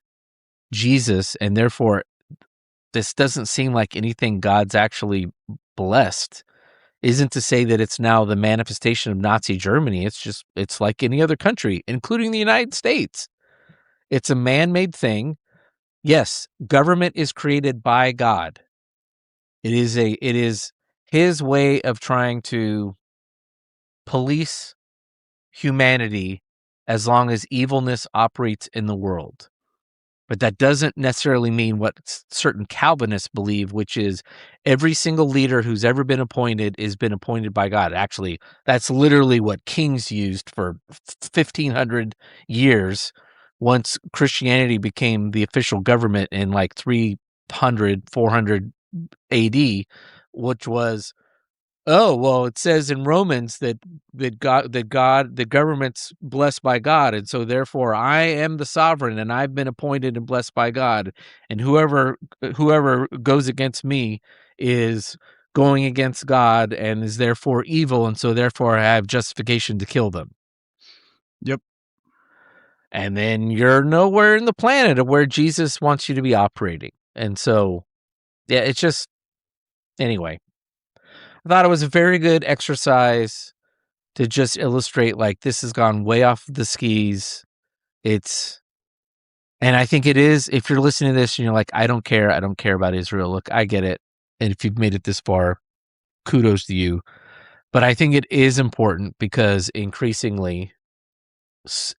Speaker 1: Jesus, and therefore this doesn't seem like anything God's actually blessed, isn't to say that it's now the manifestation of Nazi Germany. It's like any other country, including the United States. It's a man-made thing. Yes, government is created by God. It is his way of trying to police humanity as long as evilness operates in the world. But that doesn't necessarily mean what certain Calvinists believe, which is every single leader who's ever been appointed has been appointed by God. Actually, that's literally what kings used for 1,500 years once Christianity became the official government in like 300, 400 AD, which was Oh, well, it says in Romans that the government's blessed by God, and so therefore I am the sovereign, and I've been appointed and blessed by God, and whoever goes against me is going against God and is therefore evil, and so therefore I have justification to kill them.
Speaker 3: Yep.
Speaker 1: And then you're nowhere in the planet of where Jesus wants you to be operating. And so, yeah, it's just, anyway, I thought it was a very good exercise to just illustrate, like, this has gone way off the skis. And I think it is, if you're listening to this and you're like, I don't care about Israel. Look, I get it. And if you've made it this far, kudos to you. But I think it is important because increasingly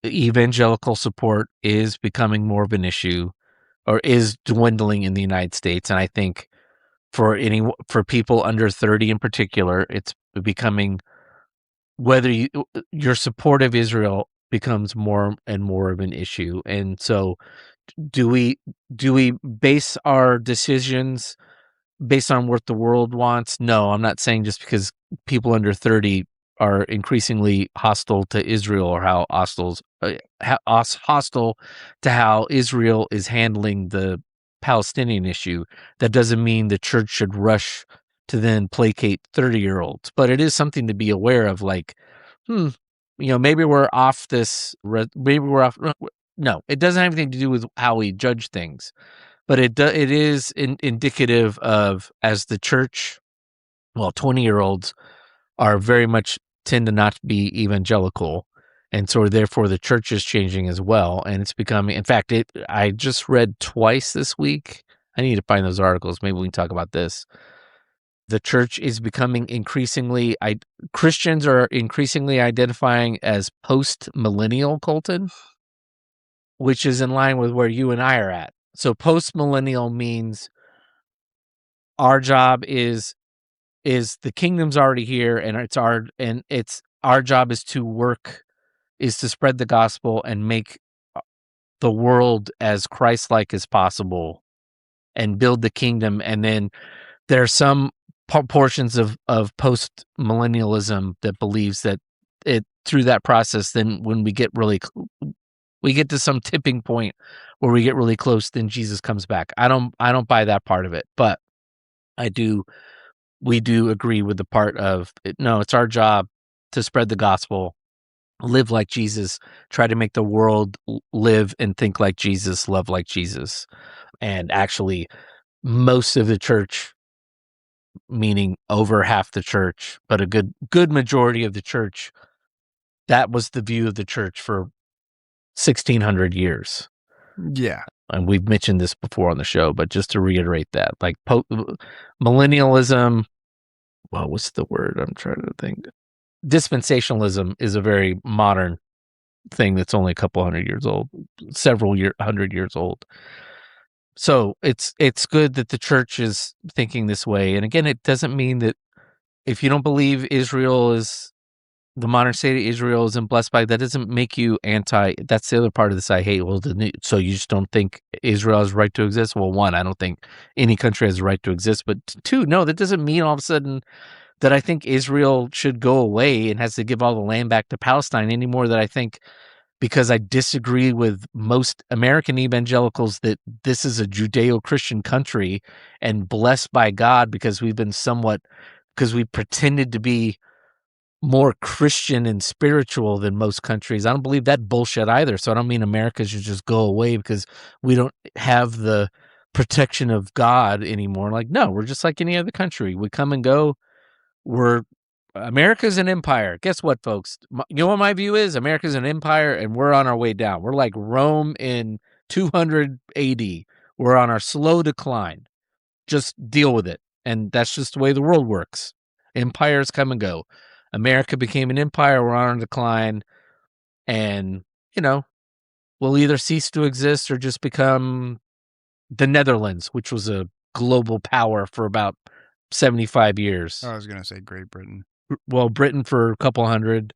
Speaker 1: evangelical support is becoming more of an issue, or is dwindling in the United States. And I think for people under 30 in particular, it's becoming, whether your support of Israel becomes more and more of an issue. And so do we base our decisions based on what the world wants? No, I'm not saying just because people under 30 are increasingly hostile to Israel, or how hostile to how Israel is handling the Palestinian issue, that doesn't mean the church should rush to then placate 30-year-olds. But it is something to be aware of, like, maybe we're off this, maybe we're off. No, it doesn't have anything to do with how we judge things. But it is indicative of, as the church, 20-year-olds are very much tend to not be evangelical, and so therefore the church is changing as well, and it's becoming. In fact, I just read twice this week. I need to find those articles. Maybe we can talk about this. The church is becoming increasingly. Christians are increasingly identifying as post-millennial, Colton, which is in line with where you and I are at. So post-millennial means our job is the kingdom's already here, and it's our job is to spread the gospel and make the world as Christ-like as possible and build the kingdom. And then there are some portions of post-millennialism that believes that through that process, then when we get to some tipping point where we get really close, then Jesus comes back. I don't buy that part of it, but we do agree with the part of it. No, it's our job to spread the gospel, live like Jesus, try to make the world live and think like Jesus, love like Jesus. And actually, most of the church, meaning over half the church, but a good majority of the church, that was the view of the church for 1,600 years.
Speaker 3: Yeah.
Speaker 1: And we've mentioned this before on the show, but just to reiterate that, like millennialism, well, what's the word I'm trying to think? Dispensationalism is a very modern thing that's only a couple hundred years old, hundred years old. So it's good that the church is thinking this way. And again, it doesn't mean that if you don't believe Israel is the modern state of Israel isn't blessed by, that doesn't make you anti. That's the other part of this I hate. Well, so you just don't think Israel has a right to exist? Well, one, I don't think any country has a right to exist. But two, no, that doesn't mean all of a sudden that I think Israel should go away and has to give all the land back to Palestine anymore. That I think, because I disagree with most American evangelicals, that this is a Judeo-Christian country and blessed by God because we pretended to be more Christian and spiritual than most countries. I don't believe that bullshit either. So I don't mean America should just go away because we don't have the protection of God anymore. Like, no, we're just like any other country. We come and go. America's an empire. Guess what, folks? You know what my view is? America's an empire, and we're on our way down. We're like Rome in 200 AD. We're on our slow decline. Just deal with it. And that's just the way the world works. Empires come and go. America became an empire. We're on a decline. And, we'll either cease to exist or just become the Netherlands, which was a global power for about 75 years.
Speaker 3: I was going to say Great Britain.
Speaker 1: Well, Britain for a couple hundred,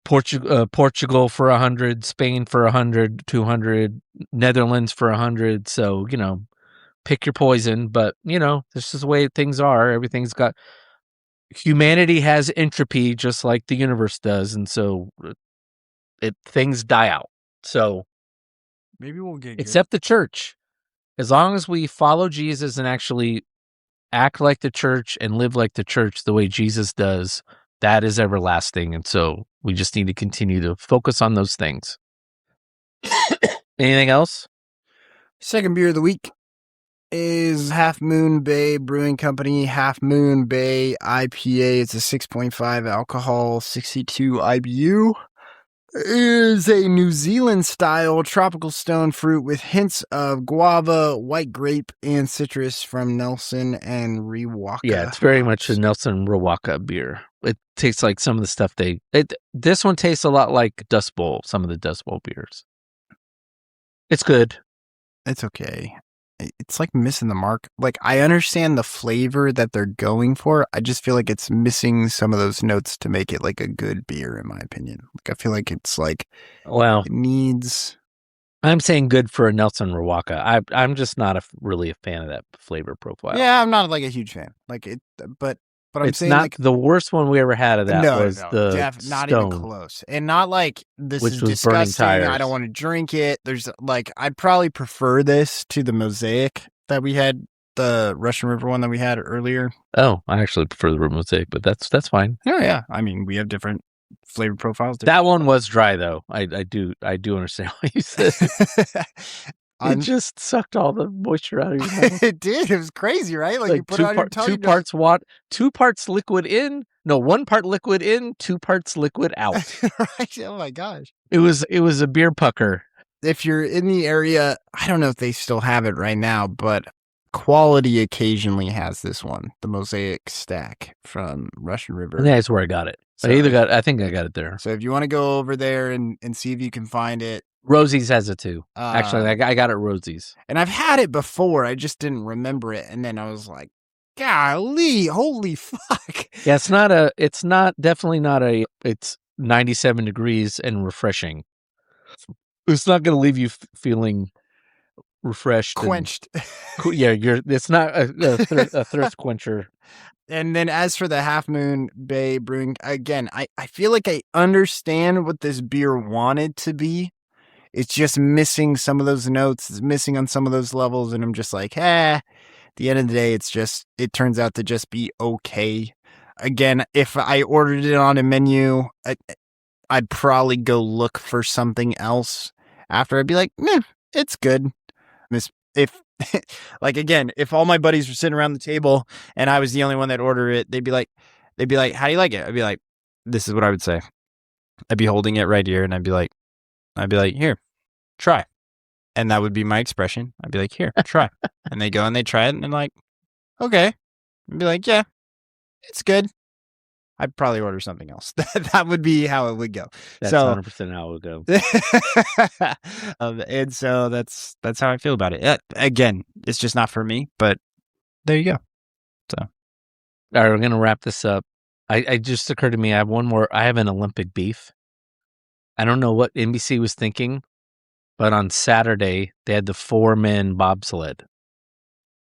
Speaker 1: Portugal for 100, Spain for 100, 200, Netherlands for 100. So, pick your poison. But, this is the way things are. Everything's got humanity has entropy just like the universe does, and so things die out. So
Speaker 4: Maybe we'll get
Speaker 1: except the church. As long as we follow Jesus and actually act like the church and live like the church the way Jesus does, that is everlasting. And so we just need to continue to focus on those things. Anything else?
Speaker 3: Second beer of the week is Half Moon Bay Brewing Company Half Moon Bay IPA. It's a 6.5 alcohol, 62 IBU. It is a New Zealand style tropical stone fruit with hints of guava, white grape, and citrus from Nelson and Rewaka.
Speaker 1: Yeah, it's very much a Nelson Rewaka beer. It tastes like some of the stuff this one tastes a lot like Dust Bowl, some of the Dust Bowl beers. It's good.
Speaker 3: It's okay. It's like missing the mark. Like, I understand the flavor that they're going for. I just feel like it's missing some of those notes to make it like a good beer, in my opinion. Like, I feel like it's like,
Speaker 1: well,
Speaker 3: it needs.
Speaker 1: I'm saying good for a Nelson Rewaka. I'm just not really a fan of that flavor profile.
Speaker 3: Yeah, I'm not like a huge fan. Like it, but I'm
Speaker 1: it's
Speaker 3: saying
Speaker 1: not
Speaker 3: like
Speaker 1: the worst one we ever had of that was the
Speaker 3: not
Speaker 1: Stone,
Speaker 3: even close, and not like this
Speaker 1: which
Speaker 3: is
Speaker 1: was burning
Speaker 3: disgusting.
Speaker 1: tires.
Speaker 3: I don't want to drink it. There's like I'd probably prefer this to the Mosaic that we had, the Russian River one that we had earlier.
Speaker 1: Oh, I actually prefer the Mosaic, but that's fine.
Speaker 3: Oh yeah, I mean we have different flavor profiles.
Speaker 1: That one was dry though. I do understand what you said. It just sucked all the moisture out of your mouth.
Speaker 3: It did. It was crazy, right? Like you put it on your tongue.
Speaker 1: 2 parts liquid in. No, 1 part liquid in, 2 parts liquid out.
Speaker 3: Right? Oh my gosh.
Speaker 1: It was a beer pucker.
Speaker 3: If you're in the area, I don't know if they still have it right now, but Quality occasionally has this one, the Mosaic Stack from Russian River.
Speaker 1: I think that's where I got it.
Speaker 3: So,
Speaker 1: I think I got it there.
Speaker 3: So if you want to go over there and see if you can find it.
Speaker 1: Rosie's has it too. Actually, I got it at Rosie's.
Speaker 3: And I've had it before. I just didn't remember it. And then I was like, golly, holy fuck.
Speaker 1: Yeah, it's 97 degrees and refreshing. It's not going to leave you feeling refreshed.
Speaker 3: Quenched.
Speaker 1: It's not a thirst quencher.
Speaker 3: And then as for the Half Moon Bay Brewing, again, I feel like I understand what this beer wanted to be. It's just missing some of those notes. It's missing on some of those levels. And I'm just like, at the end of the day, it turns out to just be okay. Again, if I ordered it on a menu, I'd probably go look for something else after. I'd be like, it's good. If all my buddies were sitting around the table and I was the only one that ordered it, they'd be like, how do you like it? I'd be like, this is what I would say. I'd be holding it right here and I'd be like, here, try. And that would be my expression. I'd be like, here, try. And they go and they try it and they're like, okay. I'd be like, yeah, it's good. I'd probably order something else. That would be how it would go.
Speaker 1: That's 100% how it would
Speaker 3: go. And so that's how I feel about it. Again, it's just not for me, but there you go. So,
Speaker 1: all right, we're gonna wrap this up. I just occurred to me, I have one more. I have an Olympic beef. I don't know what NBC was thinking, but on Saturday they had the 4-man bobsled.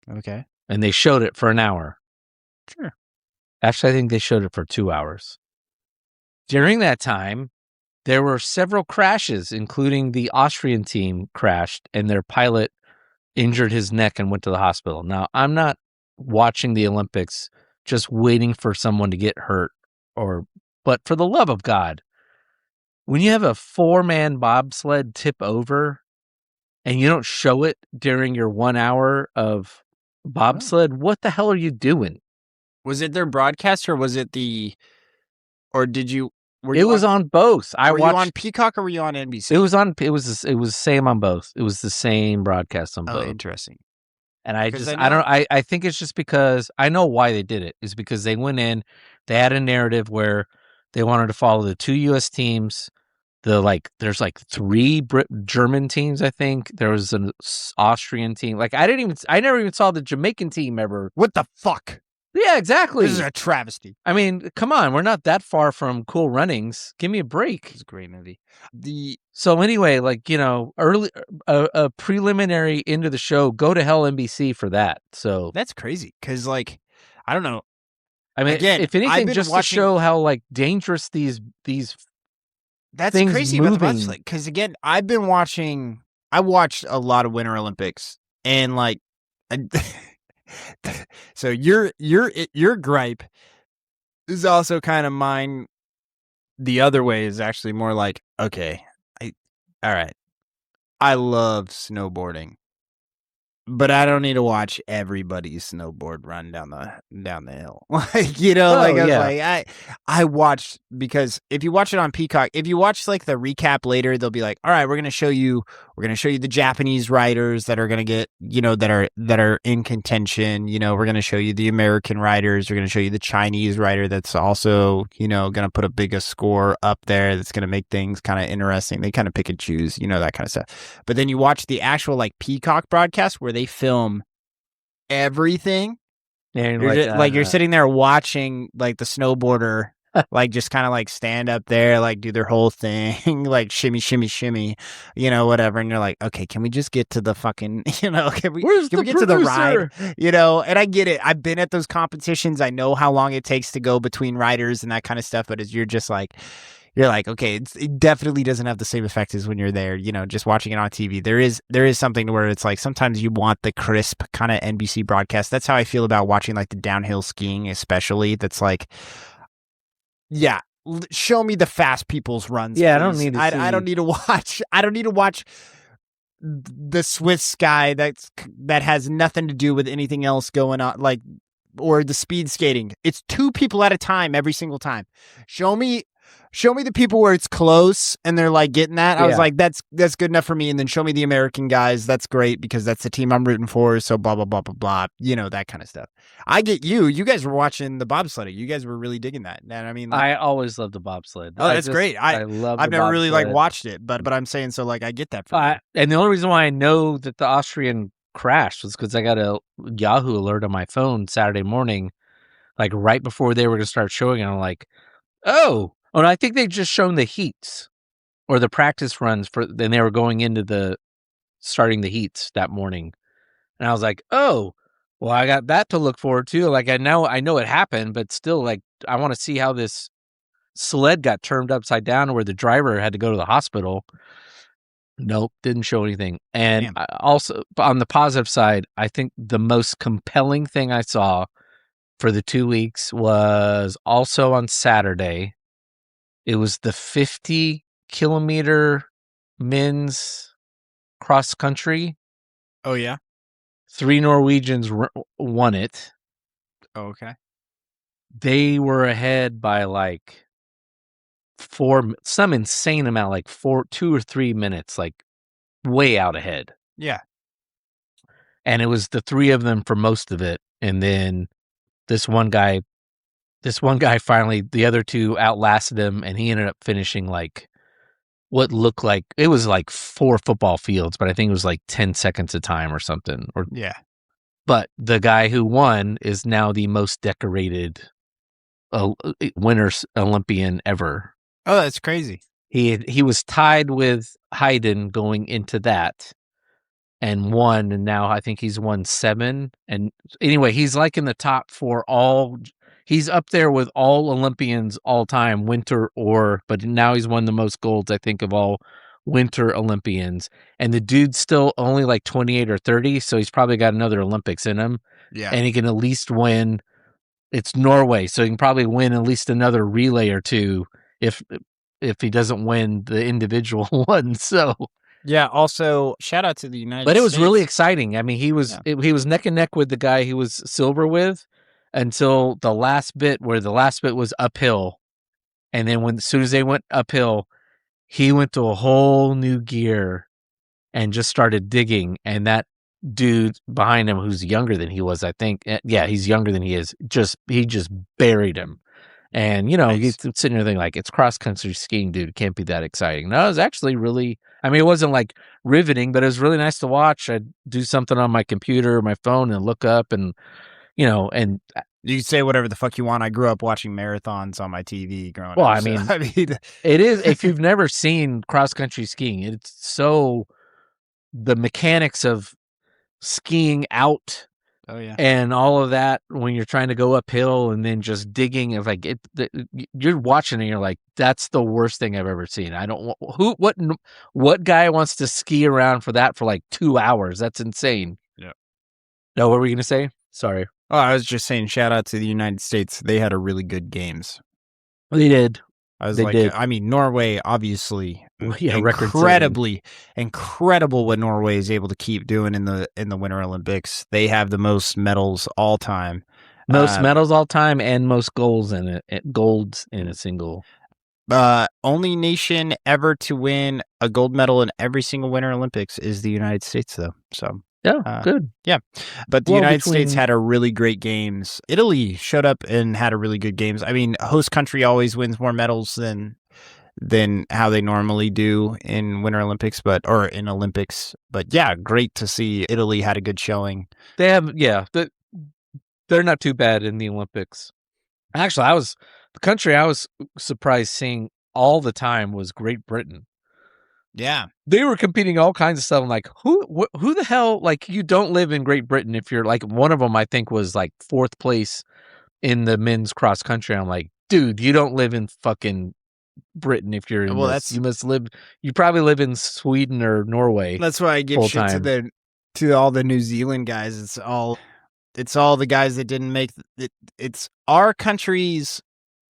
Speaker 3: Okay,
Speaker 1: and they showed it for an hour.
Speaker 3: Sure.
Speaker 1: Actually, I think they showed it for 2 hours. During that time, there were several crashes, including the Austrian team crashed and their pilot injured his neck and went to the hospital. Now, I'm not watching the Olympics just waiting for someone to get hurt, but for the love of God, when you have a 4-man bobsled tip over and you don't show it during your 1 hour of bobsled, what the hell are you doing?
Speaker 3: Was it their broadcast or was it did you?
Speaker 1: It was on both.
Speaker 3: Were you on Peacock or were you on NBC?
Speaker 1: It was the same on both. It was the same broadcast on both.
Speaker 3: Oh, interesting.
Speaker 1: And I think it's just because I know why they did it. Is because they went in, they had a narrative where they wanted to follow the 2 U.S. teams. There's 3 German teams. I think there was an Austrian team. I never even saw the Jamaican team ever.
Speaker 3: What the fuck?
Speaker 1: Yeah, exactly.
Speaker 3: This is a travesty.
Speaker 1: I mean, come on. We're not that far from Cool Runnings. Give me a break.
Speaker 3: It's a great movie.
Speaker 1: So anyway, early a preliminary into the show, go to hell NBC for that. So
Speaker 3: that's crazy because I don't know.
Speaker 1: I mean,
Speaker 4: Again,
Speaker 1: if
Speaker 4: I've
Speaker 1: anything,
Speaker 4: been
Speaker 1: just
Speaker 4: watching-
Speaker 1: to show how like dangerous these
Speaker 4: That's
Speaker 1: things
Speaker 4: crazy about the
Speaker 1: moving.
Speaker 4: bobsled. Because again, I watched a lot of Winter Olympics, and like, so your gripe is also kind of mine. The other way is actually more like, okay, all right, I love snowboarding, but I don't need to watch everybody's snowboard run down the hill. Like, you know,
Speaker 1: Oh,
Speaker 4: like I was
Speaker 1: yeah.
Speaker 4: like, I watched, because if you watch it on Peacock, if you watch like the recap later, they'll be like, all right, we're gonna show you the Japanese riders that are gonna get, you know, that are in contention. You know, we're gonna show you the American riders. We're gonna show you the Chinese rider that's also, you know, gonna put a bigger score up there. That's gonna make things kind of interesting. They kind of pick and choose, you know, that kind of stuff. But then you watch the actual like Peacock broadcast where they film everything.
Speaker 1: And
Speaker 4: You're sitting there watching like the snowboarder like just kind of like stand up there, like do their whole thing, like shimmy, shimmy, shimmy, you know, whatever. And you're like, okay, can we just get to the fucking, you know, can we get to the ride, you know? And I get it. I've been at those competitions. I know how long it takes to go between riders and that kind of stuff. But as you're like, okay, it definitely doesn't have the same effect as when you're there, you know, just watching it on TV. There is something to where it's like sometimes you want the crisp kind of NBC broadcast. That's how I feel about watching like the downhill skiing, especially. That's like, yeah, show me the fast people's runs.
Speaker 1: Yeah,
Speaker 4: please.
Speaker 1: I don't need to
Speaker 4: I don't need to watch. I don't need to watch the Swiss guy that has nothing to do with anything else going on, like, or the speed skating. It's two people at a time every single time. Show me the people where it's close and they're like getting that. I was
Speaker 1: Yeah.
Speaker 4: like, that's good enough for me. And then show me the American guys. That's great because that's the team I'm rooting for. So blah, blah, blah, blah, blah. You know, that kind of stuff. I get you. You guys were watching the bobsledding. You guys were really digging that. And I mean, like,
Speaker 1: I always loved the bobsled.
Speaker 4: oh, that's great.
Speaker 1: I love.
Speaker 4: I've
Speaker 1: the
Speaker 4: never really like
Speaker 1: bobsled.
Speaker 4: watched it, but I'm saying, so like I get that. From you.
Speaker 1: And the only reason why I know that the Austrian crashed was because I got a Yahoo alert on my phone Saturday morning, like right before they were going to start showing it. I'm like, oh, and I think they just shown the heats or the practice runs then they were going into starting the heats that morning. And I was like, oh, well, I got that to look forward to. Like, I know it happened, but still, like, I want to see how this sled got turned upside down where the driver had to go to the hospital. Nope, didn't show anything. And also, on the positive side, I think the most compelling thing I saw for the 2 weeks was also on Saturday. It was the 50-kilometer men's cross country.
Speaker 4: Oh, yeah?
Speaker 1: 3 Norwegians won it.
Speaker 4: Oh, okay.
Speaker 1: They were ahead by like some insane amount, like 2 or 3 minutes, like way out ahead.
Speaker 4: Yeah.
Speaker 1: And it was the 3 of them for most of it. And then this one guy finally, the other 2 outlasted him, and he ended up finishing like what looked like it was like 4 football fields, but I think it was like 10 seconds a time or something.
Speaker 4: Yeah.
Speaker 1: But the guy who won is now the most decorated winter Olympian ever.
Speaker 4: Oh, that's crazy.
Speaker 1: He was tied with Hayden going into that and won, and now I think he's won 7. And anyway, he's like in the top 4 he's up there with all Olympians all time, but now he's won the most golds, I think, of all winter Olympians. And the dude's still only like 28 or 30, so he's probably got another Olympics in him.
Speaker 4: Yeah.
Speaker 1: And he can at least win. It's Norway, so he can probably win at least another relay or 2 if he doesn't win the individual one. So
Speaker 4: yeah. Also, shout out to the United States.
Speaker 1: But it was really exciting. I mean, he was neck and neck with the guy he was silver with until the last bit, where the last bit was uphill. And then as soon as they went uphill, he went to a whole new gear and just started digging. And that dude behind him, who's younger than he was, I think, he's younger than he is, he just buried him. And, you know, he's sitting there thinking, like, it's cross-country skiing, dude. It can't be that exciting. No, it was actually really, I mean, it wasn't, like, riveting, but it was really nice to watch. I'd do something on my computer or my phone and look up and, you know, and...
Speaker 4: You can say whatever the fuck you want. I grew up watching marathons on my TV growing up.
Speaker 1: Well, I mean, it is, if you've never seen cross-country skiing, it's so... The mechanics of skiing out
Speaker 3: Oh yeah.
Speaker 1: and all of that when you're trying to go uphill and then just digging. It's like you're watching and you're like, that's the worst thing I've ever seen. I don't what guy wants to ski around for that for like 2 hours? That's insane.
Speaker 3: Yeah.
Speaker 1: No, what were you gonna say? Sorry.
Speaker 3: Oh, I was just saying, shout out to the United States. They had a really good games.
Speaker 1: They did.
Speaker 3: I was
Speaker 1: They
Speaker 3: like,
Speaker 1: did.
Speaker 3: I mean, Norway, obviously,
Speaker 1: Yeah,
Speaker 3: incredible what Norway is able to keep doing in the Winter Olympics. They have the most medals all time.
Speaker 1: Most medals all time and most golds in golds in a single.
Speaker 3: Only nation ever to win a gold medal in every single Winter Olympics is the United States, though. So
Speaker 1: Yeah, good.
Speaker 3: Yeah, but the
Speaker 1: Well,
Speaker 3: United States had a really great games. Italy showed up and had a really good games. I mean, host country always wins more medals than how they normally do in Winter Olympics, or in Olympics. But yeah, great to see Italy had a good showing.
Speaker 1: They have, they're not too bad in the Olympics. Actually, the country I was surprised seeing all the time was Great Britain.
Speaker 3: Yeah,
Speaker 1: they were competing all kinds of stuff. I'm like, who the hell? Like, you don't live in Great Britain if you're like one of them. I think was like 4th place in the men's cross country. I'm like, dude, you don't live in fucking Britain if you're in this. You must live. You probably live in Sweden or Norway.
Speaker 3: That's why I give shit to all the New Zealand guys. It's all the guys that didn't make it. It's our country's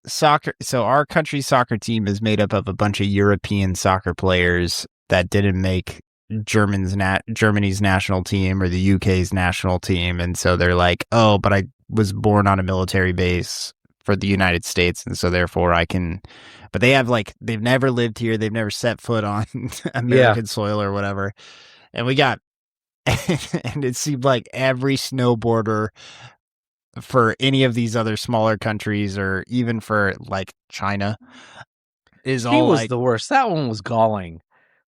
Speaker 3: soccer. So our country's soccer team is made up of a bunch of European soccer players that didn't make Germany's national team or the UK's national team, and so they're like, oh, but I was born on a military base for the United States, and so therefore I can. But they've never lived here, they've never set foot on American soil or whatever, and we got, and it seemed like every snowboarder for any of these other smaller countries, or even for like China,
Speaker 1: she was the worst. That one was galling.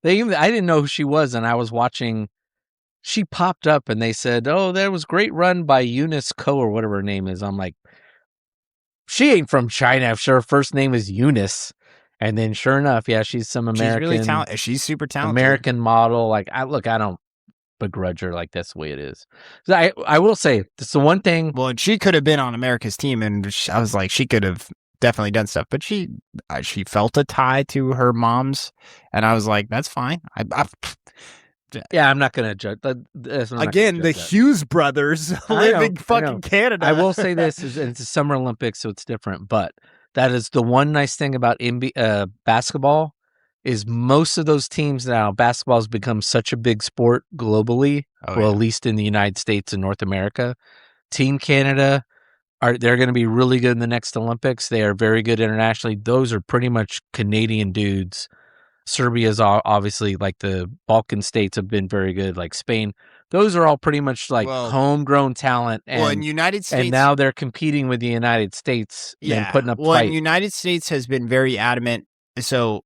Speaker 1: I didn't know who she was, and I was watching. She popped up, and they said, "Oh, there was great run by Eunice Ko or whatever her name is." I'm like, she ain't from China. I'm sure her first name is Eunice, and then sure enough, she's some American.
Speaker 3: She's really talented. She's super talented.
Speaker 1: American model. Like, I don't begrudge her. Like, that's the way it is. So I will say, it's the one thing.
Speaker 3: Well, she could have been on America's team, and I was like, she could have definitely done stuff, but she felt a tie to her mom's, and I was like, that's fine.
Speaker 1: I'm not going to judge.
Speaker 3: Again, the Hughes brothers live in fucking Canada.
Speaker 1: I will say this, it's a Summer Olympics, so it's different, but that is the one nice thing about basketball is most of those teams now, basketball has become such a big sport globally, at least in the United States and North America. Team Canada, they're going to be really good in the next Olympics. They are very good internationally. Those are pretty much Canadian dudes. Serbia is obviously, like, the Balkan states have been very good, like Spain. Those are all pretty much like homegrown talent. And
Speaker 3: in United States,
Speaker 1: and now they're competing with the United States and putting up fight.
Speaker 3: The United States has been very adamant. So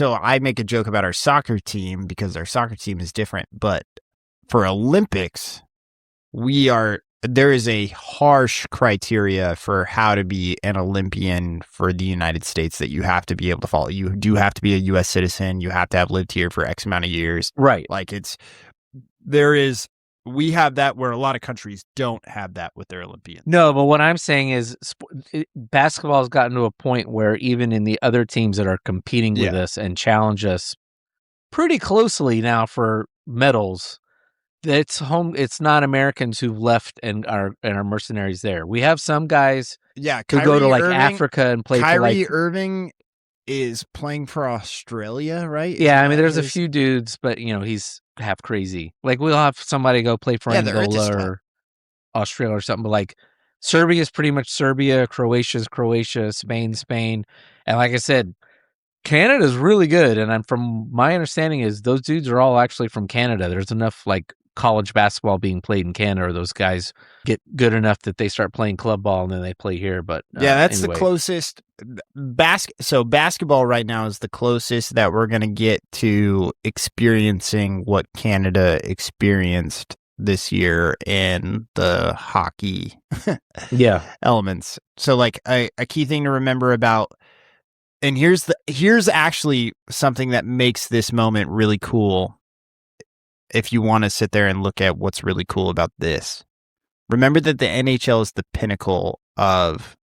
Speaker 3: I make a joke about our soccer team because our soccer team is different. But for Olympics, there is a harsh criteria for how to be an Olympian for the United States that you have to be able to follow. You do have to be a U.S. citizen. You have to have lived here for X amount of years.
Speaker 1: Right.
Speaker 3: Like we have that where a lot of countries don't have that with their Olympians.
Speaker 1: No, but what I'm saying is basketball has gotten to a point where even in the other teams that are competing with us and challenge us pretty closely now for medals, it's not Americans who've left and are mercenaries there. We have some guys who go to like Africa and play for like
Speaker 3: Kyrie Irving is playing for Australia, right?
Speaker 1: Yeah, I mean there's a few dudes, but he's half crazy. Like, we'll have somebody go play for Angola or Australia or something, but like Serbia is pretty much Serbia, Croatia is Croatia, Spain. And like I said, Canada's really good, and from my understanding is those dudes are all actually from Canada. There's enough like college basketball being played in Canada, or those guys get good enough that they start playing club ball and then they play here. But
Speaker 3: that's anyway. The closest so basketball right now is the closest that we're going to get to experiencing what Canada experienced this year in the hockey elements. So like a key thing to remember about, and here's actually something that makes this moment really cool. If you want to sit there and look at what's really cool about this, Remember that the NHL is the pinnacle of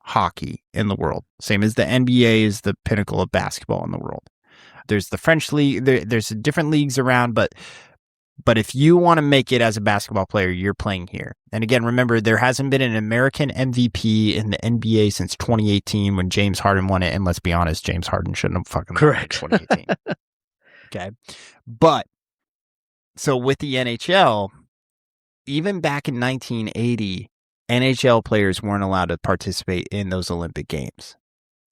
Speaker 3: hockey in the world. Same as the NBA is the pinnacle of basketball in the world. There's the French league. There's different leagues around, but if you want to make it as a basketball player, you're playing here. And again, remember, there hasn't been an American MVP in the NBA since 2018 when James Harden won it. And let's be honest, James Harden shouldn't have fucking won it in 2018. Okay. But so with the NHL, even back in 1980, NHL players weren't allowed to participate in those Olympic Games.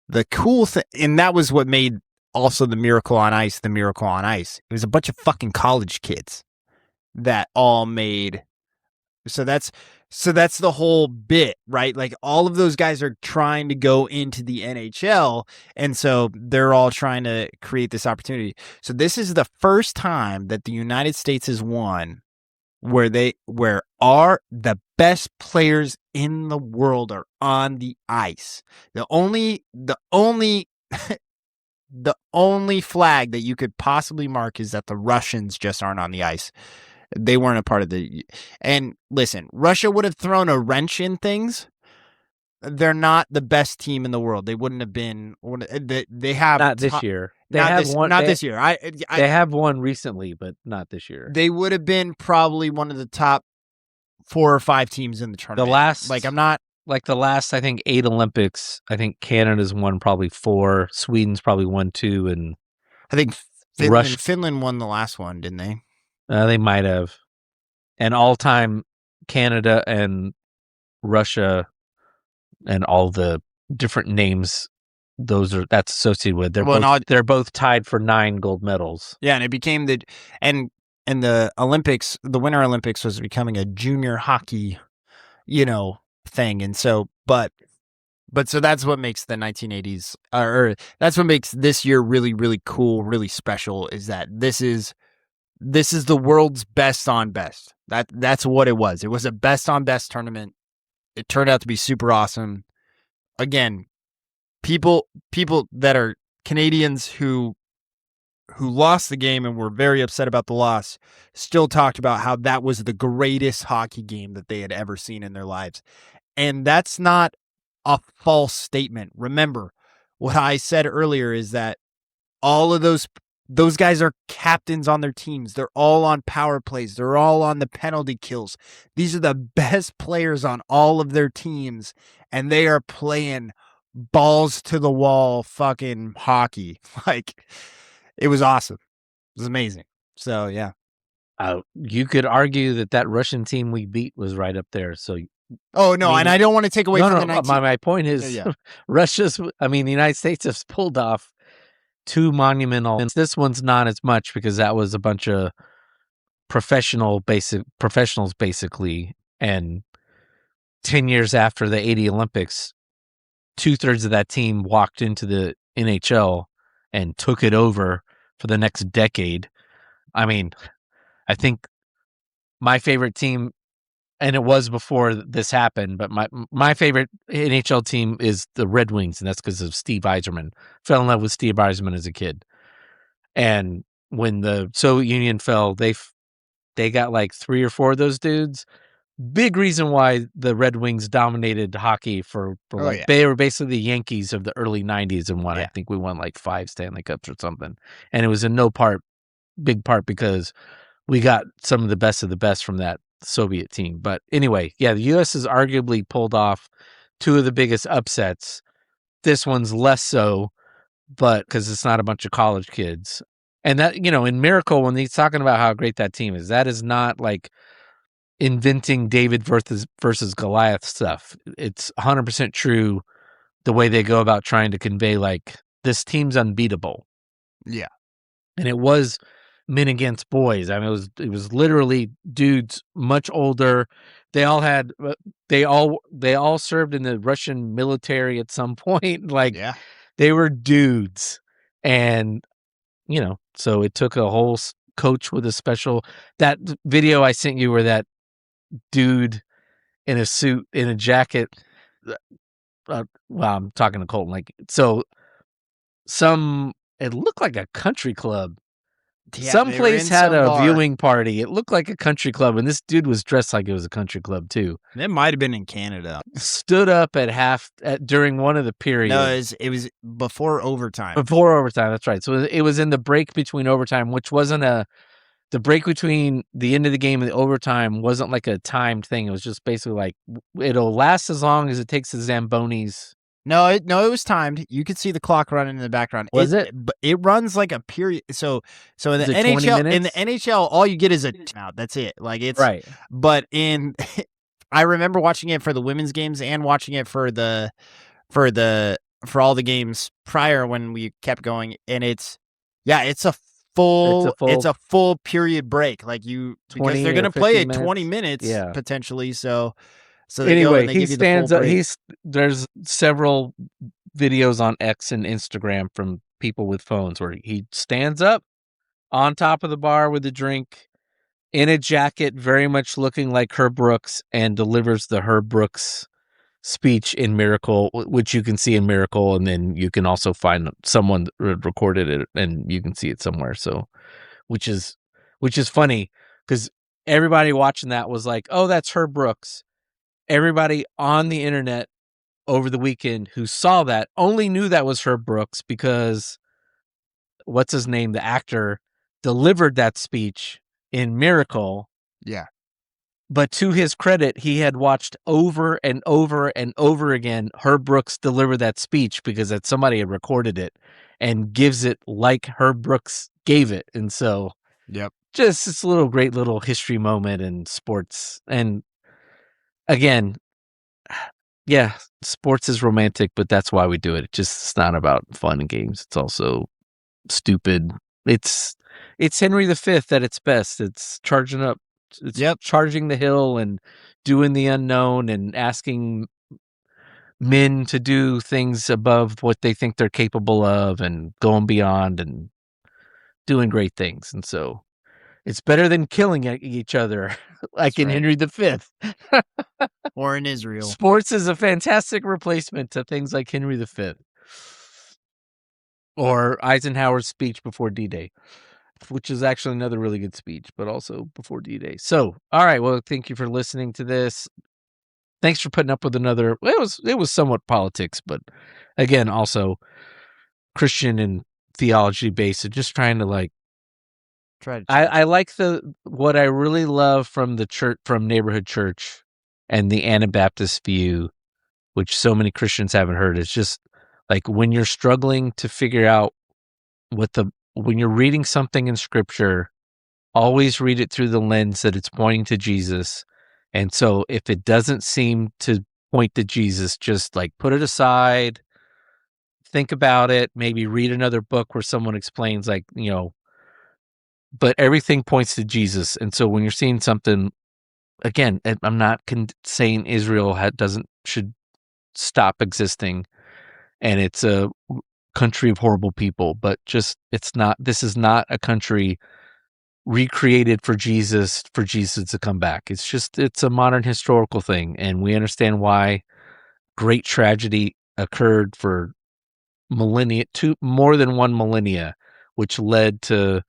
Speaker 3: The cool thing, and that was what made also the Miracle on Ice the Miracle on Ice. It was a bunch of fucking college kids that all made. So that's the whole bit, right? Like all of those guys are trying to go into the NHL, and so they're all trying to create this opportunity. So this is the first time that the United States has won where the best players in the world are on the ice. The only the only flag that you could possibly mark is that the Russians just aren't on the ice. They weren't a part of the. And listen, Russia would have thrown a wrench in things. They're not the best team in the world. They wouldn't have been. They have
Speaker 1: not this year. They
Speaker 3: not
Speaker 1: have
Speaker 3: this,
Speaker 1: one.
Speaker 3: Not this year.
Speaker 1: They have one recently, but not this year.
Speaker 3: They would have been probably one of the top 4 or 5 teams in the tournament.
Speaker 1: The last,
Speaker 3: like I'm not
Speaker 1: like the last. I think 8 Olympics. I think Canada's won probably 4. Sweden's probably won 2, and
Speaker 3: I think Finland won the last one, didn't they?
Speaker 1: They might have. And all time, Canada and Russia and all the different names that's associated with. They're both tied for 9 gold medals.
Speaker 3: Yeah, and it became the Olympics, the Winter Olympics was becoming a junior hockey, thing. And so but so that's what makes the 1980s or that's what makes this year really, really cool, really special, is that this is the world's best on best. That's what it was. It was a best on best tournament. It turned out to be super awesome. Again, people that are Canadians who lost the game and were very upset about the loss still talked about how that was the greatest hockey game that they had ever seen in their lives. And that's not a false statement. Remember, what I said earlier is that all of those guys are captains on their teams. They're all on power plays. They're all on the penalty kills. These are the best players on all of their teams, and they are playing balls to the wall fucking hockey. Like, it was awesome. It was amazing. So, yeah.
Speaker 1: You could argue that Russian team we beat was right up there. So,
Speaker 3: oh no, and I don't want to take away from the 19...
Speaker 1: My point is, the United States has pulled off 2 monumental. And this one's not as much because that was a bunch of professionals basically. And 10 years after the 80 Olympics, 2/3 of that team walked into the NHL and took it over for the next decade. I mean, I think my favorite team, and it was before this happened, but my favorite NHL team is the Red Wings, and that's because of Steve Yzerman. Fell in love with Steve Yzerman as a kid. And when the Soviet Union fell, they got like 3 or 4 of those dudes. Big reason why the Red Wings dominated hockey they were basically the Yankees of the early 90s and won. I think we won like 5 Stanley Cups or something. And it was in big part because we got some of the best from that Soviet team. But anyway, the U.S. has arguably pulled off 2 of the biggest upsets. This one's less so, but because it's not a bunch of college kids. And that, in Miracle, when he's talking about how great that team is, that is not like inventing David versus Goliath stuff. It's 100% true the way they go about trying to convey like this team's unbeatable.
Speaker 3: Yeah. And
Speaker 1: it was men against boys. I mean, it was literally dudes much older. They all served in the Russian military at some point. Like, they were dudes. And, so it took a whole coach with a special, that video I sent you where that dude in a suit, in a jacket, I'm talking to Colton, like, so it looked like a country club
Speaker 3: Yeah,
Speaker 1: Some
Speaker 3: they were
Speaker 1: place
Speaker 3: in
Speaker 1: had
Speaker 3: some
Speaker 1: a
Speaker 3: bar.
Speaker 1: viewing party. It looked like a country club, and this dude was dressed like it was a country club too.
Speaker 4: That might have been in Canada.
Speaker 1: Stood up during one of the periods.
Speaker 4: No, it was before overtime.
Speaker 1: Before overtime, that's right. So it was in the break between overtime, which wasn't the break between the end of the game and the overtime wasn't like a timed thing. It was just basically like it'll last as long as it takes the Zambonis.
Speaker 4: No, it was timed. You could see the clock running in the background.
Speaker 1: Was it?
Speaker 4: It runs like a period. So in
Speaker 1: Is
Speaker 4: the
Speaker 1: it 20
Speaker 4: NHL,
Speaker 1: minutes?
Speaker 4: all you get is a timeout. That's it. Like it's
Speaker 1: Right.
Speaker 4: But I remember watching it for the women's games and watching it for all the games prior when we kept going, and it's a full period break. Like because they're gonna play it 20 minutes potentially. So they go
Speaker 1: anyway,
Speaker 4: and they
Speaker 1: he
Speaker 4: give you the
Speaker 1: stands
Speaker 4: full
Speaker 1: up.
Speaker 4: break.
Speaker 1: There's several videos on X and Instagram from people with phones where he stands up on top of the bar with a drink in a jacket, very much looking like Herb Brooks, and delivers the Herb Brooks speech in Miracle, which you can see in Miracle, and then you can also find someone that recorded it and you can see it somewhere. So, which is funny because everybody watching that was like, "Oh, that's Herb Brooks." Everybody on the internet over the weekend who saw that only knew that was Herb Brooks because what's his name, the actor, delivered that speech in Miracle.
Speaker 3: Yeah.
Speaker 1: But to his credit, he had watched over and over and over again Herb Brooks deliver that speech because that somebody had recorded it and gives it like Herb Brooks gave it. And so just this great little history moment in sports. And again, yeah, sports is romantic, but that's why we do it. It's not about fun and games. It's also stupid. It's Henry V at its best. It's charging up. It's charging the hill and doing the unknown and asking men to do things above what they think they're capable of and going beyond and doing great things. And so it's better than killing each other like in Henry V.
Speaker 4: Or in Israel.
Speaker 1: Sports is a fantastic replacement to things like Henry V. Or Eisenhower's speech before D-Day, which is actually another really good speech, but also before D-Day. So, all right. Well, thank you for listening to this. Thanks for putting up with another. It was somewhat politics, but again, also Christian and theology based. So just trying to I like what I really love from the church, from Neighborhood Church and the Anabaptist view, which so many Christians haven't heard. It's just like when you're struggling to figure out when you're reading something in scripture, always read it through the lens that it's pointing to Jesus. And so if it doesn't seem to point to Jesus, just put it aside, think about it, maybe read another book where someone explains but everything points to Jesus. And so when you're seeing something, again, I'm not saying Israel should stop existing and it's a country of horrible people, but this is not a country recreated for Jesus to come back. It's a modern historical thing, and we understand why great tragedy occurred for more than one millennia, which led to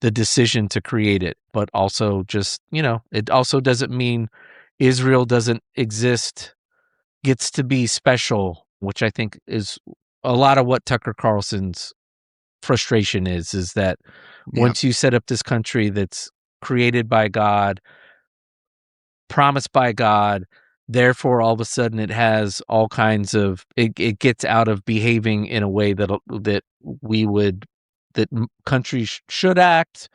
Speaker 1: the decision to create it. But also it also doesn't mean Israel doesn't exist, gets to be special, which I think is a lot of what Tucker Carlson's frustration is that once you set up this country that's created by God, promised by God, therefore all of a sudden it has all kinds of it gets out of behaving in a way that countries should act,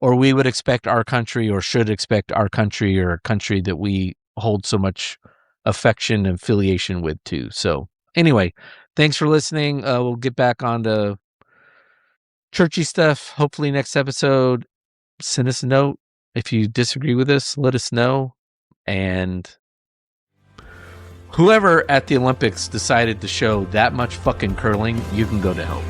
Speaker 1: or we would expect our country, or should expect our country, or a country that we hold so much affection and affiliation with too. So anyway, thanks for listening. We'll get back on to churchy stuff hopefully next episode. Send us a note if you disagree with us, let us know. And whoever at the Olympics decided to show that much fucking curling, you can go to hell.